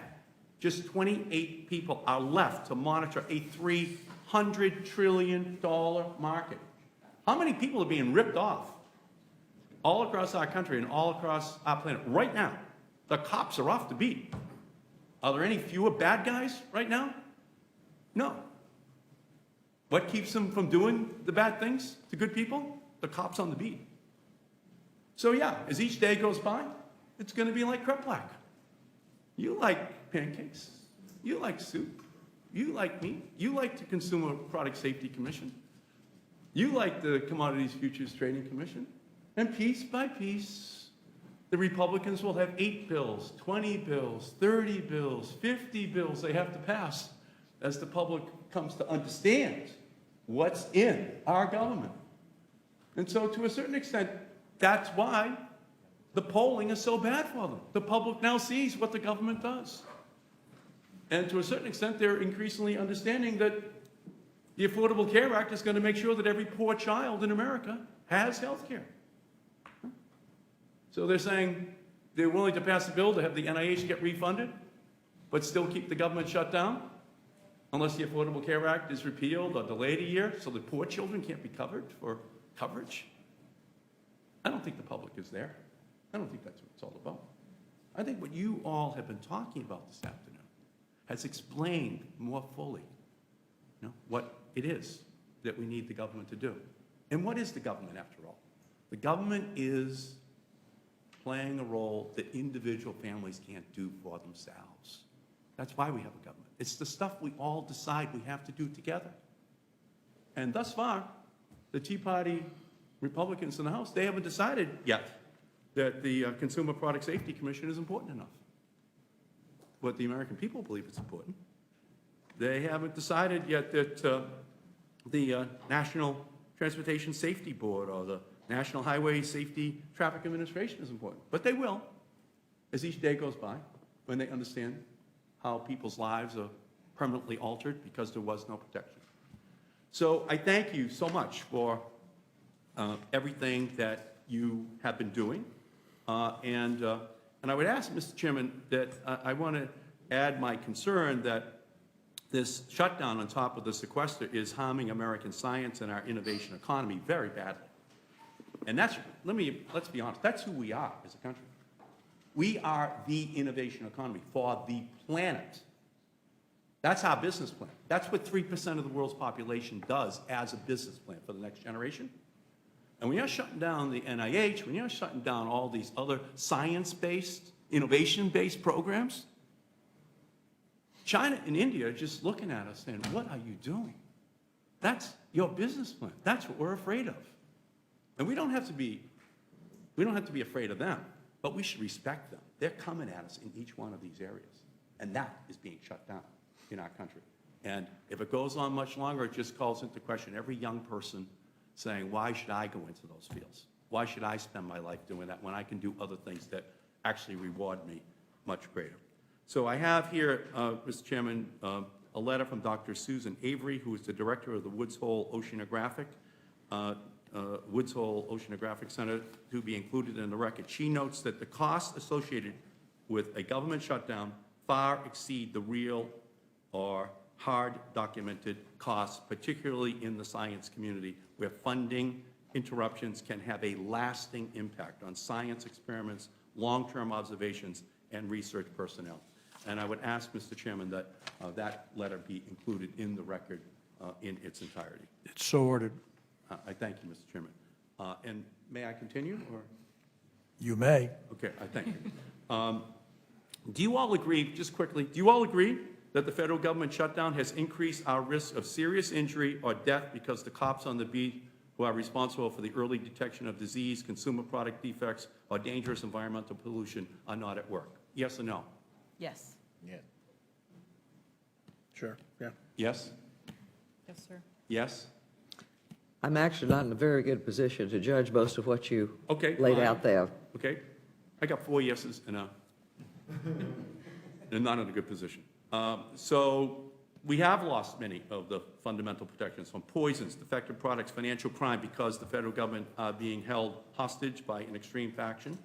Just 28 people are left to monitor a $300 trillion market. How many people are being ripped off all across our country and all across our planet right now? The cops are off the beat. Are there any fewer bad guys right now? No. What keeps them from doing the bad things to good people? The cops on the beat. So yeah, as each day goes by, it's going to be like Kreplak. You like pancakes. You like soup. You like meat. You like the Consumer Product Safety Commission. You like the Commodities Futures Trading Commission. And piece by piece, the Republicans will have 8 bills, 20 bills, 30 bills, 50 bills they have to pass as the public comes to understand what's in our government. And so to a certain extent, that's why the polling is so bad for them. The public now sees what the government does. And to a certain extent, they're increasingly understanding that the Affordable Care Act is going to make sure that every poor child in America has health care. So they're saying they're willing to pass a bill to have the NIH get refunded, but still keep the government shut down, unless the Affordable Care Act is repealed or delayed a year, so that poor children can't be covered for coverage. I don't think the public is there. I don't think that's what it's all about. I think what you all have been talking about this afternoon has explained more fully, what it is that we need the government to do. And what is the government, after all? The government is playing a role that individual families can't do for themselves. That's why we have a government. It's the stuff we all decide we have to do together. And thus far, the Tea Party Republicans in the House, they haven't decided yet that the Consumer Product Safety Commission is important enough. But the American people believe it's important. They haven't decided yet that the National Transportation Safety Board or the National Highway Safety Traffic Administration is important. But they will, as each day goes by, when they understand how people's lives are permanently altered because there was no protection. So I thank you so much for everything that you have been doing. And I would ask, Mr. Chairman, that I want to add my concern that this shutdown on top of the sequester is harming American science and our innovation economy very badly. And that's, let's be honest, that's who we are as a country. We are the innovation economy for the planet. That's our business plan. That's what 3% of the world's population does as a business plan for the next generation. And when you're shutting down the NIH, when you're shutting down all these other science-based, innovation-based programs, China and India are just looking at us saying, what are you doing? That's your business plan. That's what we're afraid of. And we don't have to be afraid of them, but we should respect them. They're coming at us in each one of these areas. And that is being shut down in our country. And if it goes on much longer, it just calls into question every young person saying, why should I go into those fields? Why should I spend my life doing that when I can do other things that actually reward me much greater? So I have here, Mr. Chairman, a letter from Dr. Susan Avery, who is the director of the Woods Hole Oceanographic Center, to be included in the record. She notes that the costs associated with a government shutdown far exceed the real or hard documented costs, particularly in the science community, where funding interruptions can have a lasting impact on science experiments, long-term observations, and research personnel. And I would ask, Mr. Chairman, that that letter be included in the record in its entirety. It's so ordered. I thank you, Mr. Chairman. And may I continue, or? You may. Okay, I thank you. Do you all agree, just quickly, do you all agree that the federal government shutdown has increased our risk of serious injury or death because the cops on the beat who are responsible for the early detection of disease, consumer product defects, or dangerous environmental pollution are not at work? Yes or no? Yes. Yeah. Sure, yeah. Yes? Yes, sir. Yes? I'm actually not in a very good position to judge most of what you Okay. laid fine. out there. Okay. I got 4 yeses and not in a good position. So we have lost many of the fundamental protections from poisons, defective products, financial crime, because the federal government are being held hostage by an extreme faction.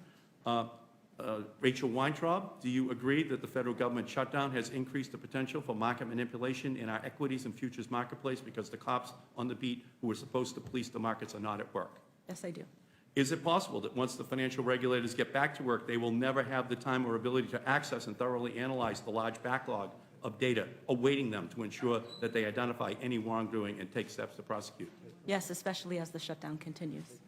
Rachel Weintraub, do you agree that the federal government shutdown has increased the potential for market manipulation in our equities and futures marketplace because the cops on the beat who are supposed to police the markets are not at work? Yes, I do. Is it possible that once the financial regulators get back to work, they will never have the time or ability to access and thoroughly analyze the large backlog of data awaiting them to ensure that they identify any wrongdoing and take steps to prosecute? Yes, especially as the shutdown continues.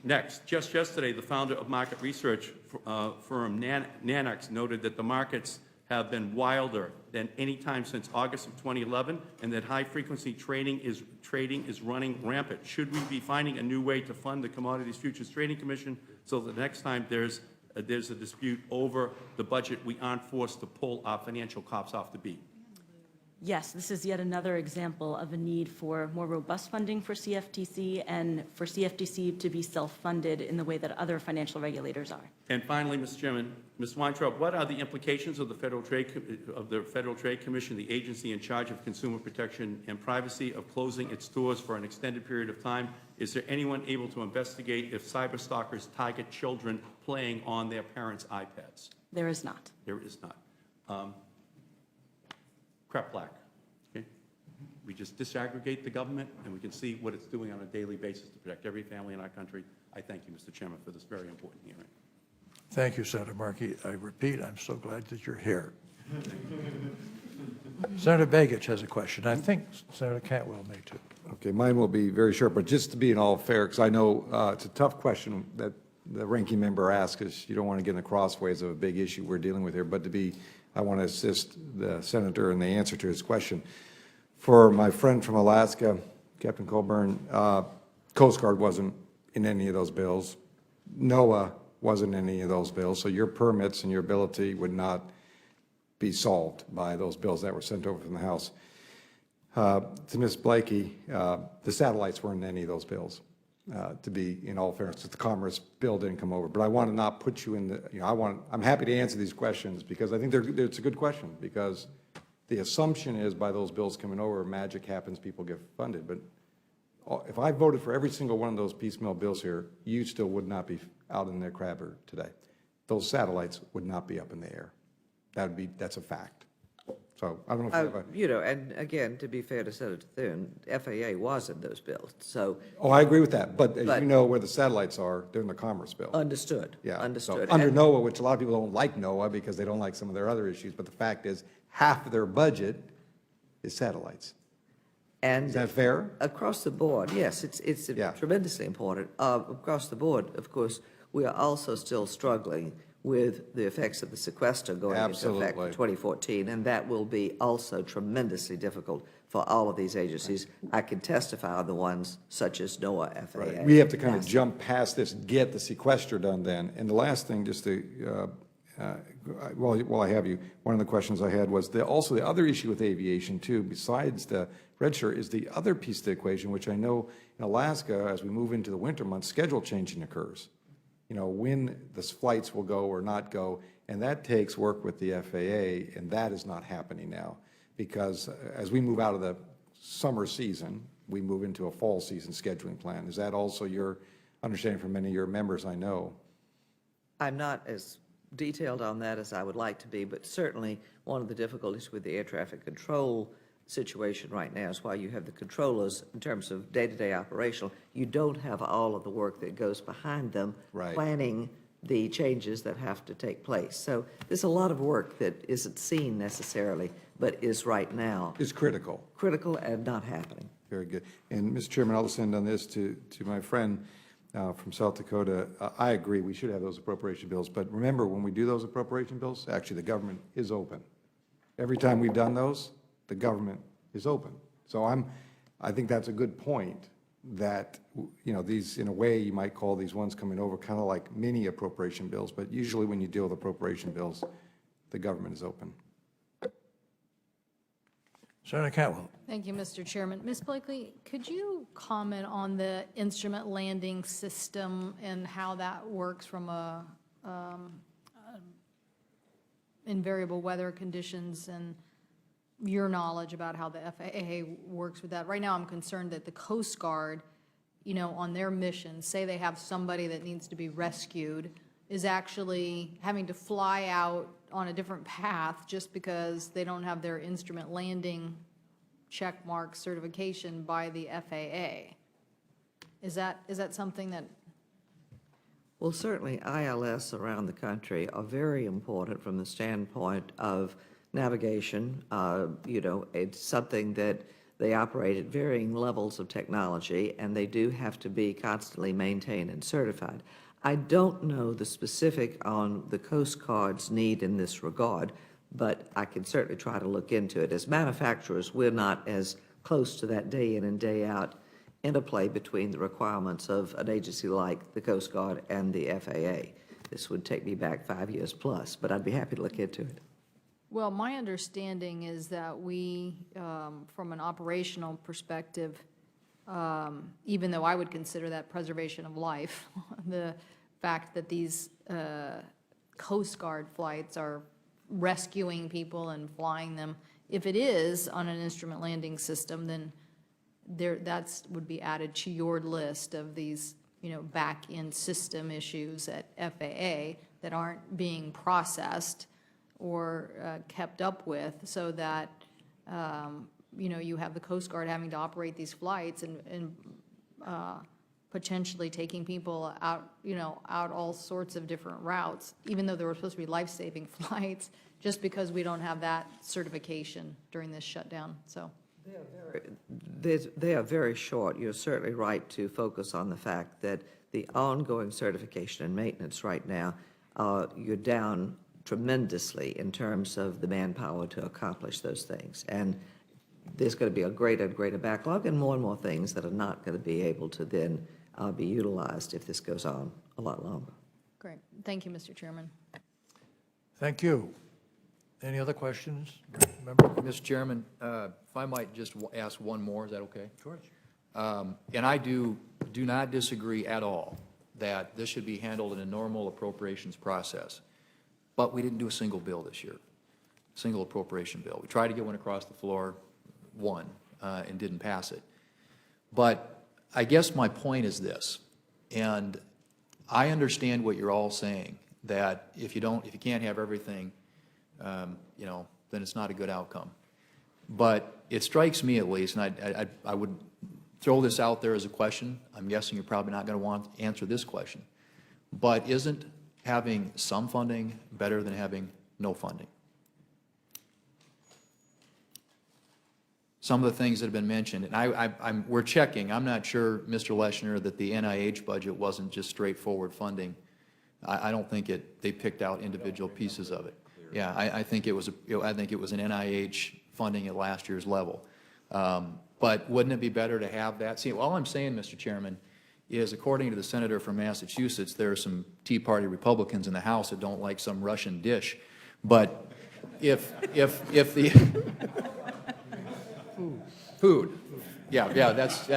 Next, just yesterday, the founder of market research firm Nanex noted that the markets have been wilder than any time since August of 2011, and that high-frequency trading is running rampant. Should we be finding a new way to fund the Commodities Futures Trading Commission so that the next time there's a dispute over the budget, we aren't forced to pull our financial cops off the beat? Yes, this is yet another example of a need for more robust funding for CFTC and for CFTC to be self-funded in the way that other financial regulators are. And finally, Mr. Chairman, Ms. Weintraub, what are the implications of the Federal Trade Commission, the agency in charge of consumer protection and privacy, of closing its doors for an extended period of time? Is there anyone able to investigate if cyberstalkers target children playing on their parents' iPads? There is not. There is not. Crep black. Okay? We just disaggregate the government, and we can see what it's doing on a daily basis to protect every family in our country. I thank you, Mr. Chairman, for this very important hearing. Thank you, Senator Markey. I repeat, I'm so glad that you're here. Senator Begich has a question. I think Senator Cantwell may too. Okay, mine will be very short, but just to be in all fair, because I know it's a tough question that the ranking member asked, because you don't want to get in the crossways of a big issue we're dealing with here, but I want to assist the senator in the answer to his question. For my friend from Alaska, Captain Colburn, Coast Guard wasn't in any of those bills. NOAA wasn't in any of those bills, so your permits and your ability would not be solved by those bills that were sent over from the House. To Ms. Blakey, the satellites weren't in any of those bills, to be in all fairness. The Commerce bill didn't come over. But I want to not put you in the, I'm happy to answer these questions because I think it's a good question, because the assumption is by those bills coming over, magic happens, people get funded. But if I voted for every single one of those piecemeal bills here, you still would not be out in the crabber today. Those satellites would not be up in the air. That's a fact. So I don't know if you have a... And again, to be fair to Senator Thune, FAA was in those bills, so. Oh, I agree with that, but as you know, where the satellites are, they're in the Commerce bill. Understood. Yeah. Understood. So under NOAA, which a lot of people don't like NOAA because they don't like some of their other issues, but the fact is, half of their budget is satellites. And is that fair? Across the board, yes, it's tremendously important. Across the board, of course, we are also still struggling with the effects of the sequester going into effect in 2014, and that will be also tremendously difficult for all of these agencies. I can testify on the ones such as NOAA, FAA. Right. We have to kind of jump past this, get the sequester done then. And the last thing, just to Well, I have you. One of the questions I had was also the other issue with aviation too, besides the register, is the other piece of the equation, which I know in Alaska, as we move into the winter months, schedule changing occurs. You know, when the flights will go or not go, and that takes work with the FAA, and that is not happening now. Because as we move out of the summer season, we move into a fall season scheduling plan. Is that also your understanding from many of your members, I know? I'm not as detailed on that as I would like to be, but certainly one of the difficulties with the air traffic control situation right now is while you have the controllers in terms of day-to-day operational, you don't have all of the work that goes behind them, Right. planning the changes that have to take place. So there's a lot of work that isn't seen necessarily, but is right now It's critical. critical and not happening. Very good. And Mr. Chairman, I'll send on this to my friend from South Dakota. I agree, we should have those appropriation bills. But remember, when we do those appropriation bills, actually the government is open. Every time we've done those, the government is open. So I think that's a good point, that, you know, these, in a way, you might call these ones coming over kind of like mini appropriation bills. But usually when you deal with appropriation bills, the government is open. Senator Cantwell. Thank you, Mr. Chairman. Ms. Blakey, could you comment on the instrument landing system and how that works from in variable weather conditions, and your knowledge about how the FAA works with that? Right now, I'm concerned that the Coast Guard, you know, on their mission, say they have somebody that needs to be rescued, is actually having to fly out on a different path just because they don't have their instrument landing check mark certification by the FAA. Is that something that? Well, certainly ILS around the country are very important from the standpoint of navigation. You know, it's something that they operate at varying levels of technology, and they do have to be constantly maintained and certified. I don't know the specific on the Coast Guard's need in this regard, but I can certainly try to look into it. As manufacturers, we're not as close to that day in and day out interplay between the requirements of an agency like the Coast Guard and the FAA. This would take me back 5 years plus, but I'd be happy to look into it. Well, my understanding is that we, from an operational perspective, even though I would consider that preservation of life, the fact that these Coast Guard flights are rescuing people and flying them, if it is on an instrument landing system, then that would be added to your list of these, you know, back-end system issues at FAA that aren't being processed or kept up with, so that you know, you have the Coast Guard having to operate these flights and potentially taking people out, you know, out all sorts of different routes, even though they were supposed to be life-saving flights, just because we don't have that certification during this shutdown. So They are very short. You're certainly right to focus on the fact that the ongoing certification and maintenance right now, you're down tremendously in terms of the manpower to accomplish those things. And there's going to be a greater and greater backlog and more things that are not going to be able to then be utilized if this goes on a lot longer. great. Thank you, Mr. Chairman. Thank you. Any other questions? Member? Mr. Chairman, if I might just ask one more, is that okay? Of course. And I do not disagree at all that this should be handled in a normal appropriations process. But we didn't do a single bill this year, single appropriation bill. We tried to get one across the floor, won, and didn't pass it. But I guess my point is this, and I understand what you're all saying, that if you can't have everything, you know, then it's not a good outcome. But it strikes me at least, and I would throw this out there as a question. I'm guessing you're probably not going to want to answer this question. But isn't having some funding better than having no funding? Some of the things that have been mentioned, and we're checking. I'm not sure, Mr. Leshner, that the NIH budget wasn't just straightforward funding. I don't think they picked out individual pieces of it. Yeah, I think it was an NIH funding at last year's level. But wouldn't it be better to have that? See, all I'm saying, Mr. Chairman, is, according to the senator from Massachusetts, there are some Tea Party Republicans in the House that don't like some Russian dish. But if the food, yeah, that's,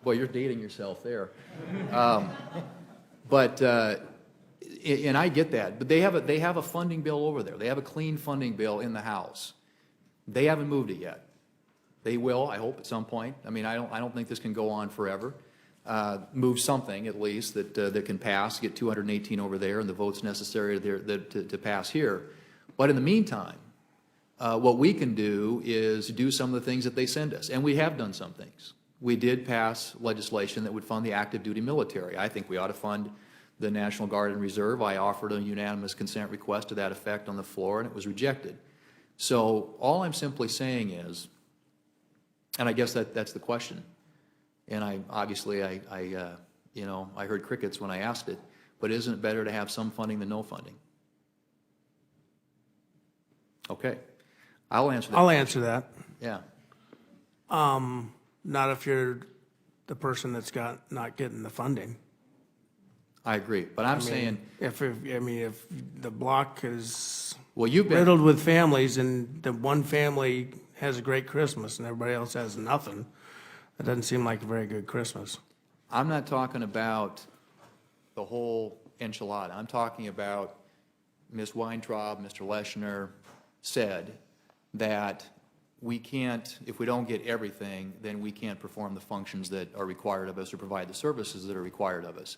boy, you're dating yourself there. And I get that, but they have a funding bill over there. They have a clean funding bill in the House. They haven't moved it yet. They will, I hope, at some point. I mean, I don't think this can go on forever. Move something at least that can pass, get 218 over there, and the votes necessary to pass here. But in the meantime, what we can do is do some of the things that they send us, and we have done some things. We did pass legislation that would fund the active duty military. I think we ought to fund the National Guard and Reserve. I offered a unanimous consent request to that effect on the floor, and it was rejected. So all I'm simply saying is, and I guess that's the question, and I heard crickets when I asked it, but isn't it better to have some funding than no funding? Okay, I'll answer that. I'll answer that. Yeah. Not if you're the person that's not getting the funding. I agree, but I'm saying, If the block is well, you've been riddled with families and the one family has a great Christmas and everybody else has nothing, that doesn't seem like a very good Christmas. I'm not talking about the whole enchilada. I'm talking about Ms. Weintraub, Mr. Leshner said that we can't, if we don't get everything, then we can't perform the functions that are required of us or provide the services that are required of us.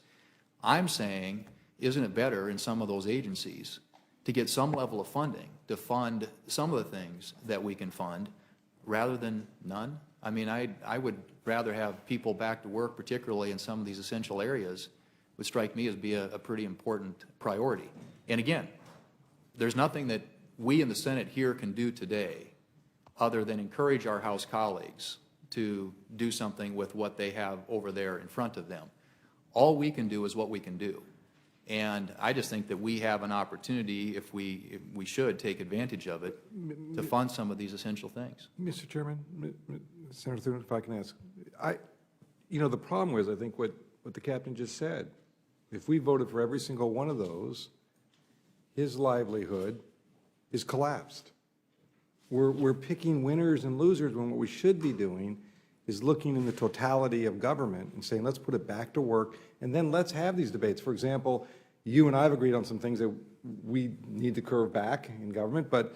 I'm saying, isn't it better in some of those agencies to get some level of funding to fund some of the things that we can fund rather than none? I mean, I would rather have people back to work, particularly in some of these essential areas, would strike me as be a pretty important priority. And again, there's nothing that we in the Senate here can do today other than encourage our House colleagues to do something with what they have over there in front of them. All we can do is what we can do. And I just think that we have an opportunity, if we should take advantage of it, to fund some of these essential things. Mr. Chairman, Senator Thune, if I can ask, the problem was, I think, what the captain just said. If we voted for every single one of those, his livelihood is collapsed. We're picking winners and losers when what we should be doing is looking in the totality of government and saying, let's put it back to work, and then let's have these debates. For example, you and I have agreed on some things that we need to curve back in government, but,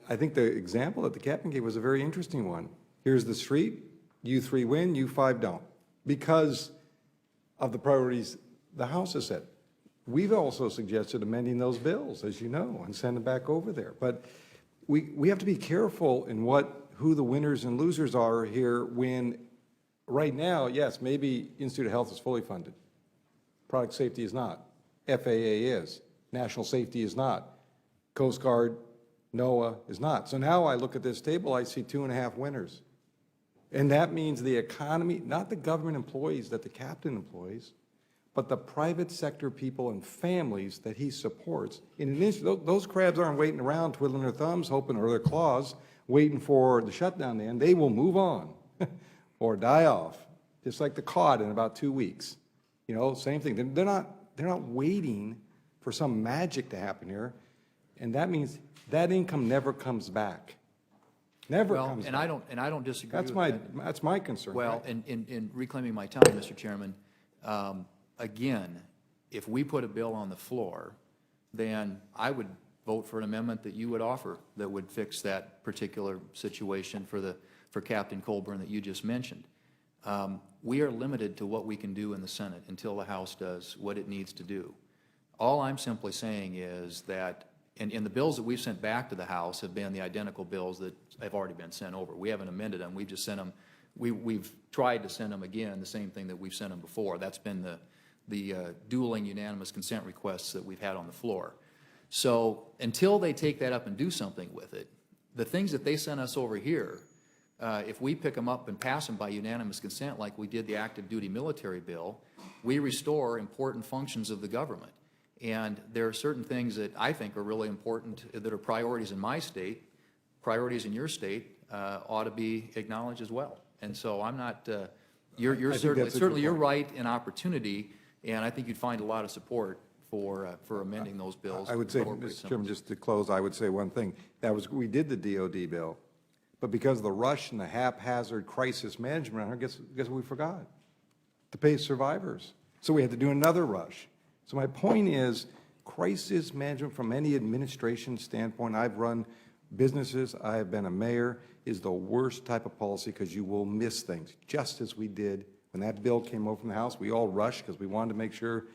I think the example that the captain gave was a very interesting one. Here's the street, you 3 win, you 5 don't, because of the priorities the House has set. We've also suggested amending those bills, as you know, and send them back over there. But we have to be careful in who the winners and losers are here when, right now, yes, maybe Institute of Health is fully funded. Product safety is not. FAA is. National safety is not. Coast Guard, NOAA is not. So now I look at this table, I see 2.5 winners. And that means the economy, not the government employees that the captain employs, but the private sector people and families that he supports. In an instant, those crabs aren't waiting around twiddling their thumbs, hoping, or their claws, waiting for the shutdown to end. They will move on or die off, just like the cod in about 2 weeks. Same thing. They're not waiting for some magic to happen here, and that means that income never comes back. Never comes back. I don't disagree with that. That's my concern. Well, right? in reclaiming my time, Mr. Chairman, again, if we put a bill on the floor, then I would vote for an amendment that you would offer that would fix that particular situation for Captain Colburn that you just mentioned. We are limited to what we can do in the Senate until the House does what it needs to do. All I'm simply saying is that, and the bills that we've sent back to the House have been the identical bills that have already been sent over. We haven't amended them. We've just sent them. We've tried to send them again, the same thing that we've sent them before. That's been the dueling unanimous consent requests that we've had on the floor. So until they take that up and do something with it, the things that they sent us over here, if we pick them up and pass them by unanimous consent like we did the active duty military bill, we restore important functions of the government. And there are certain things that I think are really important that are priorities in my state, priorities in your state ought to be acknowledged as well. And so I'm not You're I think certainly, that's a good certainly you're point. right in opportunity, and I think you'd find a lot of support for amending those bills. I would to say, incorporate Mr. some of Chairman, just to close, I would say one thing. That was, we did the DOD bill, but because of the rush and the haphazard crisis management, guess what we forgot? To pay survivors. So we had to do another rush. So my point is, crisis management from any administration standpoint, I've run businesses, I have been a mayor, is the worst type of policy because you will miss things, just as we did when that bill came over from the House. We all rushed because we wanted to make sure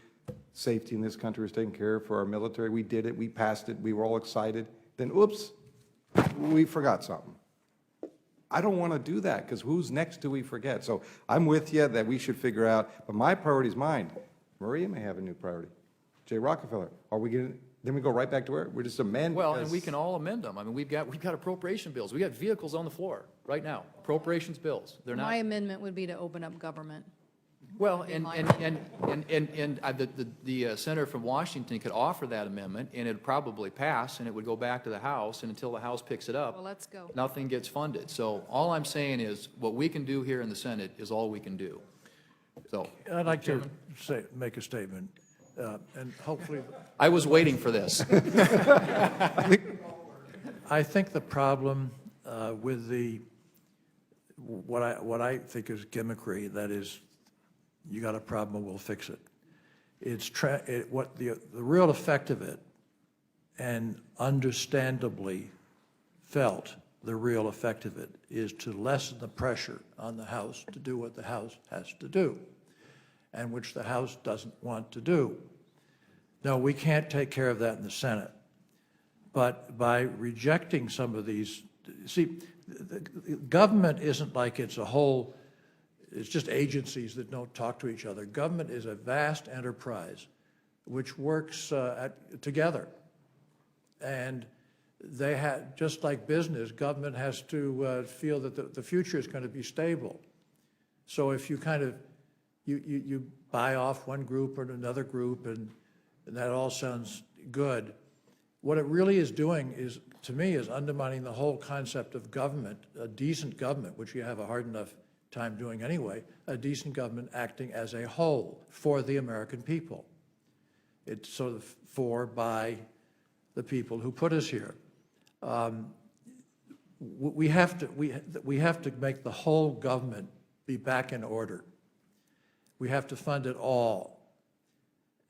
safety in this country was taken care of for our military. We did it, we passed it, we were all excited. Then, oops, we forgot something. I don't want to do that, because who's next do we forget? So I'm with you that we should figure out, but my priority is mine. Maria may have a new priority. Jay Rockefeller, are we going to, then we go right back to where? We're just amend. Well, and we can all amend them. I mean, we've got appropriation bills. We got vehicles on the floor right now, appropriations bills. They're My not, amendment would be to open up government. well, be and my the senator from Washington could offer that amendment, and it'd probably pass, and it would go back to the House, and until the House picks it up, Well, let's go. nothing gets funded. So all I'm saying is, what we can do here in the Senate is all we can do. So, I'd like to make a statement, and hopefully, I was waiting for this. I think the problem with what I think is gimmickry, that is, you got a problem, we'll fix it. It's what the real effect of it, and understandably felt the real effect of it, is to lessen the pressure on the House to do what the House has to do, and which the House doesn't want to do. No, we can't take care of that in the Senate. But by rejecting some of these, see, the government isn't like it's a whole, it's just agencies that don't talk to each other. Government is a vast enterprise which works together. And they have, just like business, government has to feel that the future is going to be stable. So if you kind of, you buy off one group or another group, and that all sounds good, what it really is doing is, to me, is undermining the whole concept of government, a decent government, which you have a hard enough time doing anyway, a decent government acting as a whole for the American people. It's sort of for, by the people who put us here. We have to make the whole government be back in order. We have to fund it all.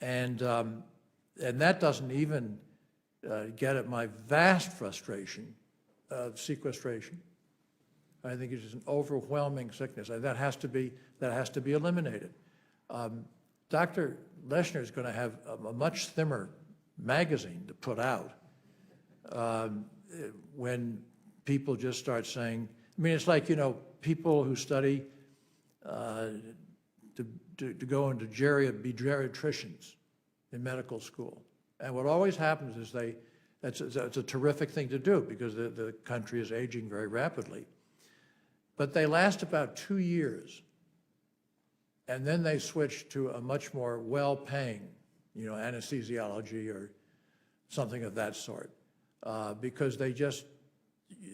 And that doesn't even get at my vast frustration of sequestration. I think it's just an overwhelming sickness. That has to be eliminated. Dr. Leshner is going to have a much thinner magazine to put out when people just start saying, I mean, it's like, people who study to go into be geriatricians in medical school. And what always happens is it's a terrific thing to do, because the country is aging very rapidly. But they last about 2 years, and then they switch to a much more well-paying, anesthesiology or something of that sort, because they just,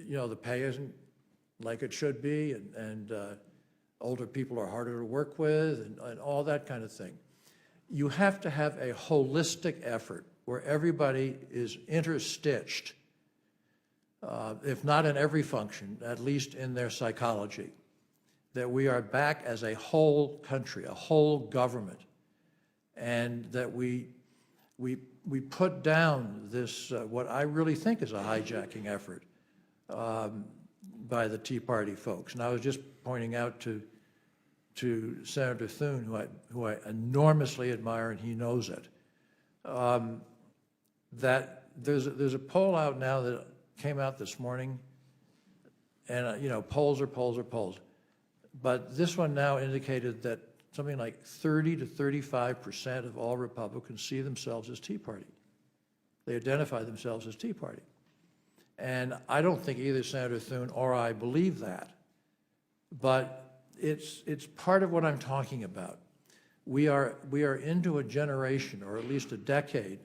the pay isn't like it should be, and older people are harder to work with, and all that kind of thing. You have to have a holistic effort where everybody is interstitched, if not in every function, at least in their psychology, that we are back as a whole country, a whole government, and that we put down this, what I really think is a hijacking effort by the Tea Party folks. And I was just pointing out to Senator Thune, who I enormously admire, and he knows it, that there's a poll out now that came out this morning, and polls are polls, but this one now indicated that something like 30 to 35% of all Republicans see themselves as Tea Party. They identify themselves as Tea Party. And I don't think either Senator Thune or I believe that, but it's part of what I'm talking about. We are into a generation, or at least a decade,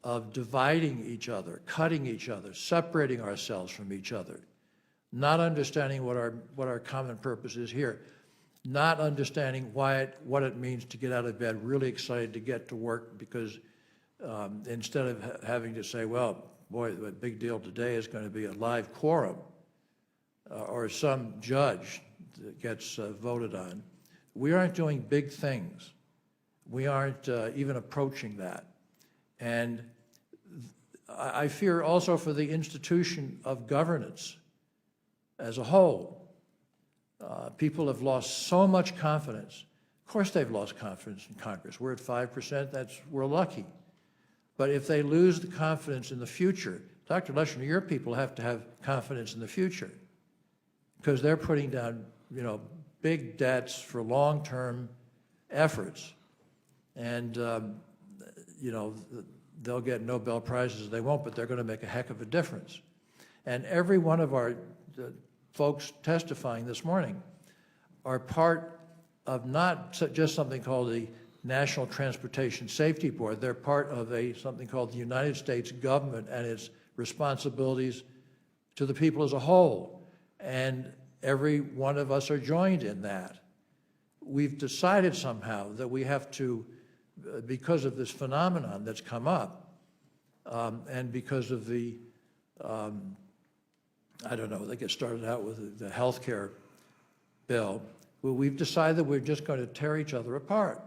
of dividing each other, cutting each other, separating ourselves from each other, not understanding what our common purpose is here. not understanding what it means to get out of bed, really excited to get to work, because instead of having to say, well, boy, the big deal today is going to be a live quorum, or some judge that gets voted on. We aren't doing big things. We aren't even approaching that. And I fear also for the institution of governance as a whole. People have lost so much confidence. Of course they've lost confidence in Congress. We're at 5%, we're lucky. But if they lose the confidence in the future, Dr. Leshner, your people have to have confidence in the future, because they're putting down, big debts for long-term efforts. And, they'll get Nobel Prizes, they won't, but they're going to make a heck of a difference. And every one of our folks testifying this morning are part of not just something called the National Transportation Safety Board. They're part of something called the United States government and its responsibilities to the people as a whole. And every one of us are joined in that. We've decided somehow that we have to, because of this phenomenon that's come up, and because of the, I don't know, they get started out with the health care bill, well, we've decided that we're just going to tear each other apart.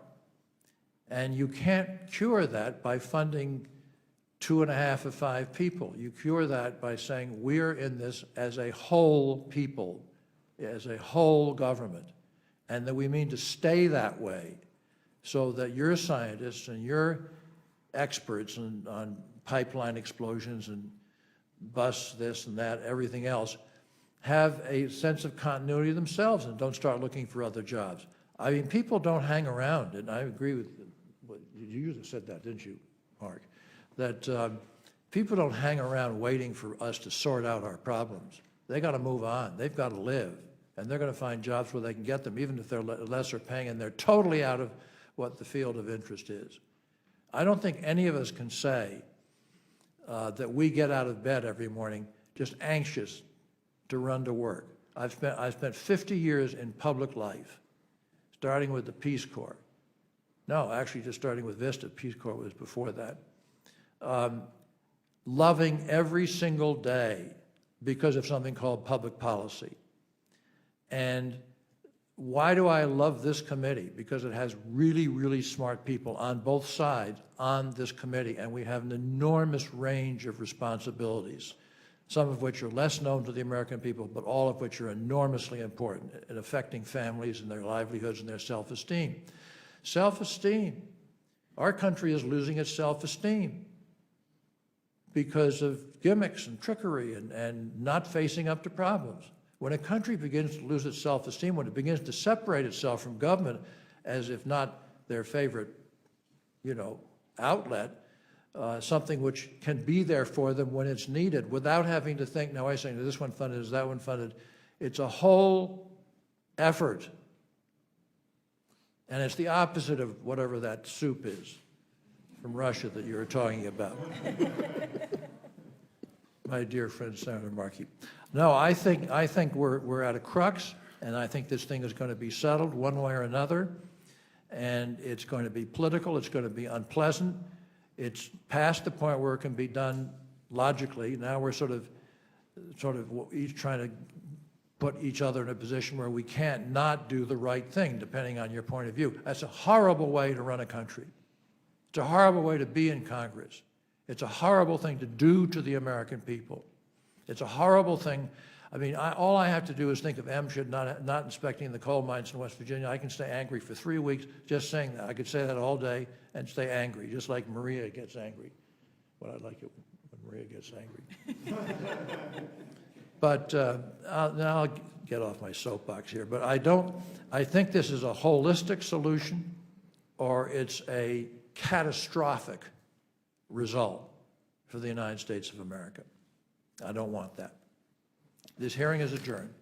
And you can't cure that by funding 2.5 of 5 people. You cure that by saying we're in this as a whole people, as a whole government, and that we mean to stay that way, so that your scientists and your experts on pipeline explosions and bus this and that, everything else, have a sense of continuity themselves and don't start looking for other jobs. I mean, people don't hang around, and I agree with what you said that, didn't you, Mark? That people don't hang around waiting for us to sort out our problems. They got to move on. They've got to live, and they're going to find jobs where they can get them, even if they're lesser paying, and they're totally out of what the field of interest is. I don't think any of us can say that we get out of bed every morning just anxious to run to work. I've spent 50 years in public life, starting with the Peace Corps. No, actually just starting with Vista. Peace Corps was before that. Loving every single day because of something called public policy. And why do I love this committee? Because it has really, really smart people on both sides on this committee, and we have an enormous range of responsibilities, some of which are less known to the American people, but all of which are enormously important in affecting families and their livelihoods and their self-esteem. Self-esteem. Our country is losing its self-esteem because of gimmicks and trickery and not facing up to problems. When a country begins to lose its self-esteem, when it begins to separate itself from government as if not their favorite, outlet, something which can be there for them when it's needed without having to think, now I say, this one funded, is that one funded? It's a whole effort. And it's the opposite of whatever that soup is from Russia that you were talking about. My dear friend, Senator Markey. No, I think we're at a crux, and I think this thing is going to be settled one way or another, and it's going to be political, it's going to be unpleasant. It's past the point where it can be done logically. Now we're sort of each trying to put each other in a position where we can't not do the right thing, depending on your point of view. That's a horrible way to run a country. It's a horrible way to be in Congress. It's a horrible thing to do to the American people. It's a horrible thing. I mean, all I have to do is think of MSHD not inspecting the coal mines in West Virginia. I can stay angry for 3 weeks just saying that. I could say that all day and stay angry, just like Maria gets angry. But I like it when Maria gets angry. But now I'll get off my soapbox here. But I think this is a holistic solution, or it's a catastrophic result for the United States of America. I don't want that. This hearing is adjourned.